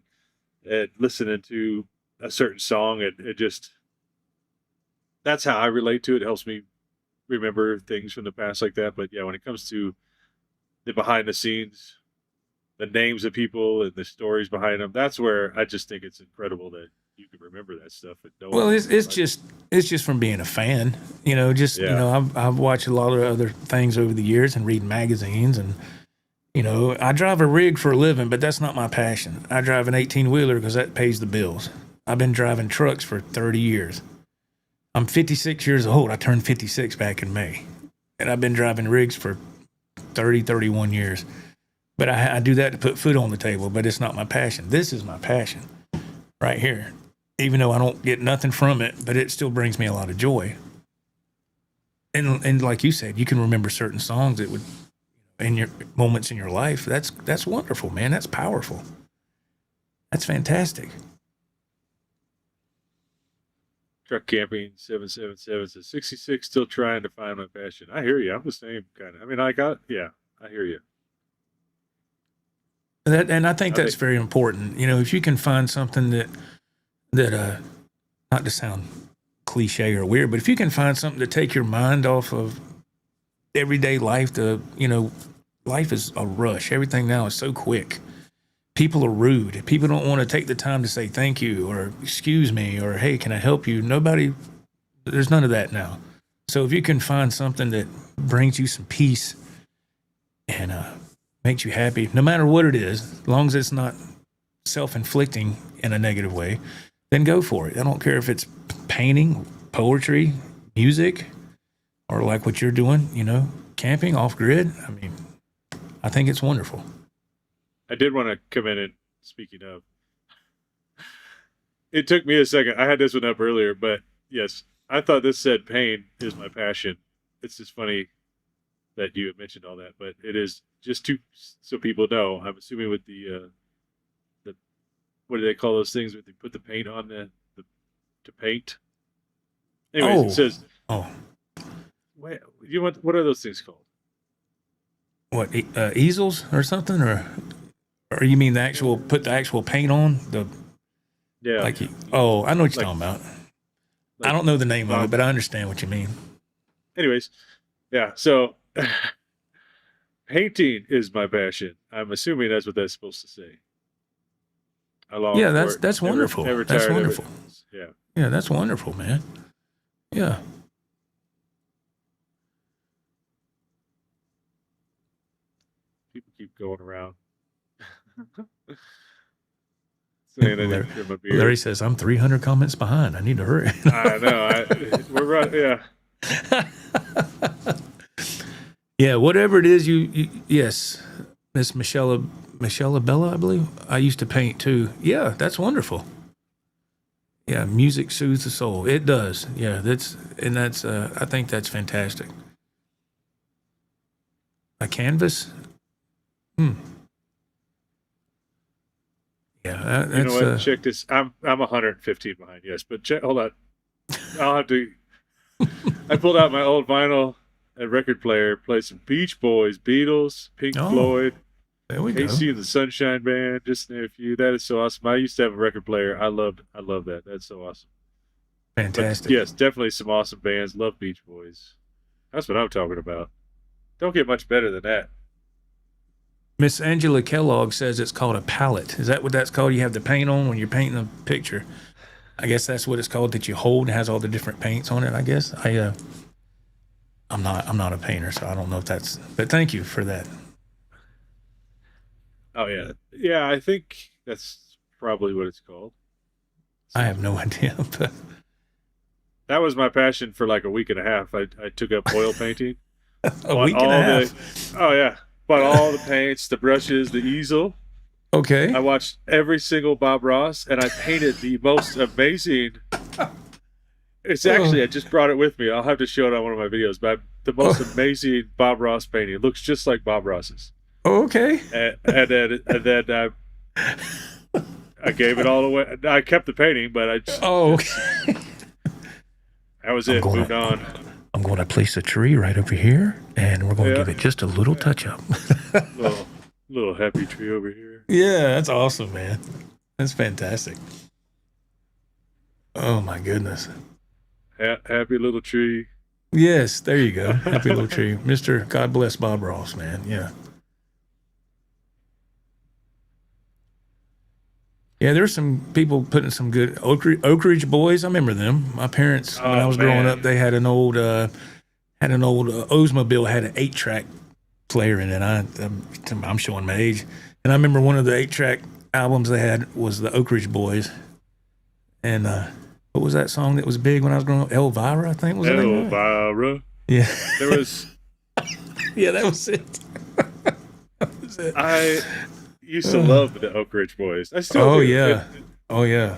listening to a certain song. It just, that's how I relate to it. It helps me remember things from the past like that. But yeah, when it comes to the behind the scenes, the names of people and the stories behind them, that's where I just think it's incredible that you can remember that stuff. Well, it's just from being a fan, I've watched a lot of other things over the years and read magazines, and I drive a rig for a living, but that's not my passion. I drive an 18-wheeler because that pays the bills. I've been driving trucks for 30 years. I'm 56 years old. I turned 56 back in May, and I've been driving rigs for 31 years. But I do that to put food on the table, but it's not my passion. This is my passion right here. Even though I don't get nothing from it, but it still brings me a lot of joy. And like you said, you can remember certain songs that would, in your moments in your life. That's wonderful, man. That's powerful. That's fantastic. Truck camping 777 says 66, still trying to find my passion. I hear you. I'm the same kind of. I mean, I hear you. And I think that's very important. If you can find something that not to sound cliche or weird, but if you can find something to take your mind off of everyday life, life is a rush. Everything now is so quick. People are rude. People don't want to take the time to say thank you or excuse me or, hey, can I help you? There's none of that now. So if you can find something that brings you some peace and makes you happy, no matter what it is, as long as it's not self-inflicting in a negative way, then go for it. I don't care if it's painting, poetry, music, or like what you're doing, camping off grid. I mean, I think it's wonderful. I did want to come in and, speaking of, it took me a second. I had this one up earlier, but yes, I thought this said pain is my passion. It's just funny that you had mentioned all that, but it is just so people know. I'm assuming with the what do they call those things when they put the paint on to paint? Anyways, it says. Oh. Wait, what are those things called? What, easels or something, or you mean put the actual paint on the? Yeah. I know what you're talking about. I don't know the name of it, but I understand what you mean. Anyways, yeah. So painting is my passion. I'm assuming that's what that's supposed to say. Yeah, that's wonderful. That's wonderful. Yeah. Yeah, that's wonderful, man. Yeah. People keep going around. Saying I need to trim my beard. Larry says, I'm 300 comments behind. I need to hurry. I know. We're right. Yeah. Yeah, whatever it is, yes, Miss Michelle Bella, I believe. I used to paint too. Yeah, that's wonderful. Yeah, music soothes the soul. It does. Yeah, I think that's fantastic. A canvas? Yeah, You know that's what? Check this. I'm 115 behind. Yes, but hold on. I'll have to. I pulled out my old vinyl and record player, played some Beach Boys, Beatles, Pink oh, Floyd, there we go. KC and the Sunshine Band, just to name a few. That is so awesome. I used to have a record player. I love that. That's so awesome. Fantastic. But yes, definitely some awesome bands. Love Beach Boys. That's what I'm talking about. Don't get much better than that. Miss Angela Kellogg says it's called a palette. Is that what that's called? You have the paint on when you're painting a picture. I guess that's what it's called, that you hold and has all the different paints on it. I guess I'm not a painter, so I don't know if that's. But thank you for that. Oh yeah, yeah. I think that's probably what it's called. I have no idea, but That was my passion for like a week and a half. I took up oil painting. a week and a half. Oh yeah, bought all the paints, the brushes, the easel. Okay. I watched every single Bob Ross, and I painted the most amazing. It's actually, I just brought it with me. I'll have to show it on one of my videos. But the most amazing Bob Ross painting. It looks just like Bob Ross's. Okay. And then I gave it all away. I kept the painting, but I just, Okay. that was it. Moved on. I'm going to place a tree right over here, and we're going to Yeah. give it just a little touch up. Little happy tree over here. Yeah, that's awesome, man. That's fantastic. Oh my goodness. Happy little tree. Yes, there you go. Happy little tree. Mr. God bless Bob Ross, man. Yeah. Yeah, there's some people putting some good Oak Ridge Boys. I remember them. My parents, when I was growing up, they had an old Oldsmobile, had an 8-track player in it. I'm showing my age, and I remember one of the 8-track albums they had was the Oak Ridge Boys, and what was that song that was big when I was growing up? Elvira, I think was the name of it? Elvira. Yeah, There was. yeah, that was it. That was it. I used to love the Oak Ridge Boys. I still Oh do. yeah, oh yeah,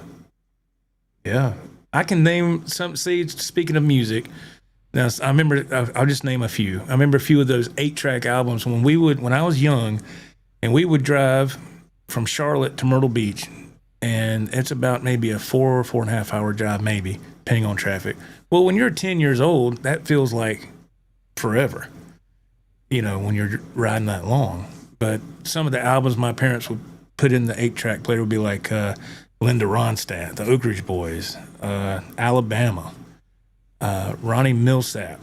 yeah. I can name some. See, speaking of music, now I remember. I'll just name a few. I remember a few of those 8-track albums when I was young, and we would drive from Charlotte to Myrtle Beach, and it's about maybe a 4.5 hour drive, maybe depending on traffic. Well, when you're 10 years old, that feels like forever. You know, when you're riding that long. But some of the albums my parents would put in the 8-track player would be like Linda Ronstadt, the Oak Ridge Boys, Alabama, Ronnie Millsap.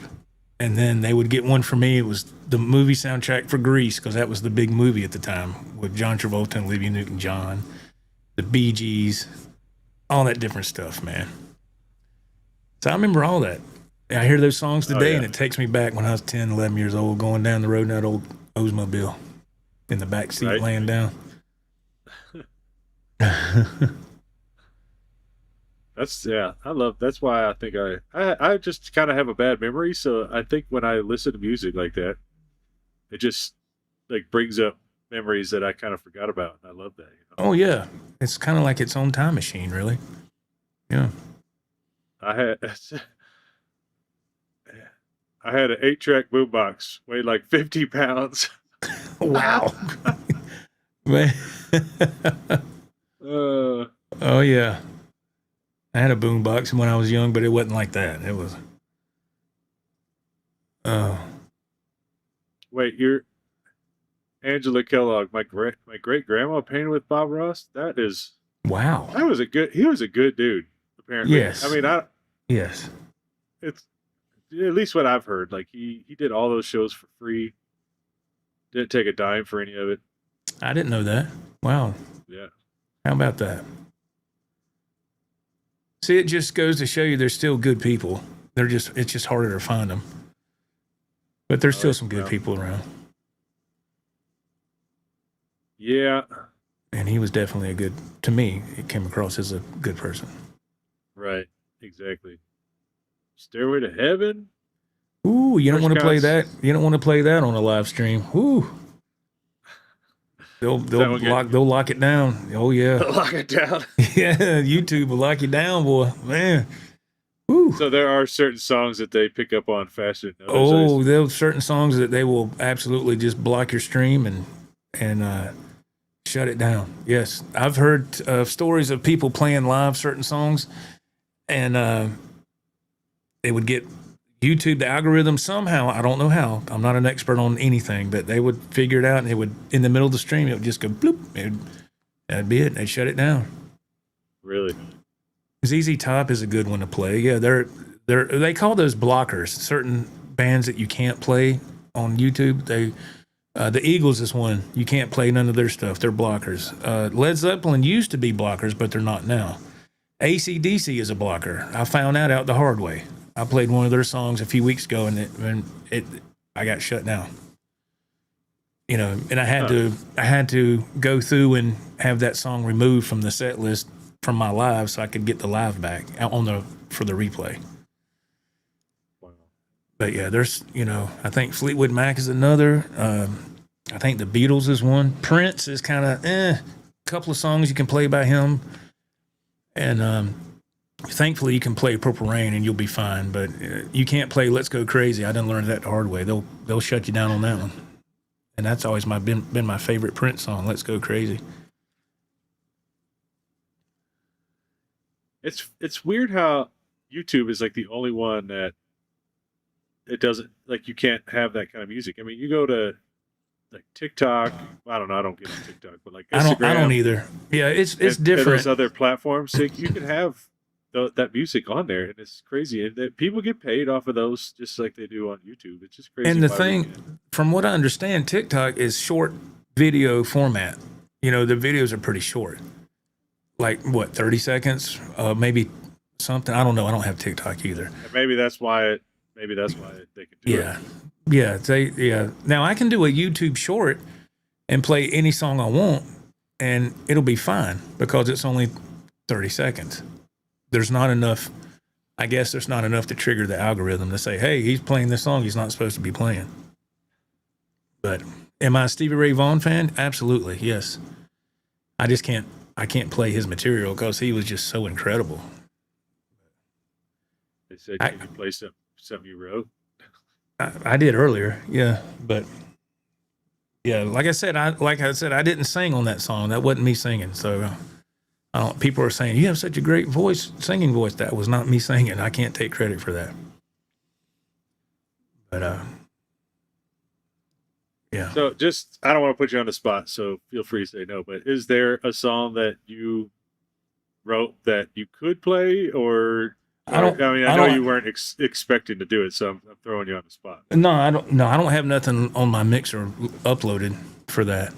And then they would get one for me. It was the movie soundtrack for Grease, because that was the big movie at the time with John Travolta and Olivia Newton-John, the Bee Gees, all that different stuff, man. So I remember all that. And I hear those songs today, and it takes me back when I was 10, 11 years old, going down the road in that old Oldsmobile. In the back seat, Right. laying down. That's why I think I just kind of have a bad memory. So I think when I listen to music like that, it just like brings up memories that I kind of forgot about. I love that. You know? Oh yeah, it's kind of like its own time machine, really. Yeah. I had an 8-track boombox, weighed like 50 pounds. Wow. Man. Oh yeah. I had a boombox when I was young, but it wasn't like that. It was. Oh. Wait, you're Angela Kellogg. My great grandma painted with Bob Ross. Wow. He was a good dude. Apparently, Yes. I mean, Yes. it's at least what I've heard. Like he did all those shows for free. Didn't take a dime for any of it. I didn't know that. Wow. Yeah. How about that? See, it just goes to show you there's still good people. It's just harder to find them. But there's still some good people around. Yeah. And he was definitely to me, it came across as a good person. Right. Exactly. Stairway to Heaven. Ooh, you don't First want to play Guys. that. You don't want to play that on a live stream. Ooh. They'll lock it down. Oh yeah. Lock it down. Yeah, YouTube will lock you down, boy. Man. Ooh. So there are certain songs that they pick up on faster than others. Oh, there's certain songs that they will absolutely just block your stream and Shut it down. Yes, I've heard stories of people playing live certain songs, and they would get YouTube, the algorithm somehow. I don't know how. I'm not an expert on anything, but they would figure it out, and it would, in the middle of the stream, it would just go bloop. That'd be it. They'd shut it down. Really? ZZ Top is a good one to play. Yeah, they call those blockers. Certain bands that you can't play on YouTube. The Eagles is one. You can't play none of their stuff. They're blockers. Led Zeppelin used to be blockers, but they're not now. AC/DC is a blocker. I found that out the hard way. I played one of their songs a few weeks ago, and I got shut down. You know, and I had to go through and have that song removed from the set list from my live so I could get the live back for the replay. Wow. But yeah, there's, I think Fleetwood Mac is another. I think the Beatles is one. Prince is kind of a couple of songs you can play by him. And thankfully you can play Purple Rain and you'll be fine. But you can't play Let's Go Crazy. I didn't learn that the hard way. They'll shut you down on that one. And that's always been my favorite Prince song, Let's Go Crazy. It's weird how YouTube is like the only one that it doesn't, like, you can't have that kind of music. I mean, you go to like TikTok. I don't know. I don't get on TikTok, but like Instagram, I don't either. Yeah, it's different. And those other platforms, so you can have that music on there, and it's crazy. And people get paid off of those just like they do on YouTube. It's just crazy. And the thing, from what I understand, TikTok is short video format. The videos are pretty short. Like, what, 30 seconds? Maybe something. I don't know. I don't have TikTok either. And maybe that's why they can do it. Yeah. Now, I can do a YouTube short and play any song I want, and it'll be fine because it's only 30 seconds. There's not enough. I guess there's not enough to trigger the algorithm to say, hey, he's playing this song he's not supposed to be playing. But am I a Stevie Ray Vaughan fan? Absolutely, yes. I can't play his material because he was just so incredible. They said, can you play something you wrote? I did earlier, yeah. But, yeah, like I said, I didn't sing on that song. That wasn't me singing. So people are saying, you have such a great singing voice. That was not me singing. I can't take credit for that. But, yeah. So I don't want to put you on the spot, so feel free to say no, but is there a song that you wrote that you could play, or I know you weren't expecting to do it, so I'm throwing you on the spot. No, I don't have nothing on my mixer uploaded for that.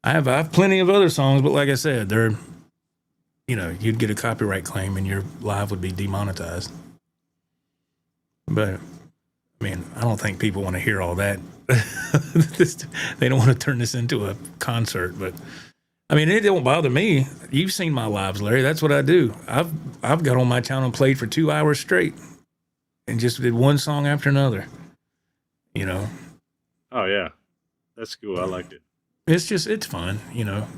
I have plenty of other songs, but like I said, they're, you'd get a copyright claim and your live would be demonetized. But I mean, I don't think people want to hear all that. They don't want to turn this into a concert, but I mean, it don't bother me. You've seen my lives, Larry. That's what I do. I've got on my channel and played for 2 hours straight and just did one song after another, Oh, yeah. That's cool. I liked it. It's fun,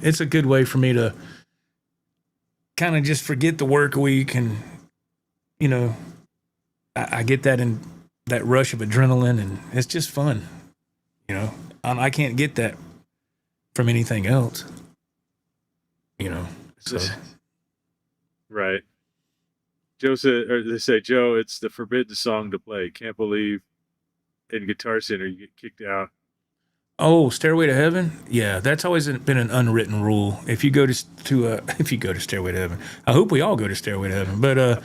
It's a good way for me to kind of just forget the work week and, I get that in that rush of adrenaline, and it's just fun, I can't get that from anything else, so. Right. Joe said, or they say, Joe, it's the forbidden song to play. Can't believe in Guitar Center you get kicked out. Oh, Stairway to Heaven? Yeah, that's always been an unwritten rule. If you go to Stairway to Heaven, I hope we all go to Stairway to Heaven. But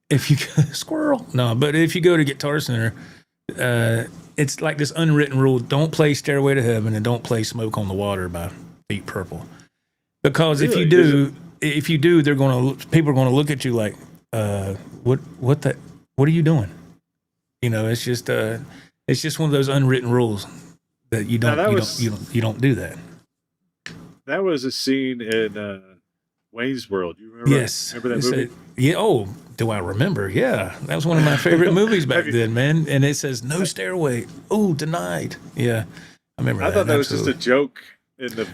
if you squirrel, no. But if you go to Guitar Center, it's like this unwritten rule: don't play Stairway to Heaven and don't play Smoke on the Water by Deep Purple, because really? if you do, people are gonna look at you like, what are you doing? It's just one of those unwritten rules. That you don't do that. That was a scene in Wayne's World. You remember? Yes. Remember that movie? Yeah. Oh, do I remember? Yeah, that was one of my favorite movies back then, man. And it says no stairway. Oh, denied. Yeah, I remember. I thought that was just a joke.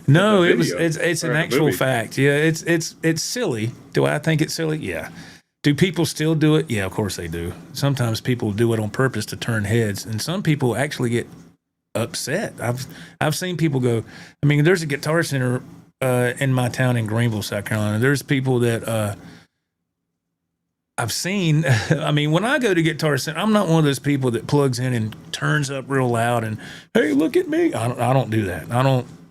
No, it's an actual fact. Yeah, it's silly. Do I think it's silly? Yeah. Do people still do it? Yeah, of course they do. Sometimes people do it on purpose to turn heads, and some people actually get upset. I've seen people go. I mean, there's a Guitar Center in my town in Greenville, South Carolina. There's people that I've seen. I mean, when I go to Guitar Center, I'm not one of those people that plugs in and turns up real loud and, hey, look at me. I don't do that.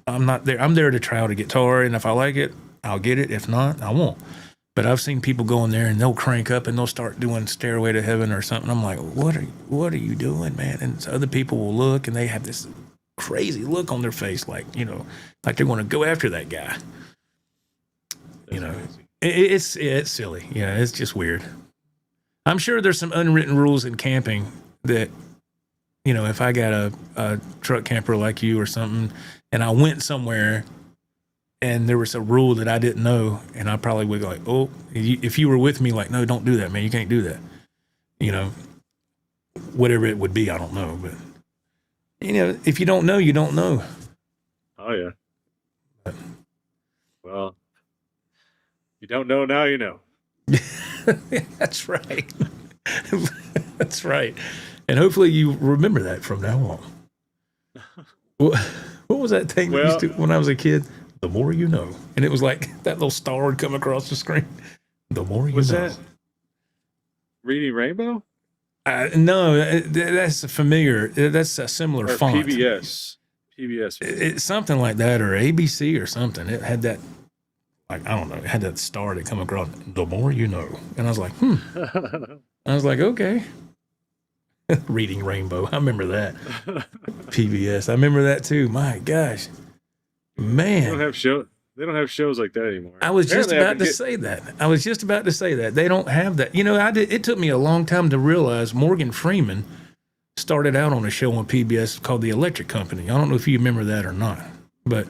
I'm not there. I'm there to try out a guitar, and if I like it, I'll get it. If not, I won't. But I've seen people go in there and they'll crank up and they'll start doing Stairway to Heaven or something. I'm like, what are you doing, man? And so other people will look and they have this crazy look on their face, like, you know, like they want to go after that guy. You know, it's silly. Yeah, it's just weird. I'm sure there's some unwritten rules in camping that, you know, if I got a truck camper like you or something and I went somewhere and there was a rule that I didn't know, and I probably would go like, oh, if you were with me, like, no, don't do that, man. You can't do that. You know, whatever it would be, I don't know. But, you know, if you don't know, you don't know. Oh, yeah. Well, you don't know, now you know. That's right. That's right. And hopefully you remember that from now on. What was that thing we used to, when I was a kid? The more you know. And it was like that little star would come across the screen. The more you know. Was that Reading Rainbow? No, that's a familiar. That's a similar Or font. PBS. It's something like that, or ABC or something. It had that, like, I don't know, it had that star that come across. The more you know. And I was like, I was like, okay. Reading Rainbow. I remember that. PBS. I remember that too. My gosh. Man. They don't have shows like that anymore. I was just about to say that. They don't have that. You know, it took me a long time to realize Morgan Freeman started out on a show on PBS called The Electric Company. I don't know if you remember that or not, but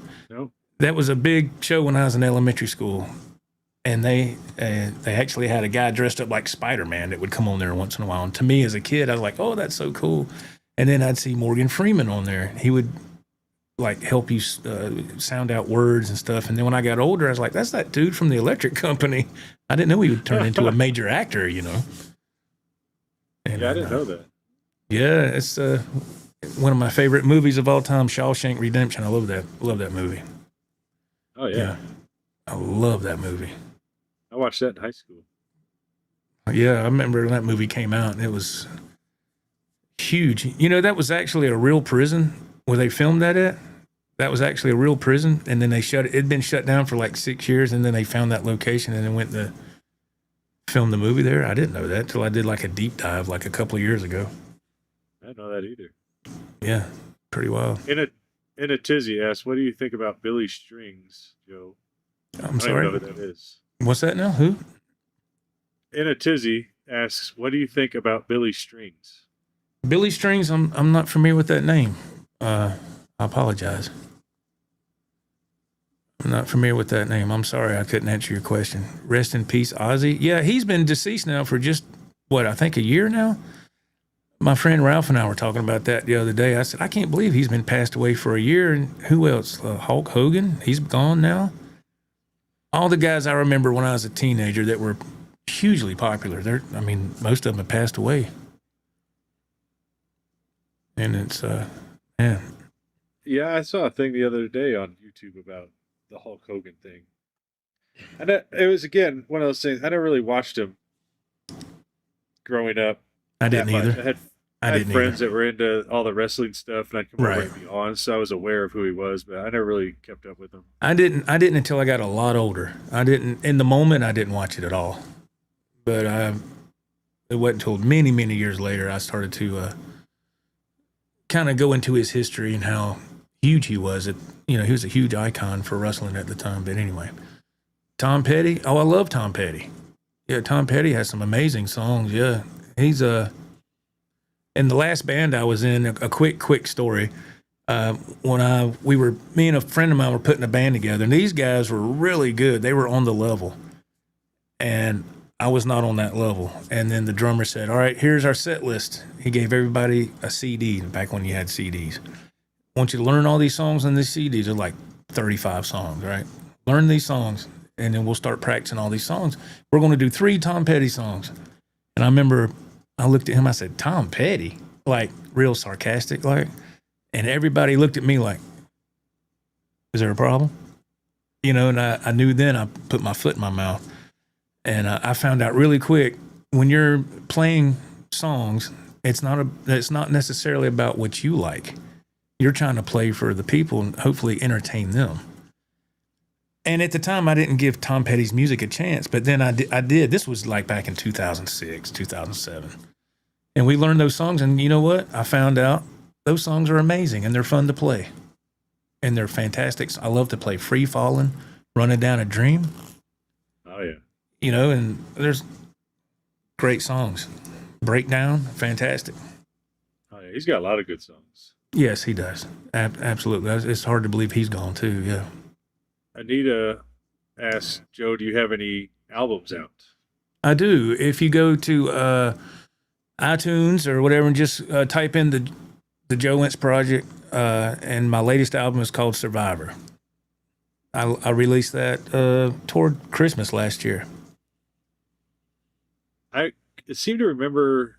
that was a big show when I was in elementary school. And they actually had a guy dressed up like Spider-Man that would come on there once in a while. And to me as a kid, I was like, oh, that's so cool. And then I'd see Morgan Freeman on there. He would like help you sound out words and stuff. And then when I got older, I was like, that's that dude from The Electric Company. I didn't know he would turn into a major actor, you know. And, yeah, I didn't know that. Yeah, it's one of my favorite movies of all time, Shawshank Redemption. I love that movie. Oh, yeah. I love that movie. I watched that in high school. Yeah, I remember when that movie came out, and it was huge. You know, that was actually a real prison where they filmed that at. That was actually a real prison, and then they shut it. It'd been shut down for like 6 years, and then they found that location and then went to film the movie there. I didn't know that until I did like a deep dive like a couple of years ago. I didn't know that either. Yeah, pretty wild. In a tizzy asks, what do you think about Billy Strings, Joe? I'm sorry. I don't know who that is. What's that now? Who? In a tizzy asks, what do you think about Billy Strings? Billy Strings, I'm not familiar with that name. I apologize. I'm not familiar with that name. I'm sorry I couldn't answer your question. Rest in peace, Ozzy. Yeah, he's been deceased now for just, I think a year now? My friend Ralph and I were talking about that the other day. I said, I can't believe he's been passed away for a year. And who else? Hulk Hogan, he's gone now. All the guys I remember when I was a teenager that were hugely popular, most of them have passed away. And it's, yeah. Yeah, I saw a thing the other day on YouTube about the Hulk Hogan thing. And it was, again, one of those things. I never really watched him growing up. I didn't either. I had friends that were into all the wrestling stuff, and I'd come over and be on, so I was aware of who he was, but I never really kept up with him. I didn't until I got a lot older. In the moment, I didn't watch it at all. But it wasn't until many, many years later I started to kind of go into his history and how huge he was. He was a huge icon for wrestling at the time. But anyway, Tom Petty. Oh, I love Tom Petty. Yeah, Tom Petty has some amazing songs. Yeah, he's in the last band I was in. A quick story. When me and a friend of mine were putting a band together, and these guys were really good. They were on the level, and I was not on that level. And then the drummer said, all right, here's our set list. He gave everybody a CD, back when you had CDs. I want you to learn all these songs on these CDs. They're like 35 songs, right? Learn these songs, and then we'll start practicing all these songs. We're going to do 3 Tom Petty songs. And I remember I looked at him, I said, Tom Petty? Like, real sarcastic, like. And everybody looked at me like, is there a problem? you know, and I knew then I put my foot in my mouth. And I found out really quick, when you're playing songs, it's not necessarily about what you like. You're trying to play for the people and hopefully entertain them. And at the time, I didn't give Tom Petty's music a chance, but then I did. This was like back in 2006, 2007. And we learned those songs, and you know what? I found out those songs are amazing, and they're fun to play. And they're fantastic. I love to play Free Fallin', Running Down a Dream. Oh, yeah. You know, and there's great songs. Breakdown, fantastic. Oh, yeah. He's got a lot of good songs. Yes, he does. Absolutely. It's hard to believe he's gone too, yeah. Anita asked, Joe, do you have any albums out? I do. If you go to iTunes or whatever and just type in the Joe Wentz Project, and my latest album is called Survivor. I released that toward Christmas last year. I seem to remember,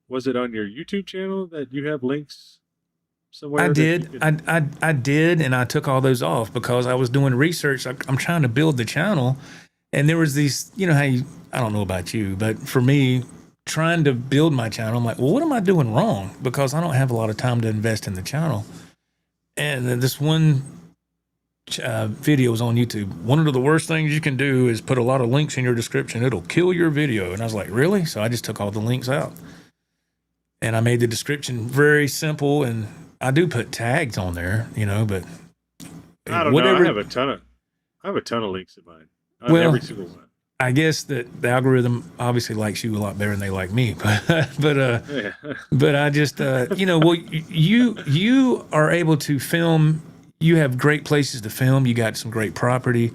was it on your YouTube channel that you have links somewhere? I did. I did, and I took all those off because I was doing research. I'm trying to build the channel, and there was these, you know how I don't know about you, but for me, trying to build my channel, I'm like, well, what am I doing wrong? Because I don't have a lot of time to invest in the channel. And then this one video was on YouTube. One of the worst things you can do is put a lot of links in your description. It'll kill your video. And I was like, really? So I just took all the links out. And I made the description very simple. And I do put tags on there, you know, but I don't know. I have a ton of links in mine. On every single one. I guess that the algorithm obviously likes you a lot better than they like me, but I just, you know, well, you are able to film. You have great places to film. You got some great property.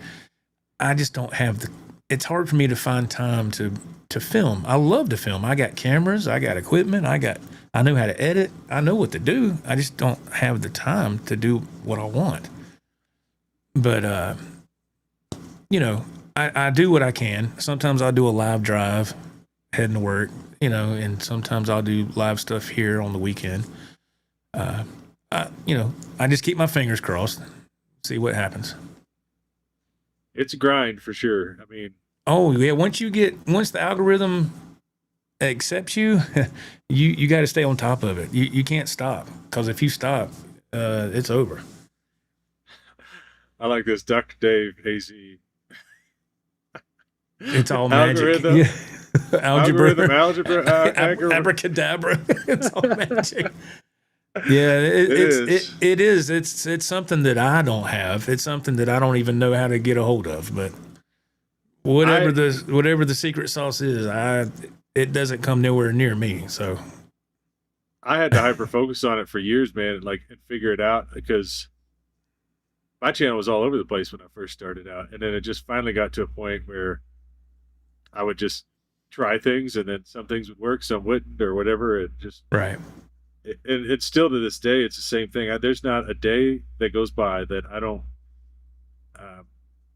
I just don't have it's hard for me to find time to film. I love to film. I got cameras. I got equipment. I know how to edit. I know what to do. I just don't have the time to do what I want. But, you know, I do what I can. Sometimes I'll do a live drive heading to work, you know, and sometimes I'll do live stuff here on the weekend. You know, I just keep my fingers crossed, see what happens. It's a grind for sure. I mean, oh yeah, once the algorithm accepts you, you got to stay on top of it. You can't stop, because if you stop, it's over. I like this Dr. Dave AZ. It's all magic. Yeah. Algebra. Abracadabra. It's all magic. Yeah, it is. It's something that I don't have. It's something that I don't even know how to get a hold of. But whatever the secret sauce is, it doesn't come nowhere near me. So I had to hyper focus on it for years, man, and figure it out, because my channel was all over the place when I first started out, and then it just finally got to a point where I would just try things, and then some things would work, some wouldn't, or whatever. It just right. And it's still to this day, it's the same thing. There's not a day that goes by that I don't.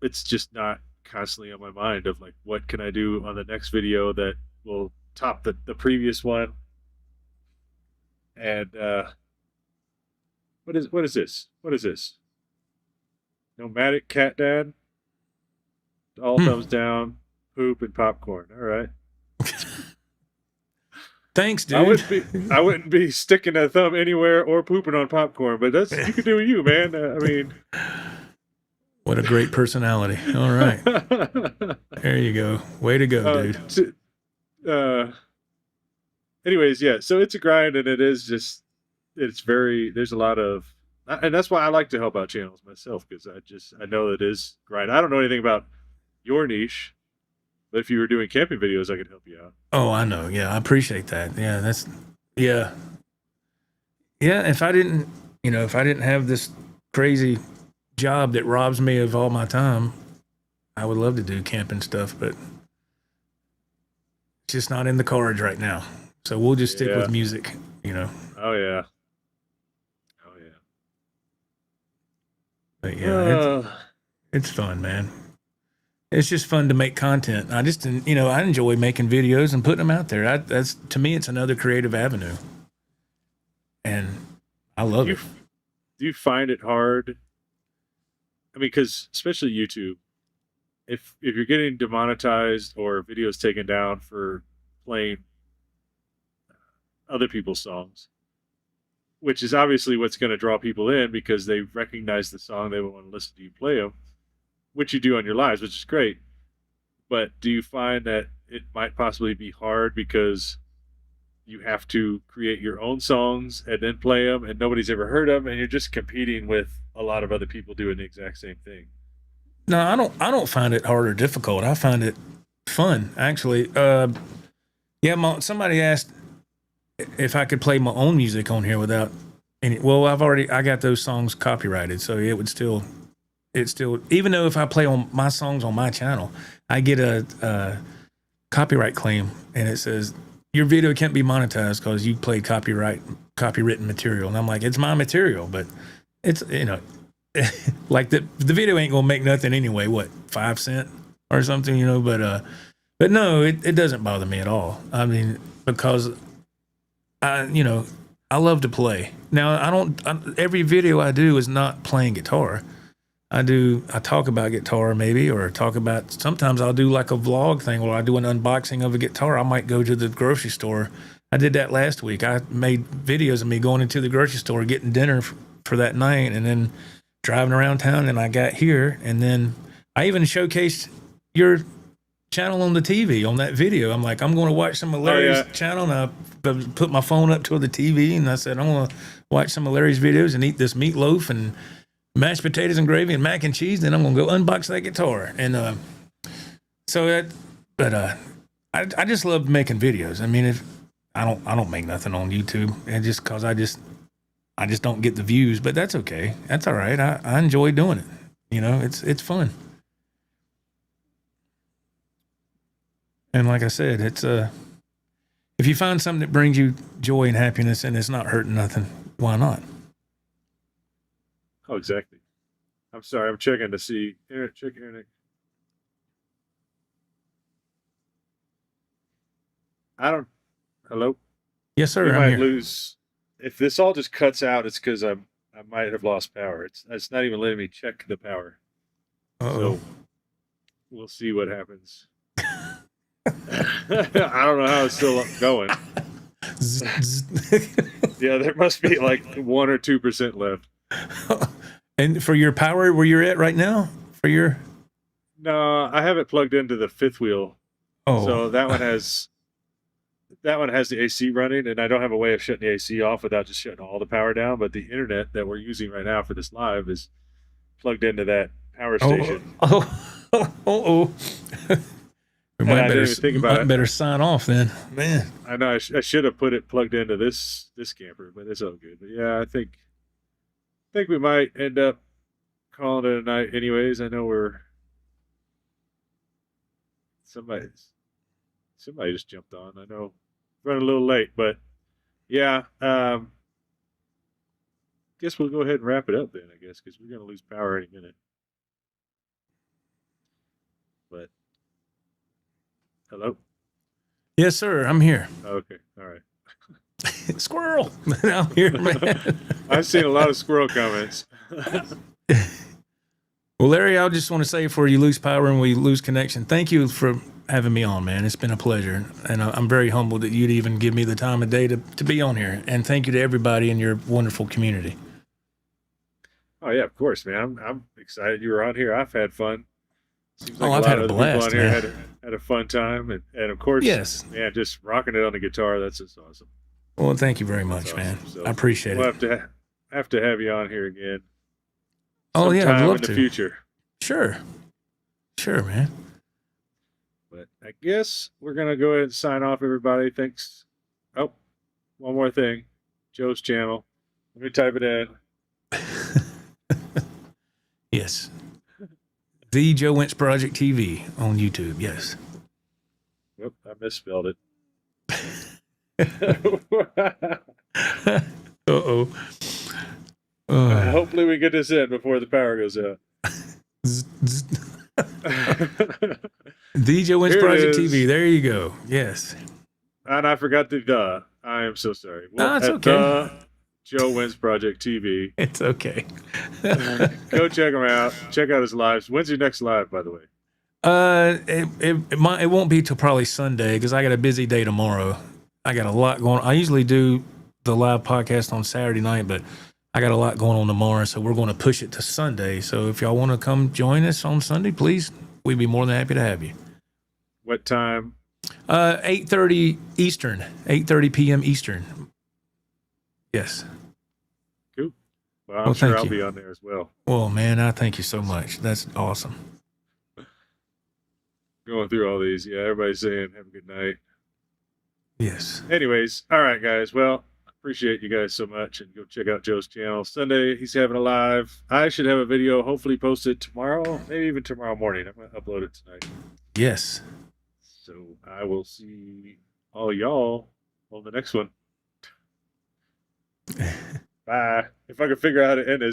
It's just not constantly on my mind of what can I do on the next video that will top the previous one. And what is this? What is this? Nomadic Cat Dad. All thumbs down. Poop and popcorn. All right. Thanks, dude. I wouldn't be sticking a thumb anywhere or pooping on popcorn, but you can do you, man. I mean, what a great personality. All right, there you go. Way to go, dude. Anyways, yeah. So it's a grind, and there's a lot of, and that's why I like to help out channels myself, because I know that it is grind. I don't know anything about your niche. But if you were doing camping videos, I could help you out. Oh, I know. Yeah, I appreciate that. Yeah, yeah. If I didn't have this crazy job that robs me of all my time, I would love to do camping stuff, but it's just not in the cards right now. So we'll just stick with music, you know. Oh yeah. But yeah, it's fun, man. It's just fun to make content. I enjoy making videos and putting them out there. To me, it's another creative avenue, and I love it. Do you find it hard I mean, because especially YouTube, if you're getting demonetized or videos taken down for playing other people's songs, which is obviously what's going to draw people in because they recognize the song, they want to listen to you play them, which you do on your lives, which is great. But do you find that it might possibly be hard because you have to create your own songs and then play them, and nobody's ever heard them, and you're just competing with a lot of other people doing the exact same thing? No, I don't find it hard or difficult. I find it fun, actually. Somebody asked if I could play my own music on here without any. Well, I got those songs copyrighted, so it's still, even though if I play on my songs on my channel, I get a copyright claim, and it says your video can't be monetized because you played copywritten material. And I'm like, it's my material, but it's, like the video ain't gonna make nothing anyway. What, 5 cents or something, but no, it doesn't bother me at all. I mean, because I love to play. Now every video I do is not playing guitar. I talk about guitar maybe, or sometimes I'll do like a vlog thing where I do an unboxing of a guitar. I might go to the grocery store. I did that last week. I made videos of me going into the grocery store, getting dinner for that night, and then driving around town, and I got here, and then I even showcased your channel on the TV on that video. I'm like, I'm going to watch some of Larry's channel, and I put my phone up to the TV, and I said, I'm going to watch some of Larry's videos and eat this meatloaf and mashed potatoes and gravy and mac and cheese. Then I'm going to go unbox that guitar. And I just love making videos. I mean, I don't make nothing on YouTube, and just because I just don't get the views, but that's okay. That's all right. I enjoy doing it. It's fun. And like I said, it's if you find something that brings you joy and happiness and it's not hurting nothing, why not? Oh, exactly. I'm sorry. I'm checking to see. Check internet. Hello? Yes, sir. We I'm might here. lose. If this all just cuts out, it's because I might have lost power. It's not even letting me check the power. Uh-oh. So we'll see what happens. I don't know how it's still going. Yeah, there must be like 1 or 2% left. And for your power, where you're at right now, No, I have it plugged into the fifth wheel. Oh, So that one has the AC running, and I don't have a way of shutting the AC off without just shutting all the power down. But the internet that we're using right now for this live is plugged into that power station. We And I might didn't even think about it. better sign off then, man. I know I should have put it plugged into this camper, but it's all good. But yeah, I think we might end up calling it a night anyways. I know somebody just jumped on. I know running a little late, but yeah, guess we'll go ahead and wrap it up then, I guess, because we're going to lose power any minute. But hello? Yes, sir. I'm here. Okay, all right. Squirrel. I'm here, man. I've seen a lot of squirrel comments. Well, Larry, I just want to say before you lose power and we lose connection, thank you for having me on, man. It's been a pleasure. And I'm very humbled that you'd even give me the time of day to be on here. And thank you to everybody in your wonderful community. Oh yeah, of course, man. I'm excited you were on here. I've had fun. Seems like I've had a blast, people on man. here had a fun time, and of course, Yes. man, just rocking it on the guitar. That's just awesome. Well, thank you very much, That's man. awesome. So I appreciate we'll it. have to have you on here again. Oh, yeah, I'd sometime love in the to. future. Sure, man. But I guess we're gonna go ahead and sign off, everybody. Thanks. Oh, one more thing. Joe's channel. Let me type it in. Yes. The Joe Wentz Project TV on YouTube. Yes. Whoop, I misspelled it. Uh-oh. Hopefully we get this in before the power goes out. The Joe Wentz Here it Project is. TV. There you go. Yes. And I forgot the duh. I am so sorry. No, it's at okay. Joe Wins Project TV. It's okay. Go check him out. Check out his lives. When's your next live, by the way? It won't be till probably Sunday because I got a busy day tomorrow. I got a lot going. I usually do the live podcast on Saturday night, but I got a lot going on tomorrow, so we're going to push it to Sunday. So if y'all want to come join us on Sunday, please, we'd be more than happy to have you. What time? 8:30 Eastern, 8:30 p.m. Eastern. Yes. Cool. Well, I'm sure I'll be on there as well. Well, man, I thank you so much. That's awesome. Going through all these. Yeah, everybody's saying have a good night. Yes. Anyways, all right, guys. Well, appreciate you guys so much, and go check out Joe's channel. Sunday, he's having a live. I should have a video hopefully posted tomorrow, maybe even tomorrow morning. I'm going to upload it tonight. Yes. So I will see all y'all on the next one. Bye. If I can figure out how to end this.